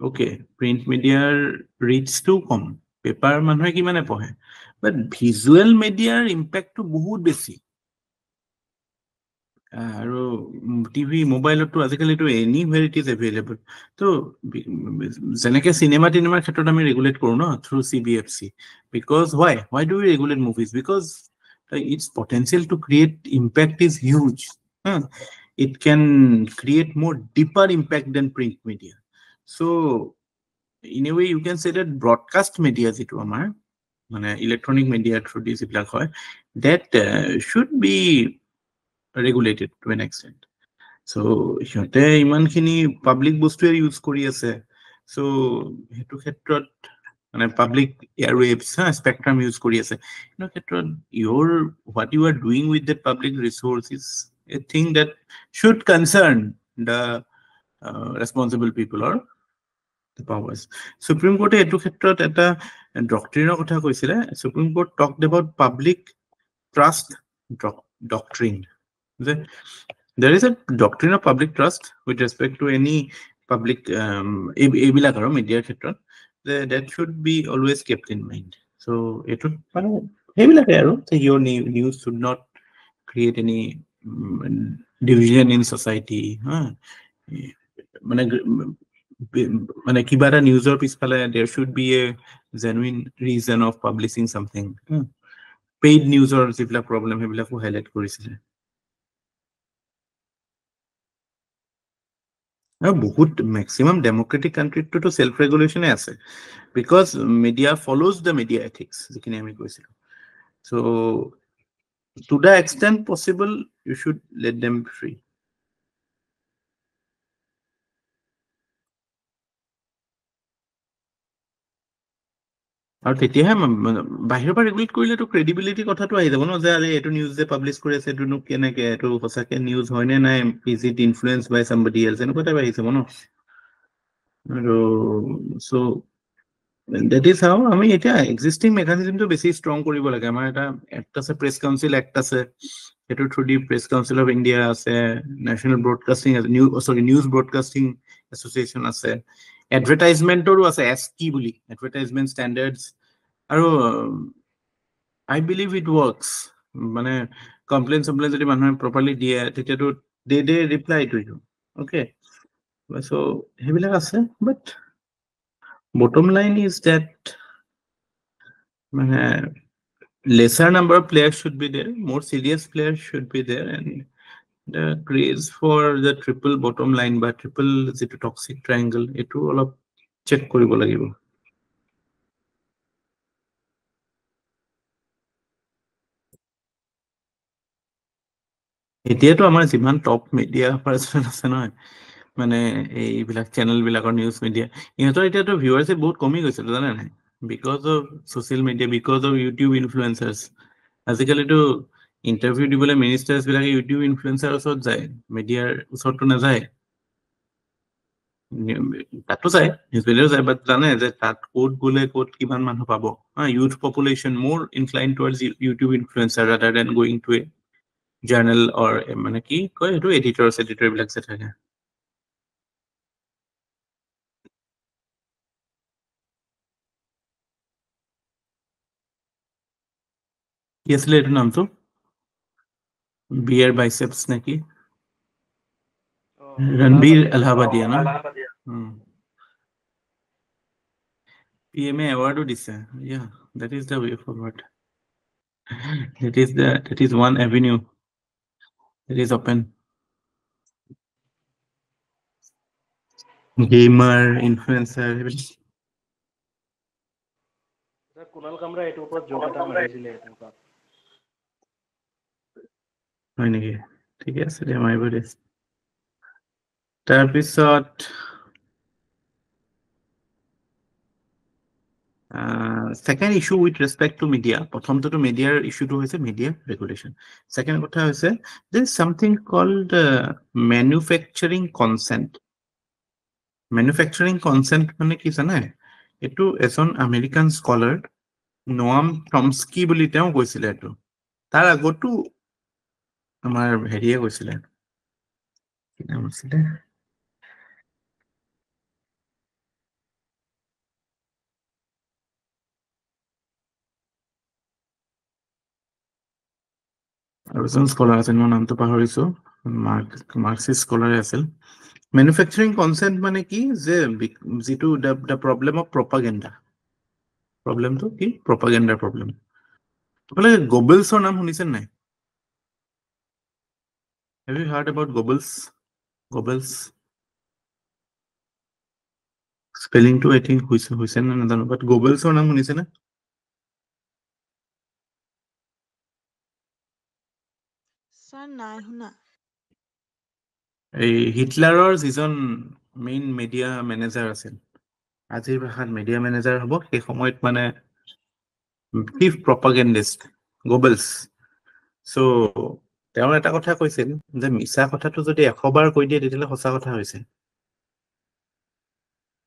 ওকে প্ৰিন্ট মিডিয়াৰ ৰিচটো কম পেপাৰ মানুহে কি মানে পঢ়ে বাট ভিজুৱেল মিডিয়াৰ ইম্পেক্টটো বহুত বেছি আৰু টিভি মোবাইলতো আজিকালিতো এনিৱেৰ ইট ইজ এভেইলেবল তো যেনেকে চিনেমাৰ ক্ষেত্ৰত আমি ৰেগুলেট কৰো ন through CBFC because why do we regulate movies because its potential to create impact is huge it can create more deeper impact than print media so in a way you can say that broadcast media jitu amar mane electronic media through this blak hoy that should be regulated to an extent so hote iman khini public bostu use kori ase so hetu khetrot মানে public এয়ারওয়েভস spectrum use কৰি আছে in ক্ষেত্ৰত your what you are doing with that public resource is a thing that should concern the responsible people or the powers supreme court etu khetrot eta doctrine kotha koisile supreme court talked about public trust doctrine there is a doctrine of public trust with respect to any public ebilakar media khetrot that should be always kept in mind so it would your news should not create any division in society মানে কিবা এটা নিউজৰ পিছফালে there should be a genuine reason of publishing something paid newsৰ যিবিলাক problem হেবিলাকো highlight কৰিছিলে বহুত maximum democratic country to self regulation আছে because media follows the media ethics যিখিনি আমি কৈছিলো so to the extent possible you should let them be free আৰু তেতিয়াহে বাহিৰৰ পৰা ৰেগুলেট কৰিলে তো ক্ৰেডিবিলিটি কথাটো আহি যাব ন যে আৰে এটো নিউজ যে পাবলিশ কৰি আছে এটো কেনেকে এটো সঁচাকে নিউজ হয় নে নাই is it influenced by somebody else এনেকুৱা টাইপ আহি যাব ন আৰু সো that is how আমি এটা এক্সিস্টিং মেকানিজম তো বেছি ষ্ট্ৰং কৰিব লাগে আমাৰ এটা এক্ট আছে প্ৰেছ কাউন্সিল এক্ট আছে এটো through the Press Council of India আছে national broadcasting news broadcasting association আছে এডভাৰটাইজমেন্টৰো আছে এছটি বুলি এডভাৰটাইজমেন্ট ষ্টেণ্ডাৰ্ডছ আৰু I believe it works মানে কমপ্লেইন যদি মানুহে প্ৰপাৰলি দিয়ে তেতিয়াতো they reply to you okay so হেবিলাক আছে but bottom line is that মানে lesser number of players should be there more serious players should be there and the craze for the triple bottom line বা triple যেটো toxic triangle এটো অলপ check কৰিব লাগিব এতিয়াতো আমাৰ যিমান টপ মিডিয়া পাৰ্সন আছে নহয় মানে এইবিলাক চেনেল বিলাকৰ নিউজ মিডিয়া ইহঁতৰ এতিয়াতো ভিউৱাৰশিপ বহুত কমি গৈছে জানে নাই because of social media, because of YouTube influencers. আজিকালি তো ইন্টাৰভিউ দিবলৈ মিনিষ্টাৰ্ছ বিলাকে ইউটিউব ইনফ্লুৱেঞ্চাৰ ওচৰত যায়, মিডিয়াৰ ওচৰতো নাযায়। তাতো যায়, নিউজ মিডিয়াও যায়, বাট জানে যে তাত ক'ত গ'লে ক'ত কিমান মানুহ পাব। Youth population more incline towards YouTube influencer rather than going to a journal or মানে কি কয় সেইটো এডিটৰ বিলাক যে থাকে। কি আছিলে এইটো নামটো? বিয়াৰ বাইচেপছ নেকি? रणबीर अलाहाबादिया ना? PMA award दिसे. Yeah, that is the way forward. That is one avenue that is open. Gamer, influencer. Kunal কামৰা এইটোৰ ওপৰত জব এটা মাৰিছিলে এনেকুৱা। হয় নেকি? ঠিক আছে দে মাৰিব দে। তাৰপিছত second issue with respect to media. প্ৰথমটো মিডিয়াৰ ইস্যুটো হৈছে media regulation. Second কথা হৈছে there is something called manufacturing consent. Manufacturing consent মানে কি জানে? এইটো এজন আমেৰিকান স্কলাৰ নোয়াম চমস্কি বুলি তেওঁ কৈছিলে এইটো। তাৰ আগতো আমাৰ হেৰিয়ে কৈছিলে, কি নাম আছিলে? আৰু এজন স্কলাৰ আছিল, মই নামটো পাহৰিছো, মাৰ্কসিষ্ট স্কলাৰে আছিল। মেনুফেকচাৰিং কনসেন্ট মানে কি যে যিটো দ্য প্ৰব্লেম অফ প্ৰপাগেণ্ডা। প্ৰব্লেমটো কি? প্ৰপাগেণ্ডাৰ প্ৰব্লেম। আপোনালোকে গবেলছৰ নাম শুনিছে নাই? Have you heard about Goebbels? Goebbels? স্পেলিংটো I think হৈছে না নাজানো, বাট Goebbelsৰ নাম শুনিছে না? স্যাৰ নাই শুনা। এই হিটলাৰৰ যিজন মেইন মিডিয়া মেনেজাৰ আছিল, আজিৰ ভাষাত মিডিয়া মেনেজাৰ হ'ব, সেই সময়ত মানে চিফ প্ৰপাগেণ্ডিষ্ট গোবেলছ। চ' তেওঁৰ এটা কথা কৈছিল যে মিছা কথাটো যদি 100 বাৰ কৈ দিয়ে তেতিয়াহ'লে সঁচা কথা হৈছে।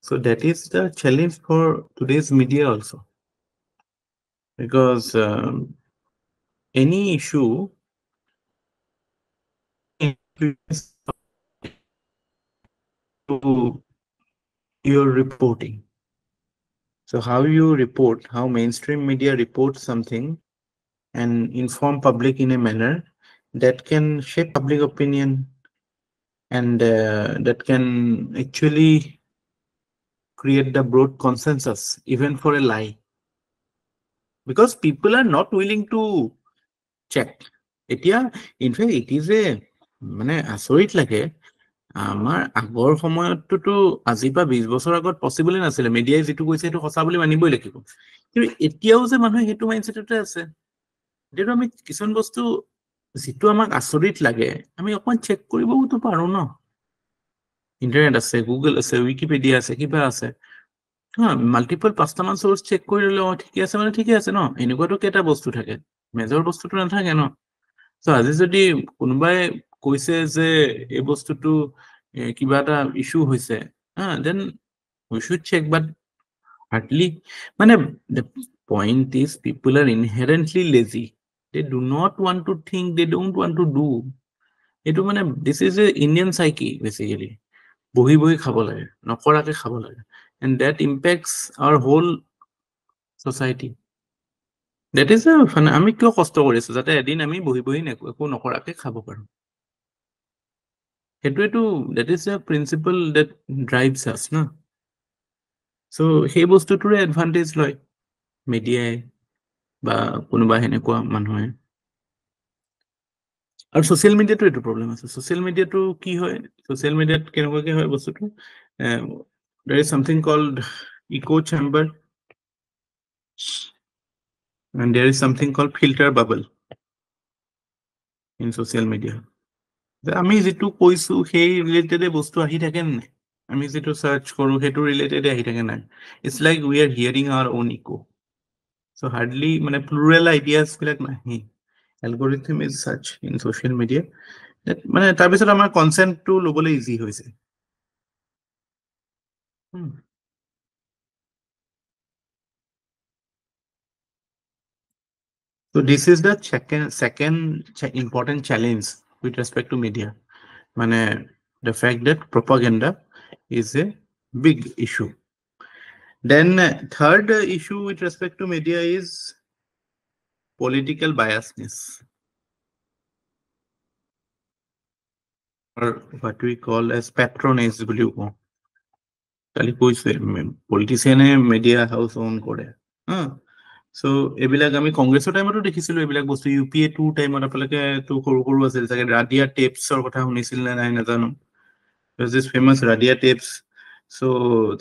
So that is the challenge for today's media also, because any issue to your reporting. So how you report, how mainstream media reports something and inform public in a manner that can shape public opinion and that can actually create the broad consensus even for a lie, because people are not willing to check. Etia in fact it is a মানে আচৰিত লাগে, আমাৰ আগৰ সময়ততো আজি পৰা 20 বছৰ আগত পসিবল নাছিল, মিডিয়াই যেটো কৈছে সেইটো সঁচা বুলি মানিবই লাগিব। কিন্তু এতিয়াও যে মানুহে সেইটো মাইন্ডছেটতে আছে, যেটো আমি কিছুমান বস্তু যেটো আমাক আচৰিত লাগে আমি অকমান চেক কৰিবওতো পাৰো ন। ইন্টাৰনেট আছে, গুগল আছে, উইকিপিডিয়া আছে, কিবা আছে, মাল্টিপল 5টা মান সোর্স চেক কৰি ললে ঠিকে আছে মানে ঠিকে আছে ন। এনেকুৱাটো কেইটা বস্তু থাকে, মেজৰ বস্তুটো নাথাকে ন। সো আজি যদি কোনোবাই কৈছে যে এই বস্তুটো কিবা এটা ইস্যু হৈছে, then we should check, but hardly মানে the point is people are inherently lazy. They do not want to think, they don't want to do. এটো মানে this is a Indian psyche basically. বহি বহি খাব লাগে, নকৰাকে খাব লাগে, and that impacts our whole society. That is মানে আমি কিয় কষ্ট কৰিছো যাতে এদিন আমি বহি বহি একো নকৰাকে খাব পাৰো। সেইটোৱেটো that is a principle that drives us না। সো সেই বস্তুটোৰে এডভান্টেজ লয় মিডিয়াই বা কোনোবা হেনেকুৱা মানুহে। আৰু সোশ্যাল মিডিয়াটো এইটো প্ৰবলেম আছে। সোশ্যাল মিডিয়াটো কি হয়, সোশ্যাল মিডিয়াত কেনেকুৱাকে হয় বস্তুটো, there is something called echo chamber and there is something called filter bubble in social media. আমি যেটো কৈছো সেই ৰিলেটেড বস্তু আহি থাকে নাই, আমি যেটো সার্চ করো হেতু রিলেটেড আহি থাকে না it's like we are hearing our own echo so hardly মানে প্লুরাল আইডিয়াস বিলাক নাহি algorithm is such in social media মানে তাৰ পিছত আমাৰ কনসেন্টটো লবলৈ ইজি হৈছে So this is the second important challenge with respect to media. Mane the fact that propaganda is a big issue. Then third issue with respect to media is political biasness, or what we call as patronage. Politician media house own kore. So এবিলাক আমি কংগ্ৰেছৰ টাইমতো দেখিছিলো এবিলাক বস্তু UPA 2 টাইমত আপোনালোকে তো সৰু সৰু আছিল চাগে ৰাডিয়া টেপছৰ কথা শুনিছিল নে নাই নাজানো দিস ফেমাস ৰাডিয়া টেপছ সো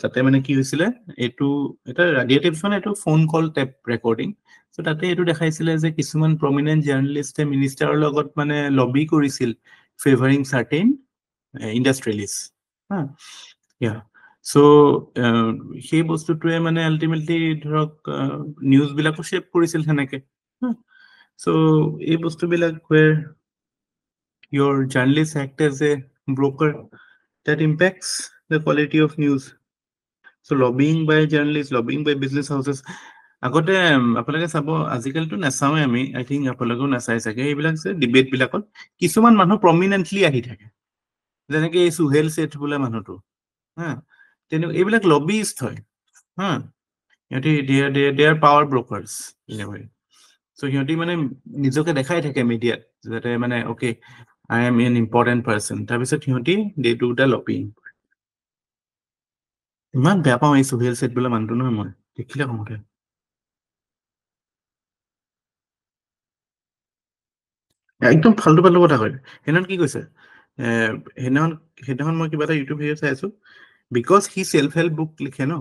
তাতে মানে কি হৈছিল এটো এটা ৰাডিয়া টেপছ মানে এটো ফোন কল টেপ ৰেকৰ্ডিং সো তাতে এটো দেখাইছিল যে কিছুমান প্ৰমিনেন্ট জাৰ্নালিষ্টে মিনিষ্টাৰৰ লগত মানে লবি কৰিছিল ফেভাৰিং সাৰ্টেন ইন্ডাষ্ট্ৰিয়েলিষ্ট ইয়া So সেই বস্তুটোৱে মানে আলটিমেটলি ধৰক নিউজ বিলাকো শেপ কৰিছিল হেনেকে so এই বস্তুবিলাক where your journalist act as a broker that impacts the quality of news so lobbying by journalists lobbying by business houses আগতে আপোনালোকে চাব আজিকালিটো নাচাওৱে আমি আই থিংক আপোনালোকেও নাচাই চাগে এইবিলাক যে ডিবেট বিলাকত কিছুমান মানুহ প্ৰমিনেন্টলি আহি থাকে যেনেকে সুহেল সেট বোলা মানুহটো তেনে এইবিলাক লবিষ্ট হয় they are power brokers in a way so হিয়তি মানে নিজকে দেখাই থাকে মিডিয়াত যাতে মানে okay I am an important person তাৰপিছত হিয়তি they do the lobbying ইমান বেয়া পাওঁ এই সুহেল সেট বোলা মানুহটো নহয় মই দেখিলে খংতে একদম ফালতু ফালতু কথা কয় হেনন কি কৈছে হেনন মই কিবা এটা ইউটিউব ভিডিঅ চাই আছো because he self help book লিখে ন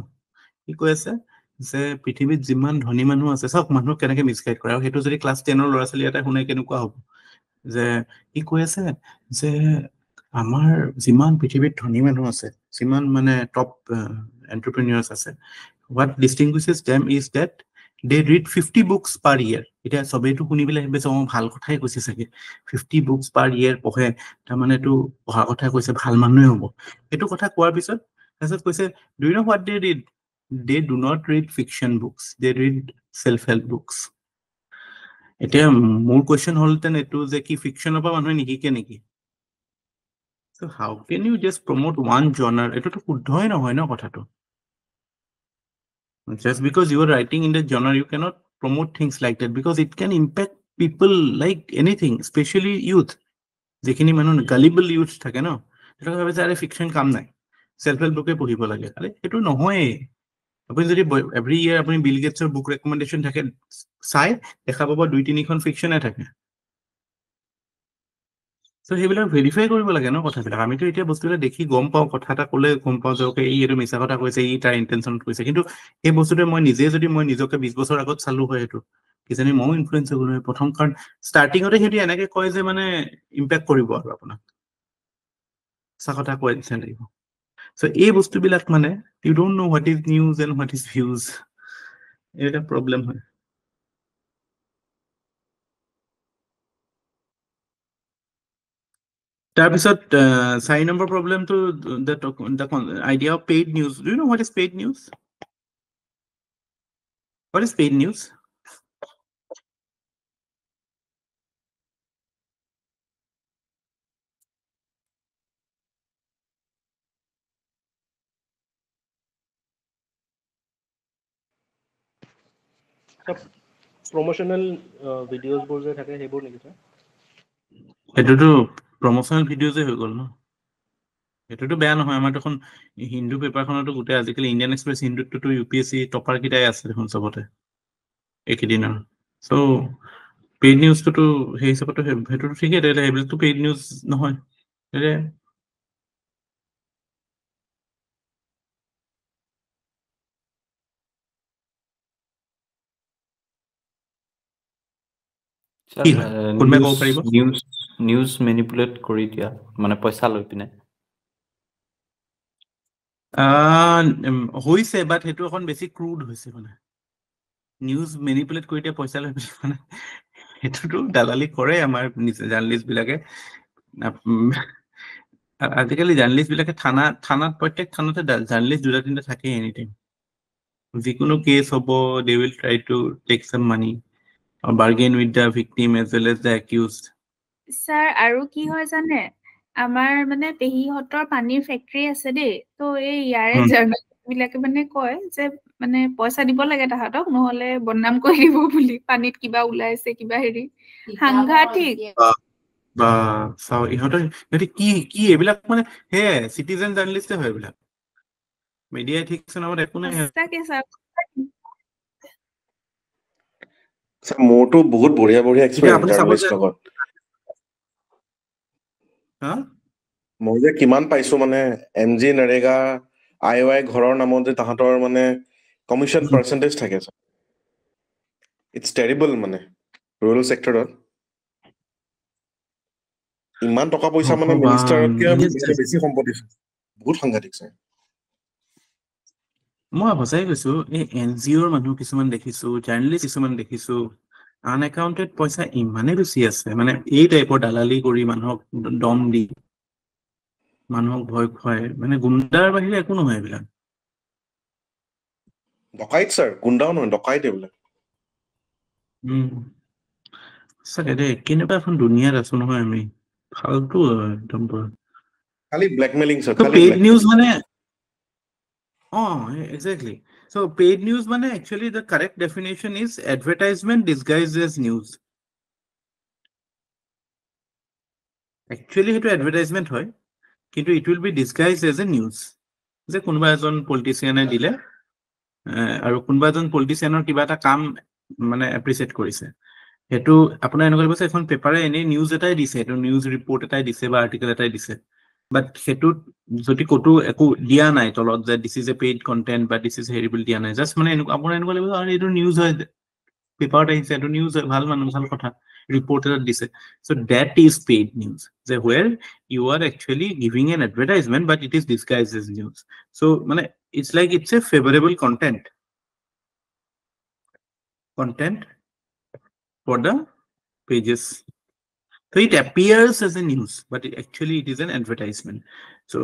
কি কৈ আছে যে পৃথিৱীত যিমান ধনী মানুহ আছে সব মানুহ কেনেকে মিসগাইড কৰে আৰু হেতু যদি ক্লাস 10 ৰ ল'ৰা ছোৱালী এটা শুনে কেনেকুৱা হ'ব যে কি কৈ আছে যে আমাৰ যিমান পৃথিৱীত ধনী মানুহ আছে যিমান মানে টপ এন্টাৰপ্ৰেনিয়ৰ্স আছে what distinguishes them is that they read 50 books per year এটা সবেইটো শুনিবলৈ বেছ ভাল কথাই কৈছে চাগে 50 books per year পঢ়ে তাৰ মানে তো পঢ়া কথা কৈছে ভাল মানুহে হ'ব এটো কথা কোৱাৰ পিছত তাৰপিছত কৈছে do you know what they read they do not read fiction books they read self help books এতিয়া মোৰ কোৱেশ্চন হলতেন এটো যে কি ফিকশনৰ পৰা মানুহে নিকিকে নেকি so how can you just promote one genre এটো তো শুদ্ধই নহয় ন কথাটো just because you are writing in the genre you cannot promote things like that because it can impact people like anything especially youth যেখিনি মানুহ gullible youth থাকে ন এটা ভাবে যে আরে ফিকশন কাম নাই সেলফ হেল্প বুকে পঢ়িব লাগে আরে এটো নহয় আপুনি যদি এভৰি ইয়াৰ আপুনি বিল গেটছৰ বুক ৰেকমেন্ডেশন থাকে চাই দেখা পাব 2-3খন ফিকশনে থাকে সো হেবিলাক ভেৰিফাই কৰিব লাগে ন কথাবিলাক আমিতো এতিয়া বস্তুটো দেখি গম পাওঁ কথা এটা ক'লে গম পাওঁ যে ওকে এই এটো মিছা কথা কৈছে ই তাৰ ইন্টেনশনত কৈছে কিন্তু এই বস্তুটো মই নিজে যদি মই নিজকে 20 বছৰ আগত চালু হয় এটো কিজানি মই ইনফ্লুয়েন্স হ'ব নহয় প্ৰথম কাৰণ ষ্টাৰ্টিংতে হেতি এনেকে কয় যে মানে ইম্প্যাক্ট কৰিব আৰু আপোনাক সাকতা কয় যেন লাগিব সো এই বস্তুবিলাক মানে you don't know what is news and what is views এটা problem হয় তাৰপিছত 4 number problem to the idea of paid news do you know what is paid news what is paid news promotional videos বোৰ যে থাকে হেবোৰ নেকি sir এটোটো প্ৰমোশনাল ভিডিওজে হৈ গল ন এটোটো বেয়া নহয় আমাৰ তখন হিন্দু পেপাৰখনটো গুটে আজিকালি ইন্ডিয়ান এক্সপ্ৰেছ হিন্দুটো ইউপিএসসি টপাৰ কিটাই আছে দেখোন সবতে একেদিনৰ সো পেইড নিউজটো সেই হিচাপতো হেটোটো ঠিকই এটা হেবিলাকটো পেইড নিউজ নহয় এৰে কি হয় কোনবা ক'ব পাৰিব নিউজ মেনিপুলেট কৰি দিয়া মানে পইচা লৈ পিনে হৈছে বাট সেইটো এখন বেছি ক্ৰুড হৈছে মানে নিউজ মেনিপুলেট কৰি দিয়া পইচা লৈ মানে সেইটোতো দালালি কৰে আমাৰ জাৰ্নেলিষ্ট বিলাকে আজিকালি জাৰ্নেলিষ্ট বিলাকে থানাত প্ৰত্যেক থানাতে জাৰ্নেলিষ্ট 2-3টা থাকে এনি টাইম যিকোনো কেছ হ'ব they will try to take some money bargain with the victim as well as the accused sir আৰু কি হয় জানে আমাৰ মানে পেহীহঁতৰ পানীৰ ফেক্টৰী আছে দেই তো এই ইয়াৰে জাৰ্নেলিষ্ট বিলাকে মানে কয় যে মানে পইচা দিব লাগে তাহাঁতক নহলে বদনাম কৰি দিব বুলি পানীত কিবা ওলাইছে কিবা হেৰি সাংঘাতিক বা চাও ইহঁতে কি এইবিলাক মানে হে চিটিজেন জাৰ্নেলিষ্টে হয় এইবিলাক মিডিয়া এথিক্সৰ নামত একো নাই সঁচাকে ছাৰ মোৰতো বহুত বঢ়িয়া এক্সপেৰিয়েন্স আপুনি চাব জাৰ্নেলিষ্ট লগত মই যে কিমান পাইছো মানে এমজি নৰেগা IOI ঘৰৰ নামত যে তাহাঁতৰ মানে কমিশন পাৰ্চেন্টেজ থাকে ইটস টেৰিবল মানে ৰুৰেল সেক্টৰত ইমান টকা পইচা মানে মিনিষ্টাৰতকৈ বেছি সম্পত্তি বহুত সাংঘাতিক স্যাৰ মই সঁচাই কৈছো এই NGOৰ মানুহ কিছুমান দেখিছো জাৰ্নেলিষ্ট কিছুমান দেখিছো আনএকাউন্টেড পইচা ইমানেই বেছি আছে মানে এই টাইপৰ দালালি কৰি মানুহক দম দি মানুহক ভয় খুৱাই মানে গুণ্ডাৰ বাহিৰে একো নহয় এইবিলাক ডকাইত স্যাৰ গুণ্ডাও নহয় ডকাইত এইবিলাক সঁচাকে দেই কেনেকুৱা এখন দুনিয়াত আছো নহয় আমি ফালতু একদম খালি ব্লেকমেইলিং স্যাৰ খালি পেইড নিউজ মানে exactly so paid news মানে actually the correct definition is advertisement disguised as news actually সেইটো advertisement হয় কিন্তু it will be disguised as a news যে কোনোবা এজন পলিটিচিয়ানে দিলে আৰু কোনোবা এজন পলিটিচিয়ানৰ কিবা এটা কাম মানে এপ্ৰিচিয়েট কৰিছে সেইটো আপোনাৰ এনেকুৱা কৈছে এখন পেপাৰে এনে নিউজ এটাই দিছে সেইটো নিউজ ৰিপৰ্ট এটাই দিছে বা আৰ্টিকেল এটাই দিছে বাট সেইটোত যদি কতো একো দিয়া নাই তলত যে this is a paid content বা দিস ইজ হেৰিবল দিয়া নাই জাষ্ট মানে আপোনাৰ এনেকুৱা লাগিব আৰু এইটো নিউজ হয় পেপাৰত আহিছে এইটো নিউজ হয় ভাল মানুহ ভাল কথা ৰিপৰ্ট এটা দিছে so that is paid news যে where you are actually giving an advertisement but it is disguised as news so মানে it's like it's a favorable content for the pages so it appears as a news but actually it is an advertisement so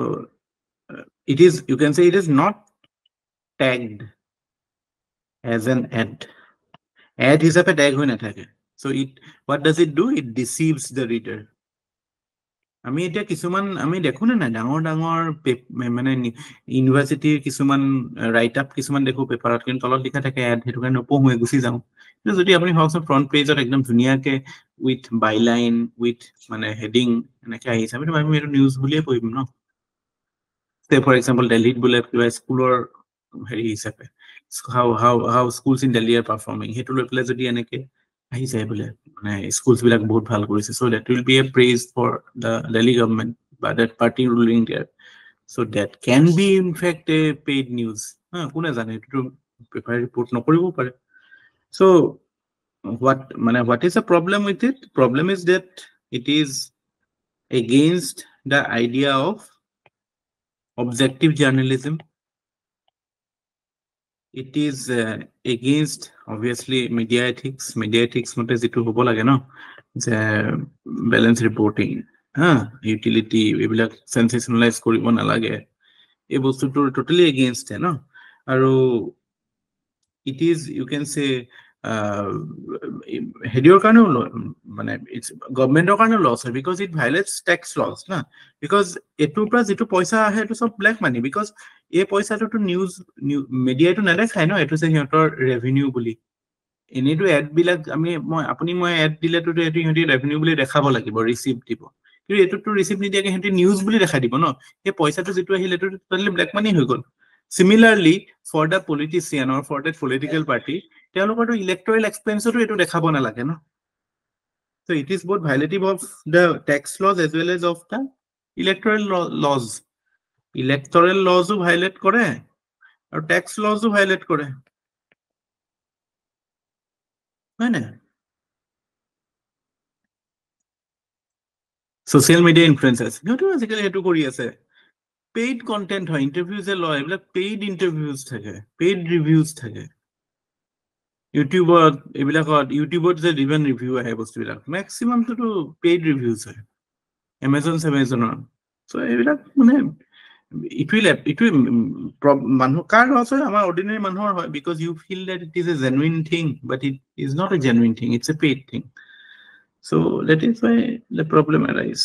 it is you can say it is not tagged as an ad হিচাপে tag হৈ নাথাকে so what does it do it deceives the reader আমি এতিয়া কিছুমান আমি দেখো না ডাঙৰ মানে ইউনিভাৰ্সিটিৰ কিছুমান ৰাইট আপ কিছুমান দেখো পেপাৰত কিন্তু তলত লিখা থাকে এড হেতু কাৰণে নপঢ়ুৱে গুচি যাওঁ কিন্তু যদি আপুনি ভাবকচোন ফ্ৰন্ট পেজত একদম ধুনীয়াকে উইথ বাইলাইন উইথ মানে হেডিং এনেকে আহিছে আমি ভাবিম এইটো নিউজ বুলিয়ে পঢ়িম ন ফৰ এক্সাম্পল দিল্লীত বোলে কিবা স্কুলৰ হেৰি হিচাপে how schools in Delhi are performing হেতু লৈ পেলাই যদি এনেকে আহি যায় বোলে মানে স্কুলস বিলাক বহুত ভাল কৰিছে so that will be a praise for the Delhi government বা that party ruling there so that can be in fact a paid news কোনে জানে এটো পেপাৰ ৰিপৰ্ট নকৰিব পাৰে so what is the problem with it problem is that it is against the idea of objective journalism it is against obviously media ethics মতে যেটো হ'ব লাগে ন যে balance reporting utility এইবিলাক sensationalize কৰিব নালাগে এই বস্তুটো totally against ন আৰু it is you can say হেডিৰ কাৰণেও মানে it's গভৰ্ণমেন্টৰ কাৰণেও লছ হয় because it violates tax laws না because এটোৰ পৰা যেটো পইচা আহে এটো সব ব্ল্যাক মানি because এই পইচাটো নিউজ মিডিয়াটো নেদেখায় ন এটো যে সিহঁতৰ ৰেভিনিউ বুলি এনেটো এড বিলাক আপুনি মই এড দিলেটো এটো সিহঁতি ৰেভিনিউ বুলি দেখাব লাগিব ৰিসিপ্ট দিব কিন্তু এটোটো ৰিসিপ্ট নিদিয়াকে সিহঁতি নিউজ বুলি দেখাই দিব ন এই পইচাটো যেটো আহিলে এটো টোটালি ব্ল্যাক মানি হৈ গ'ল similarly for the politician or for that political party তেওঁলোকৰটো electoral expenseটো এটো দেখাব নালাগে ন so it is both violative of the tax laws as well as of the electoral laws ও ভায়োলেট কৰে আৰু ট্যাক্স লজও ভায়োলেট কৰে হয় না সোশ্যাল মিডিয়া ইনফ্লুয়েন্সাৰ্স সিহঁতো আজিকালি হেতু কৰি আছে পেইড কন্টেন্ট হয়, ইন্টাৰভিউজ লয়, এইবিলাক পেইড ইন্টাৰভিউজ থাকে, পেইড ৰিভিউজ থাকে। ইউটিউবত এইবিলাকত ইউটিউবত যে ইভেন ৰিভিউ আহে বস্তুবিলাক মেক্সিমামটো পেইড ৰিভিউজ হয় এমাজনৰ। চ' এইবিলাক মানে ইটোৱে মানুহ কাৰ লছ হয়, আমাৰ অৰ্ডিনেৰী মানুহৰ হয়, because you feel that it is a genuine thing, but it is not a genuine thing, it's a paid thing. So' that is why the problem arise.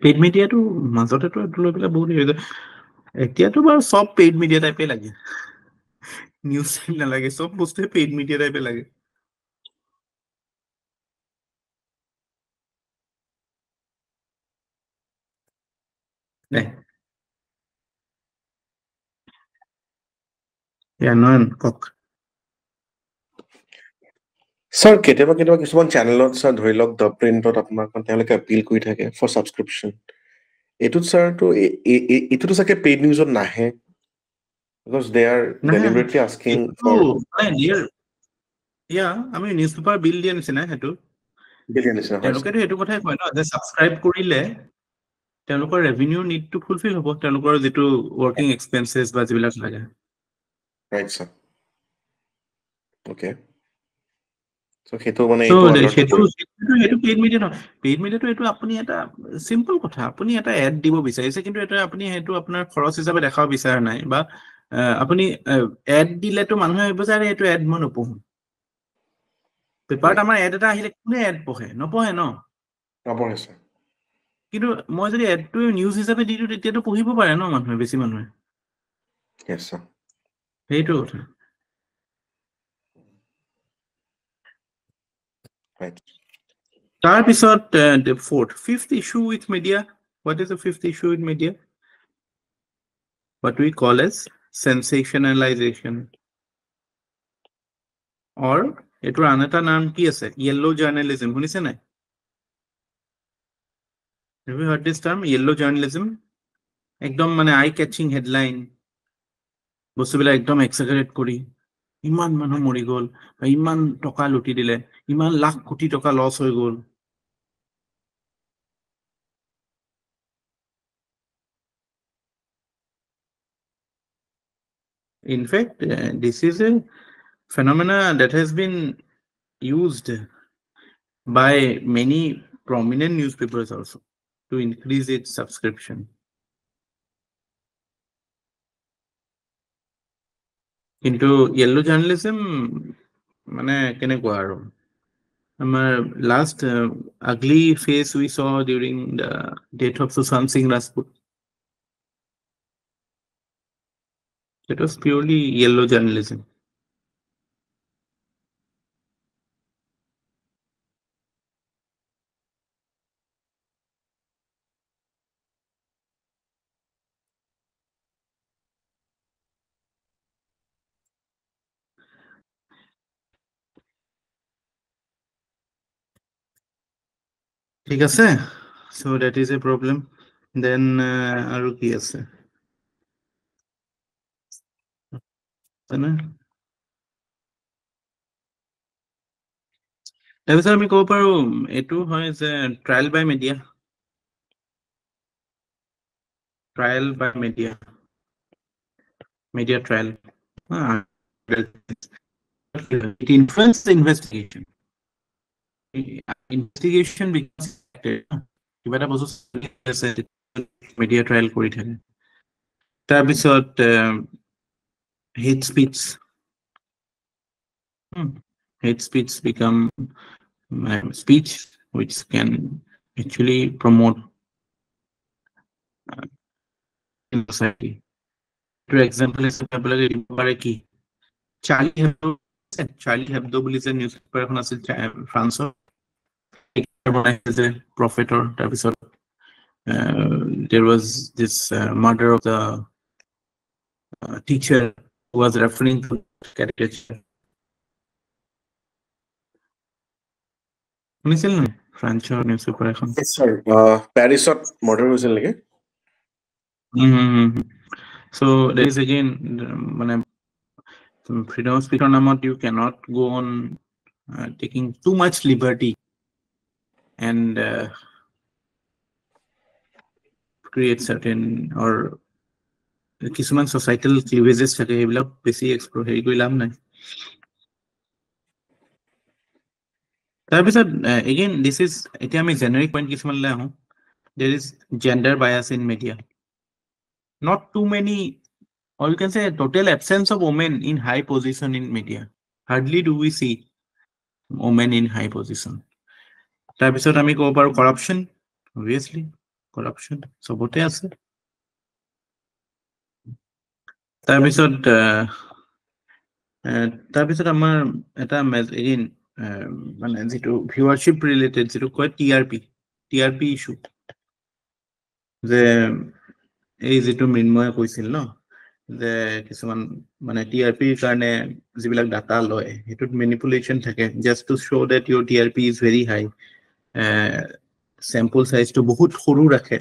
Paid মিডিয়াটো মাজতেতো এইটো লৈ পেলাই বহুত হেৰি, এতিয়াতো বাৰু চব পেইড মিডিয়া টাইপে লাগে, নিউজ টাইপ নালাগে, চব বস্তুৱে পেইড মিডিয়া টাইপে লাগে। নয়ন কওক। স্যাৰ কেতিয়াবা কিছুমান চেনেলত স্যাৰ ধৰি লওক দ্য প্ৰিণ্টত আপোনাক তেওঁলোকে এপিল কৰি থাকে ফৰ ছাবস্ক্ৰিপশ্যন, এইটোত স্যাৰটো এইটোতো চাগে পেইড নিউজত নাহে, because they are deliberately asking for আমি নিউজ পেপাৰ বিল দিয়া নিচিনা সেইটো। তেওঁলোকেতো সেইটো কথাই কয় ন, যে ছাবস্ক্ৰাইব কৰিলে তেওঁলোকৰ ৰেভিনিউ নিডটো ফুলফিল হ'ব, তেওঁলোকৰ যিটো ৱৰ্কিং এক্সপেন্সেছ বা যিবিলাক লাগে। Right sir, okay. সেইটো পেইড মিডিয়া নহয়। পেইড মিডিয়াটো এইটো আপুনি এটা চিম্পল কথা, আপুনি এটা এড দিব বিচাৰিছে, কিন্তু এটা আপুনি সেইটো আপোনাৰ খৰচ হিচাপে দেখাব বিচৰা নাই, বা আপুনি এড দিলেতো মানুহে ভাবিব যে এইটো এড মই নপঢ়ো। পেপাৰত আমাৰ এড এটা আহিলে কোনে এড পঢ়ে? নপঢ়ে ন। নপঢ়ে স্যাৰ। কিন্তু মই যদি এডটো নিউজ হিচাপে দি দিওঁ তেতিয়াতো পঢ়িব পাৰে ন মানুহে, বেছি মানুহে। সেইটো কথা। তাৰপিছত fifth issue with media. What is the fifth issue with media? What we call as sensationalization. Or এটোৰ আন এটা নাম কি আছে? Yellow journalism. শুনিছে নাই? Have you heard this term? Yellow journalism. একদম মানে আই ক্যাচিং হেডলাইন, বস্তুবিলাক একদম এক্সাজাৰেট কৰি, ইমান মানুহ মৰি গ'ল, ইমান টকা লুটি দিলে, ইমান লাখ কোটি টকা লছ হৈ গ'ল। In fact, this is a phenomena that has been used by many prominent newspapers also to increase its subscription. Into yellow journalism, মানে কেনেকুৱা আৰু আমাৰ last ugly face we saw during the death of Sushant Singh Rajput. It was purely yellow journalism. ঠিক আছে, so that is a problem. Then আৰু কি আছে তাৰপিছত আমি ক'ব পাৰো এইটো হয় যে trial by media. Trial by media trial. It influences the investigation. Investigation becomes media trial কৰি থাকে। তাৰপিছত hate speech become speech which can actually promote in society. For example, Charlie Hebdo is a newspaper France as a prophet, or there was this murder of the teacher who was referring to caricature. শুনিছিল নাই ফ্ৰান্সৰ newspaper এখন? প্যাৰিছত murder হৈছিল নেকি? So there is again মানে freedom of speech namot you cannot go on taking too much liberty and create certain or কিছুমান societal cleavages থাকে সেইবিলাক বেছি এক্সপ্লোৰ হেৰি কৰি লাভ নাই তাৰপিছত again this is এতিয়া আমি জেনেৰিক পইণ্ট কিছুমানলৈ আহোঁ there is gender bias in media not too many or you can say total absence of women in high position in media hardly do we see women in high position তাৰপিছত আমি ক'ব পাৰোঁ corruption obviously corruption চবতে আছে তাৰপিছত আমাৰ এটা again মানে যেটো ভিউয়াৰশিপ ৰিলেটেড যেটো কয় টিআৰপি ইস্যু যে এই যেটো মৃন্ময়ে কৈছিল ন যে কিছুমান মানে টিআৰপিৰ কাৰণে যিবিলাক ডাটা লয় হেতুত ম্যানিপুলেশন থাকে just to show that your TRP is very high sample size to বহুত সৰু ৰাখে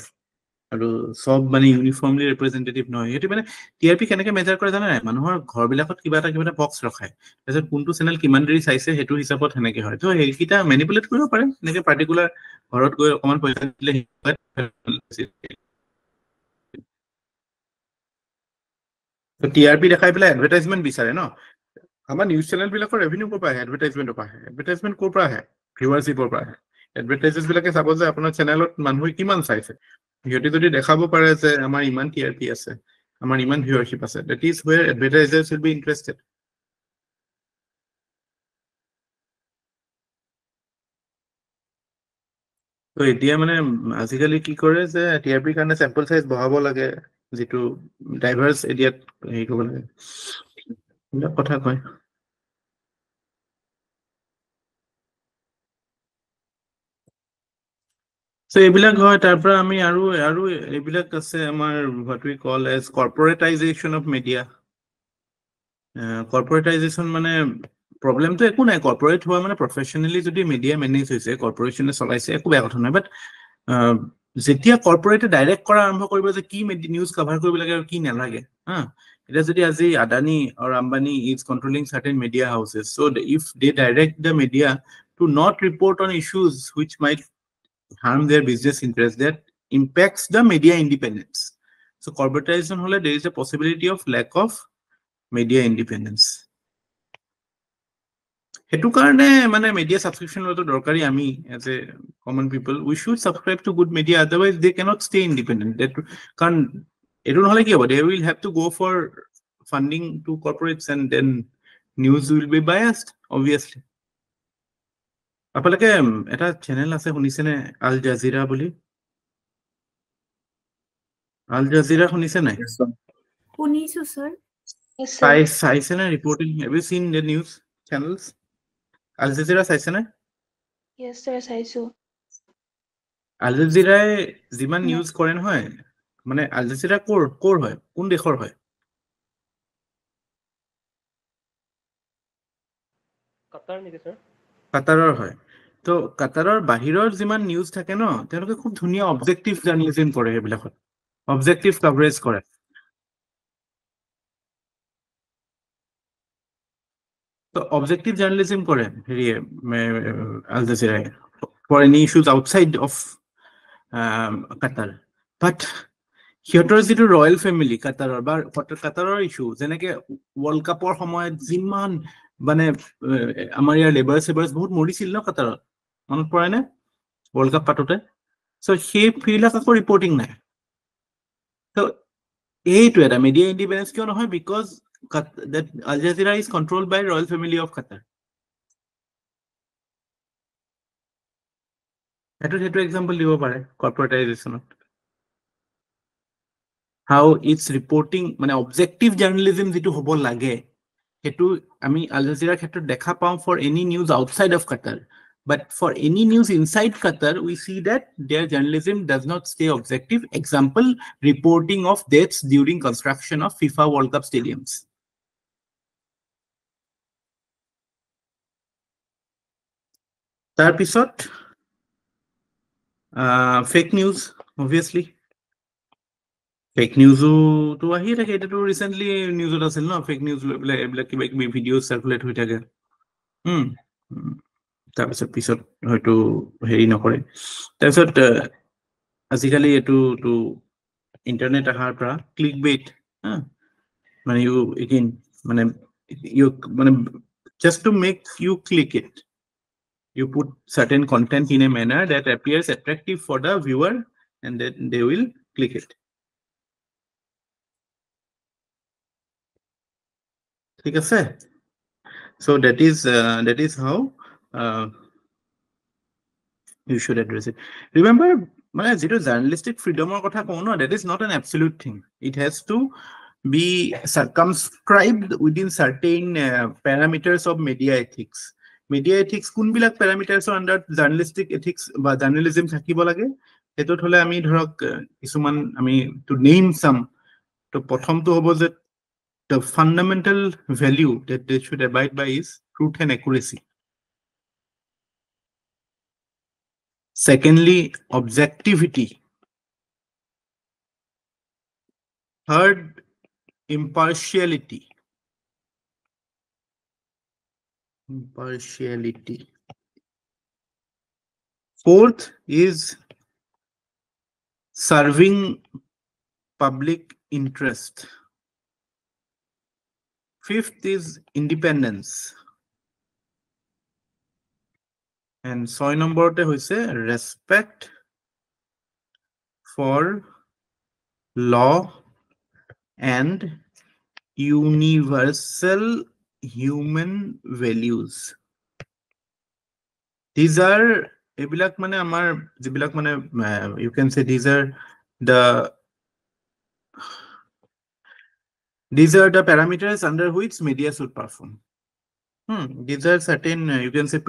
আৰু সব মানে ইউনিফৰ্মলি ৰিপ্ৰেজেন্টেটিভ নহয় হেতু মানে টিআৰপি কেনেকে মেজাৰ কৰে জানা নাই মানুহৰ ঘৰবিলাকত কিবা এটা বক্স ৰখায় তাৰপিছত কোনটো চেনেল কিমান দেৰি চাইছে হেতু হিচাপত হেনেকে হয় তো হেকিটা ম্যানিপুলেট কৰিব পাৰে নেকে পাৰ্টিকুলাৰ ঘৰত গৈ অকমান পইচা দিলে তো টিআৰপি দেখাই পেলাই এডভাৰটাইজমেন্ট বিচাৰে ন আমাৰ নিউজ চেনেল বিলাকৰ ৰেভিনিউ ক'ৰ পৰা আহে এডভাৰটাইজমেন্টৰ পৰা আহে এডভাৰটাইজমেন্ট ক'ৰ পৰা আহে ভিউয়াৰশিপৰ পৰা আহে এডভাৰটাইজাৰ্ছ বিলাকে চাব যে আপোনাৰ চেনেলত মানুহে কিমান চাইছে সিহঁতে যদি দেখাব পাৰে যে আমাৰ ইমান টিআৰপি আছে আমাৰ ইমান ভিউয়াৰশিপ আছে that is where advertisers will be interested তো এতিয়া মানে আজিকালি কি কৰে যে টিআৰপি কাৰণে স্যাম্পল সাইজ বঢ়াব লাগে যেটো ডাইভাৰ্স এৰিয়াত হেৰি কৰিব লাগে এইবিলাক কথা কয় So এইবিলাক হয় তাৰ পৰা আমি আৰু এইবিলাক আছে আমাৰ what we call as corporatization of media corporatization মানে প্ৰবলেমটো একো নাই কৰ্পোৰেট হোৱা মানে প্ৰফেশনালি যদি মিডিয়া মেনেজ হৈছে কৰ্পোৰেচনে চলাইছে একো বেয়া কথা নহয় বাট যেতিয়া কৰ্পোৰেটে ডাইৰেক্ট কৰা আৰম্ভ কৰিব যে কি নিউজ কভাৰ কৰিব লাগে আৰু কি নালাগে হা এটা যদি আজি Adani or Ambani is controlling certain media houses so if they direct the media to not report on issues which might harm their business interests that impacts the media independence so corporatization hole there is a possibility of lack of media independence হেতু কাৰণে মানে media subscription লটো দৰকাৰি আমি as a common people we should subscribe to good media otherwise they cannot stay independent that কাৰণ এটো নহলে কি হ'ব they will have to go for funding to corporates and then news will be biased obviously আপোনালোকে এটা channel আছে শুনিছেনে Al Jazeera বুলি আল জাজিৰা শুনিছে নাই শুনিছো স্যাৰ চাইছে না reporting have you seen the news channels Al Jazeera চাইছে না Yes, sir, চাইছো। আল জাজিৰাই যিমান নিউজ কৰে নহয় মানে আল জাজিৰা কোৰ হয় কোন দেশৰ হয় কাটাৰ নেকি স্যাৰ কাটাৰৰ হয় তো কাটাৰৰ বাহিৰৰ যিমান নিউজ থাকে ন তেওঁলোকে খুব ধুনীয়া অবজেক্টিভ জাৰ্নালিজম কৰে এইবিলাকত অবজেক্টিভ কভাৰেজ কৰে তো অবজেক্টিভ জাৰ্নালিজম কৰে হেৰি আল জাজিৰাই for any issues outside of Qatar but সিহঁতৰ যিটো ৰয়েল ফেমিলি কাটাৰৰ বা কাটাৰৰ ইস্যু যেনেকে ওয়াৰ্ল্ড কাপৰ সময়ত যিমান মানে আমাৰ ইয়াৰ লেবাৰ্স বহুত মৰিছিল ন কাটাৰত মনত পৰে নে ওয়াৰ্ল্ড কাপ পাতোতে সো সেই ফিল্ডত আকৌ ৰিপৰ্টিং নাই তো এইটো এটা মিডিয়া ইন্ডিপেন্ডেন্স কিয় নহয় because that Al Jazeera is controlled by royal family of Qatar হেতু এক্সাম্পল দিব পাৰে কৰ্পোৰেটাইজেশনত how it's reporting মানে অবজেক্টিভ জাৰ্নালিজম যেটো হ'ব লাগে হেতু আমি আল জাজিৰাৰ ক্ষেত্ৰত দেখা পাওঁ for any news outside of Qatar but for any news inside Qatar we see that their journalism does not stay objective example reporting of deaths during construction of FIFA World Cup stadiums তাৰ পিছত fake news obviously fake নিউজো তো আহি থাকে এটাতো recently নিউজত আছিল ন fake news লৈ পেলাই এইবিলাক কিবা কিবি ভিডিঅ' সাৰ্কুলেট হৈ থাকে তাৰপিছত পিছত হয়তো হেৰি নকৰে তাৰপিছত আজিকালি এইটো ইণ্টাৰনেট অহাৰ পৰা ক্লিক বেইট মানে ইউ এগেইন মানে ইউ মানে just to make you click it you put certain content in a manner that appears attractive for the viewer and then they will click it ঠিক আছে so that is how you should address it remember মানে যেটো journalistic freedom কথা কও না that is not an absolute thing it has to be circumscribed within certain parameters of media ethics কোনবিলাক parameters under journalistic ethics বা journalism থাকিব লাগে এটো হলে আমি ধৰক কিছুমান আমি to name some তো প্ৰথমটো হ'ব যে the fundamental value that they should abide by is truth and accuracy. Secondly, objectivity. Third, impartiality. Fourth is serving public interest. Fifth is independence. And 6 নম্বৰতে হৈছে respect for law and universal human values. These are ebilak mane amar jibilak mane you can say these are the parameters under which media should perform. These are certain you can say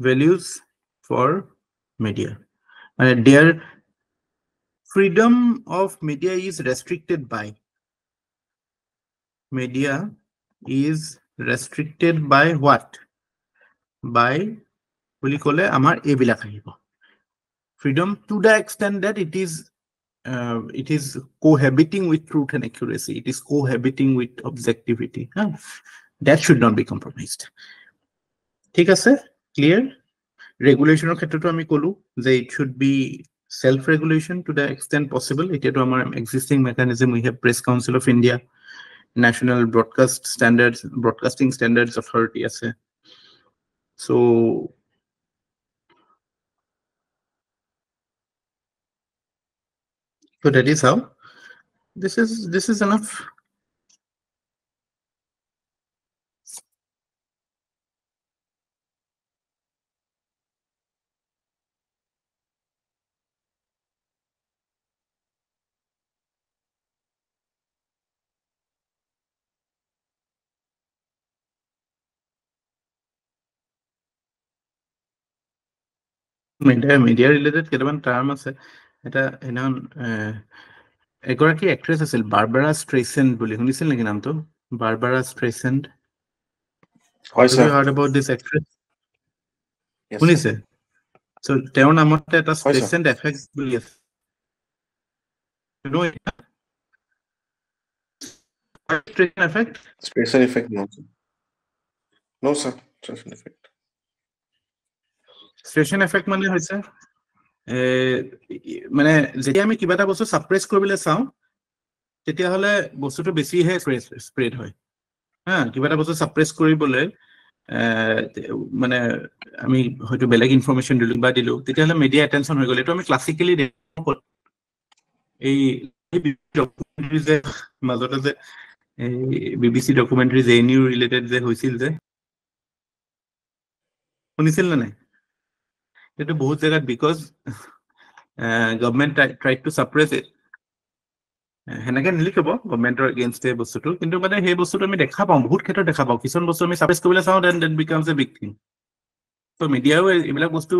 values for media and their freedom of media is restricted by what by বুলি কলে আমাৰ এবিলাক আহিব freedom to the extent that it is cohabiting with truth and accuracy it is cohabiting with objectivity that should not be compromised ঠিক আছে clear regulationৰ ক্ষেত্ৰটো আমি কলো যে it should be self regulation to the extent possible এতিয়াটো আমাৰ existing mechanism we have Press Council of India National Broadcasting Standards Authority আছে so that is how this is enough media related কেটামান term আছে এটা এনান এগৰাকী actress আছিল Barbara ষ্ট্ৰেইসেণ্ড বুলি শুনিছিল নেকি নামটো বাৰবাৰা ষ্ট্ৰেইসেণ্ড হয় Have sir you heard about this actress Yes, শুনিছে so তেওঁৰ নামতে এটা হয়, sir. ষ্ট্ৰেইসেণ্ড এফেক্ট বুলি আছে you know it? Streisand effect Special effect no sir special effect Streisand effect মানে হৈছে মানে যেতিয়া আমি কিবা এটা বস্তু সাপ্ৰেস কৰিবলৈ চাও তেতিয়া হলে বস্তুটো বেছি হে স্প্ৰেড হয় কিবা এটা বস্তু সাপ্ৰেস কৰিবলৈ মানে আমি হয়তো বেলেগ ইনফৰমেশন দিলো তেতিয়া হলে মিডিয়া অ্যাটেনশন হৈ গ'ল এটো আমি ক্লাসিক্যালি এই ডকুমেন্টাৰী যে মাজতে যে BBC ডকুমেন্টাৰী জেএনইউ ৰিলেটেড যে হৈছিল যে শুনিছিল না নাই এটো বহুত জায়গাত because government tried to suppress it হেনেকে নিলিখব গভৰ্নমেন্টৰ এগেইনষ্ট এই বস্তুটো কিন্তু মানে সেই বস্তুটো আমি দেখা পাওঁ বহুত ক্ষেত্ৰত দেখা পাওঁ কিছুমান বস্তু আমি সাপ্ৰেস কৰিবলৈ চাওঁ then becomes a big thing to মিডিয়াও এইবিলাক বস্তু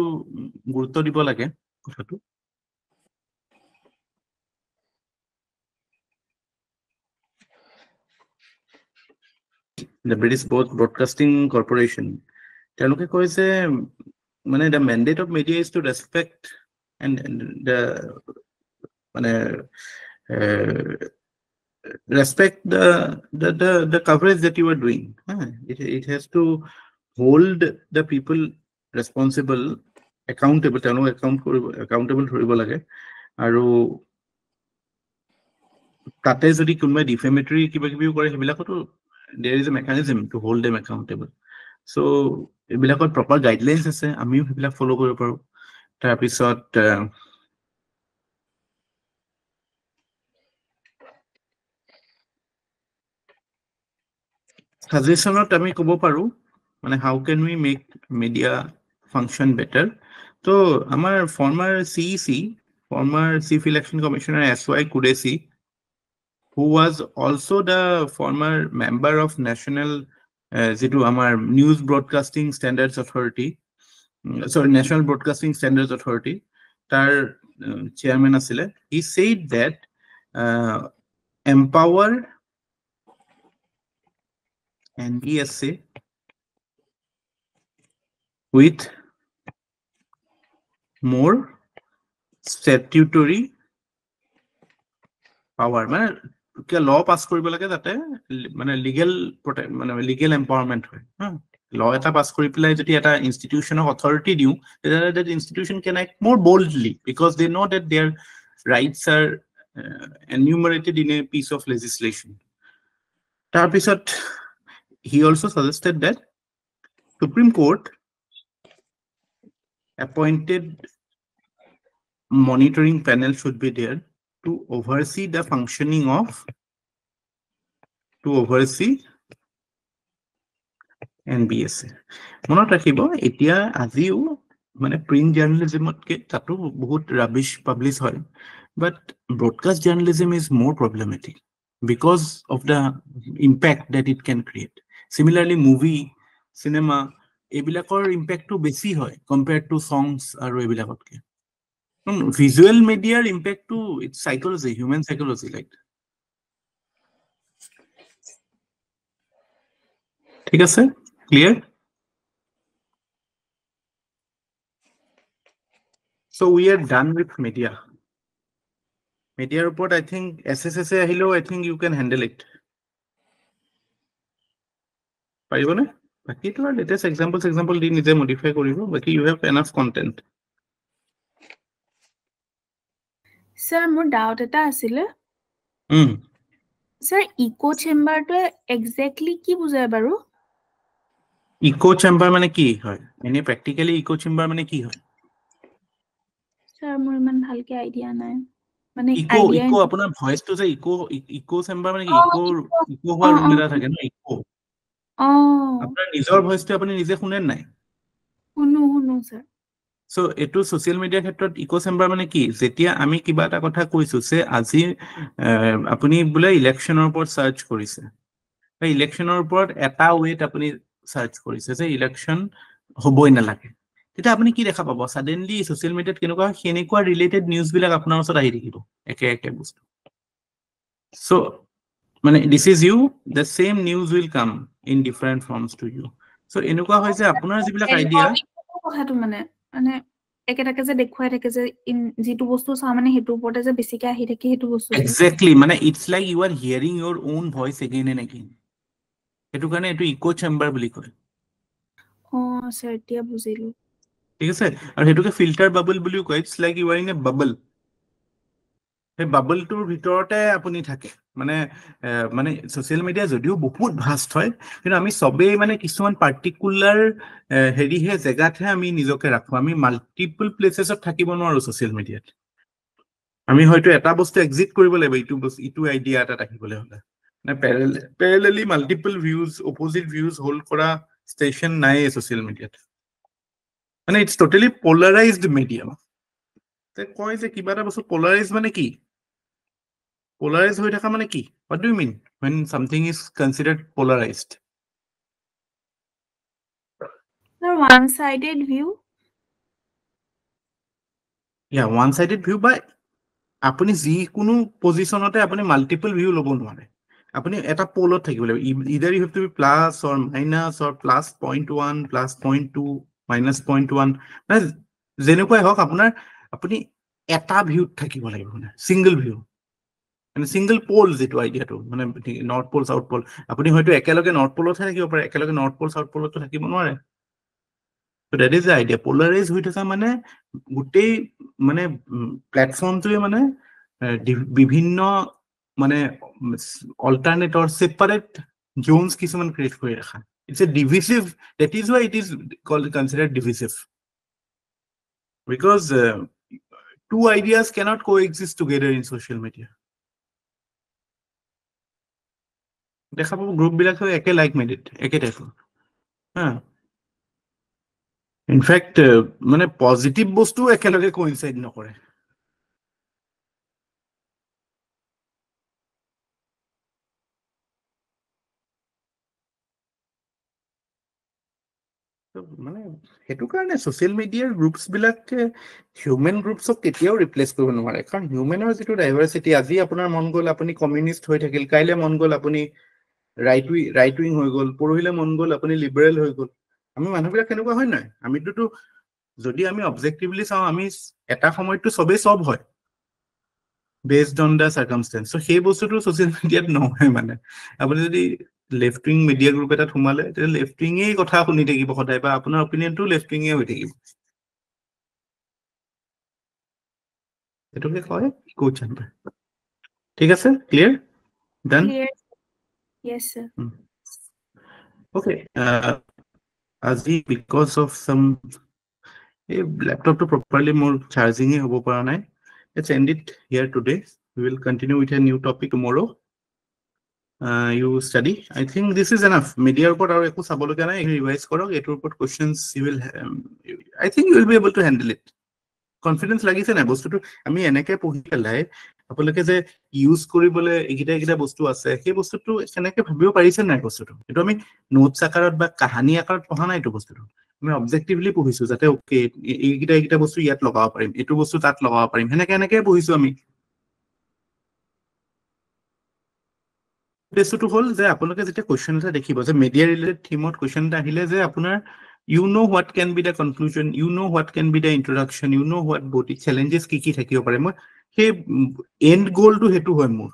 গুৰুত্ব দিব লাগে কথাটো the British Broadcasting Corporation তেওঁলোকে কয় যে মানে the mandate of media is to respect and the মানে respect the coverage that you are doing it has to hold the people responsible, accountable, accountable ধৰিব লাগে আৰু তাতে যদি কোনোবাই ডিফেমেটৰি কিবা কিবিও কৰে সেইবিলাকতো there is a mechanism to hold them accountable. So এইবিলাকত proper guidelines আছে, আমিও সেইবিলাক ফলো কৰিব পাৰো। তাৰপিছত সাজেশনত আমি ক'ব পাৰো মানে how can we make media function better. তো আমাৰ former CEC, former Chief Election Commissioner SY Qureshi, who was also the former member of National যেটো আমাৰ News Broadcasting Standards Authority, sorry, National Broadcasting Standards Authority, তাৰ chairman আছিলে, he said that empower NBSA with more statutory power, মানে কি ল pass কৰিব লাগে যাতে মানে লিগেল মানে লিগেল এম্পাৱাৰমেন্ট হয়। ল এটা পাস কৰি পেলাই যদি এটা ইনষ্টিটিউশনক অথৰিটি দিও, that institution can act more boldly because they know that their rights are enumerated in a piece of legislation. তাৰপিছত he also suggested that Supreme Court appointed monitoring panel should be there to oversee the functioning of, to oversee NBSA. মনত ৰাখিব এতিয়া আজিও মানে print জাৰ্নালিজমতকে তাতো বহুত rubbish publish হয়, but broadcast journalism is more problematic because of the impact that it can create. Similarly, movie, cinema, এইবিলাকৰ ইম্পেক্টটো বেছি হয় compared to songs আৰু এইবিলাকতকে। Visual media impact to its psychology, human psychology, like ঠিক আছে, clear? So we are done with media. Media report, I think SSSA আহিলেও I think you can handle it. পাৰিবনে? বাকি তো latest example দি নিজে modify কৰিব, বাকি you have enough content. Sir, মোৰ ডাউট এটা আছিলে। Sir, echo chamber to exactly কি বুজায় বাৰু? Echo chamber মানে কি হয়? এনে practically echo chamber মানে কি হয়? Sir, মোৰ ইমান ভালকে আইডিয়া নাই। মানে ইকো আপোনাৰ ভয়েসটো যে ইকো চেম্বাৰ মানে কি ইকো হোৱা ৰুম এটা থাকে ন ইকো। আপোনাৰ নিজৰ ভয়েসটো আপুনি নিজে শুনে নাই? শুনো স্যাৰ। সো এটো সোশ্যাল মিডিয়াৰ ক্ষেত্ৰত ইকো চেম্বাৰ মানে কি, যেতিয়া আমি কিবা এটা কথা কৈছো যে আজি আপুনি বোলে ইলেকশ্যনৰ ওপৰত সাৰ্চ কৰিছে, বা ইলেকশ্যনৰ ওপৰত এটা ওয়েট আপুনি সাৰ্চ কৰিছে যে ইলেকশ্যন হ'বই নালাগে, তেতিয়া আপুনি কি দেখা পাব? সাডেনলি সোশ্যাল মিডিয়াত কেনেকুৱা হেনেকুৱা ৰিলেটেড নিউজ বিলাক আপোনাৰ ওচৰত আহি থাকিব একে বস্তু। সো মানে this is you, the same news will come in different forms to you. So এনেকুৱা হয় যে আপোনাৰ যিবিলাক আইডিয়া কথাটো মানে একেটাকে যে দেখুৱাই থাকে যে যেটো বস্তু চা মানে হেতু ওপৰতে যে বেছিকে আহি থাকে হেতু বস্তু। এক্স্যাক্টলি, মানে it's like you are hearing your own voice again and again. এটো কাৰণে এটো ইকো চেম্বাৰ বুলি কয়। স্যাৰ এতিয়া বুজিলো। ঠিক আছে, আৰু হেতুকে ফিল্টাৰ বাবল বুলিও কয়। It's like you are in a bubble. সেই বাবলটোৰ ভিতৰতে আপুনি থাকে। মানে সোশ্যাল মিডিয়া যদিও বহুত ভাষ্ট হয়, কিন্তু আমি সবেই মানে কিছুমান পাৰ্টিকুলাৰ হেৰিহে জেগাতহে আমি নিজকে ৰাখো। আমি মাল্টিপল প্লেচেছত থাকিব নোৱাৰো সোশ্যাল মিডিয়াত। আমি হয়তো এটা বস্তু এক্সিট কৰিব লাগিব ইটো আইডিয়া এটা থাকিবলৈ হ'লে। মানে parallelly multiple views, opposite views hold কৰা ষ্টেচন নাই সোশ্যাল মিডিয়াত। মানে ইটস টোটালি পোলাৰাইজড মিডিয়াম। কয় যে কিবা এটা বস্তু পোলাৰাইজ মানে কি? Polarized হৈ থকা মানে কি? What do you mean when something is considered polarized? Sir, one-sided view? Yeah, one-sided view by আপুনি যিকোনো পজিশনতে আপুনি মাল্টিপল ভিউ ল'ব নোৱাৰে। আপুনি এটা পোলত থাকিব লাগিব। Either you have to be plus or minus or plus 0.1, plus 0.2, minus 0.1. যেনেকুৱাই হওক আপুনি এটা ভিউত থাকিব লাগিব, মানে সিঙ্গল ভিউ। মানে সিঙ্গল পোল যেটো আইডিয়াটো মানে নৰ্থ পোল সাউথ পোল আপুনি হয়তো একেলগে নৰ্থ পোলতহে থাকিব পাৰে একেলগে নৰ্থ পোল সাউথ পোলতো থাকিব নোৱাৰে so that is the idea polarize হৈ থকা মানে গোটেই মানে প্ল্যাটফৰ্মটোৱে মানে বিভিন্ন মানে alternate or separate zones কিছুমান ক্ৰিয়েট কৰি ৰাখা it's a divisive that is why it is called considered divisive because two ideas cannot coexist together in social media দেখা পাব গ্ৰুপ বিলাক একে লাইক মাইন্ডেড একে টাইপৰ হা ইনফ্যাক্ট মানে পজিটিভ বস্তু একেলগে কোইনসাইড নকৰে মানে হেতু কাৰণে সোশ্যাল মিডিয়াৰ গ্ৰুপছ বিলাকে হিউম্যান গ্ৰুপছক কেতিয়াও ৰিপ্লেস কৰিব নোৱাৰে কাৰণ হিউম্যানৰ যেটো ডাইভাৰ্সিটি আজি আপোনাৰ মন গ'ল আপুনি কমিউনিষ্ট হৈ থাকিল কাইলে মন গ'ল আপুনি ৰাইট উইং হৈ গ'ল পৰহিলে মন গ'ল আপুনি লিবাৰেল হৈ গ'ল আমি মানুহবিলাক কেনেকুৱা হয় নাই আমিতো যদি আমি অবজেক্টিভলি চাও আমি এটা সময়তো সবে সব হয় based on the circumstance so সেই বস্তুটো সোশ্যাল মিডিয়াত নহয় মানে আপুনি যদি লেফট উইং মিডিয়া গ্ৰুপ এটা থুমালে তে লেফট উইং এই কথা শুনি থাকিব সদায় বা আপোনাৰ অপিনিয়নটো লেফট উইং হৈ থাকিব এটোকে কয় ইকো চেম্বাৰ ঠিক আছে ক্লিয়াৰ ডান Clear. Yes, sir. okay আজি because of some laptop to properly more charging hobo para nai let's end it here today we will continue with a new topic tomorrow you study I think this is enough media report aru eku sabologa nai revise korok etor report questions you will I think you will be able to handle it confidence লাগিছে না বস্তুটো আমি এনেকে পঢ়ি পেলাই আপোনালোকে যে use কৰিবলে একিটা বস্তু আছে সেই বস্তুটো এনেকে ভাবিব পাৰিছে না বস্তুটো এটো আমি নোটছ আকাৰত বা কাহানী আকাৰত পঢ়া নাই এটো বস্তুটো আমি অবজেক্টিভলি পঢ়িছো যাতে ওকে এইকিটা বস্তু ইয়াত লগাব পাৰিম এটো বস্তু তাত লগাব পাৰিম এনেকে পঢ়িছো আমি বস্তুটো হল যে আপোনালোকে যেটা কোৱেশ্চন এটা দেখিব যে মিডিয়া ৰিলেটেড থিমত কোৱেশ্চন এটা আহিলে যে আপোনাৰ you know what can be the conclusion you know what can be the introduction you know what both challenges কি থাকিব পাৰে মই সেই এন্ড গোল টু হেতু হয় মোৰ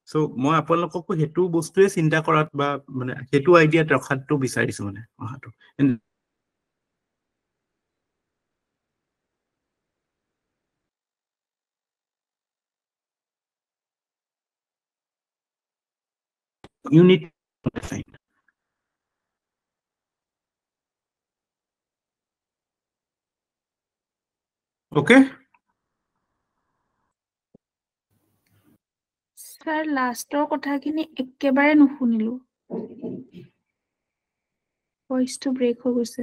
সো মই আপোনালোকক হেতু বস্তুৱে চিন্তা কৰাত বা মানে হেতু আইডিয়াত ৰখাটো বিচাৰিছো মানে অহাটো you need to define okay Sir, লাষ্টৰ কথাখিনি একেবাৰে নুশুনিলো ভইচটো ব্ৰেক হৈ গৈছে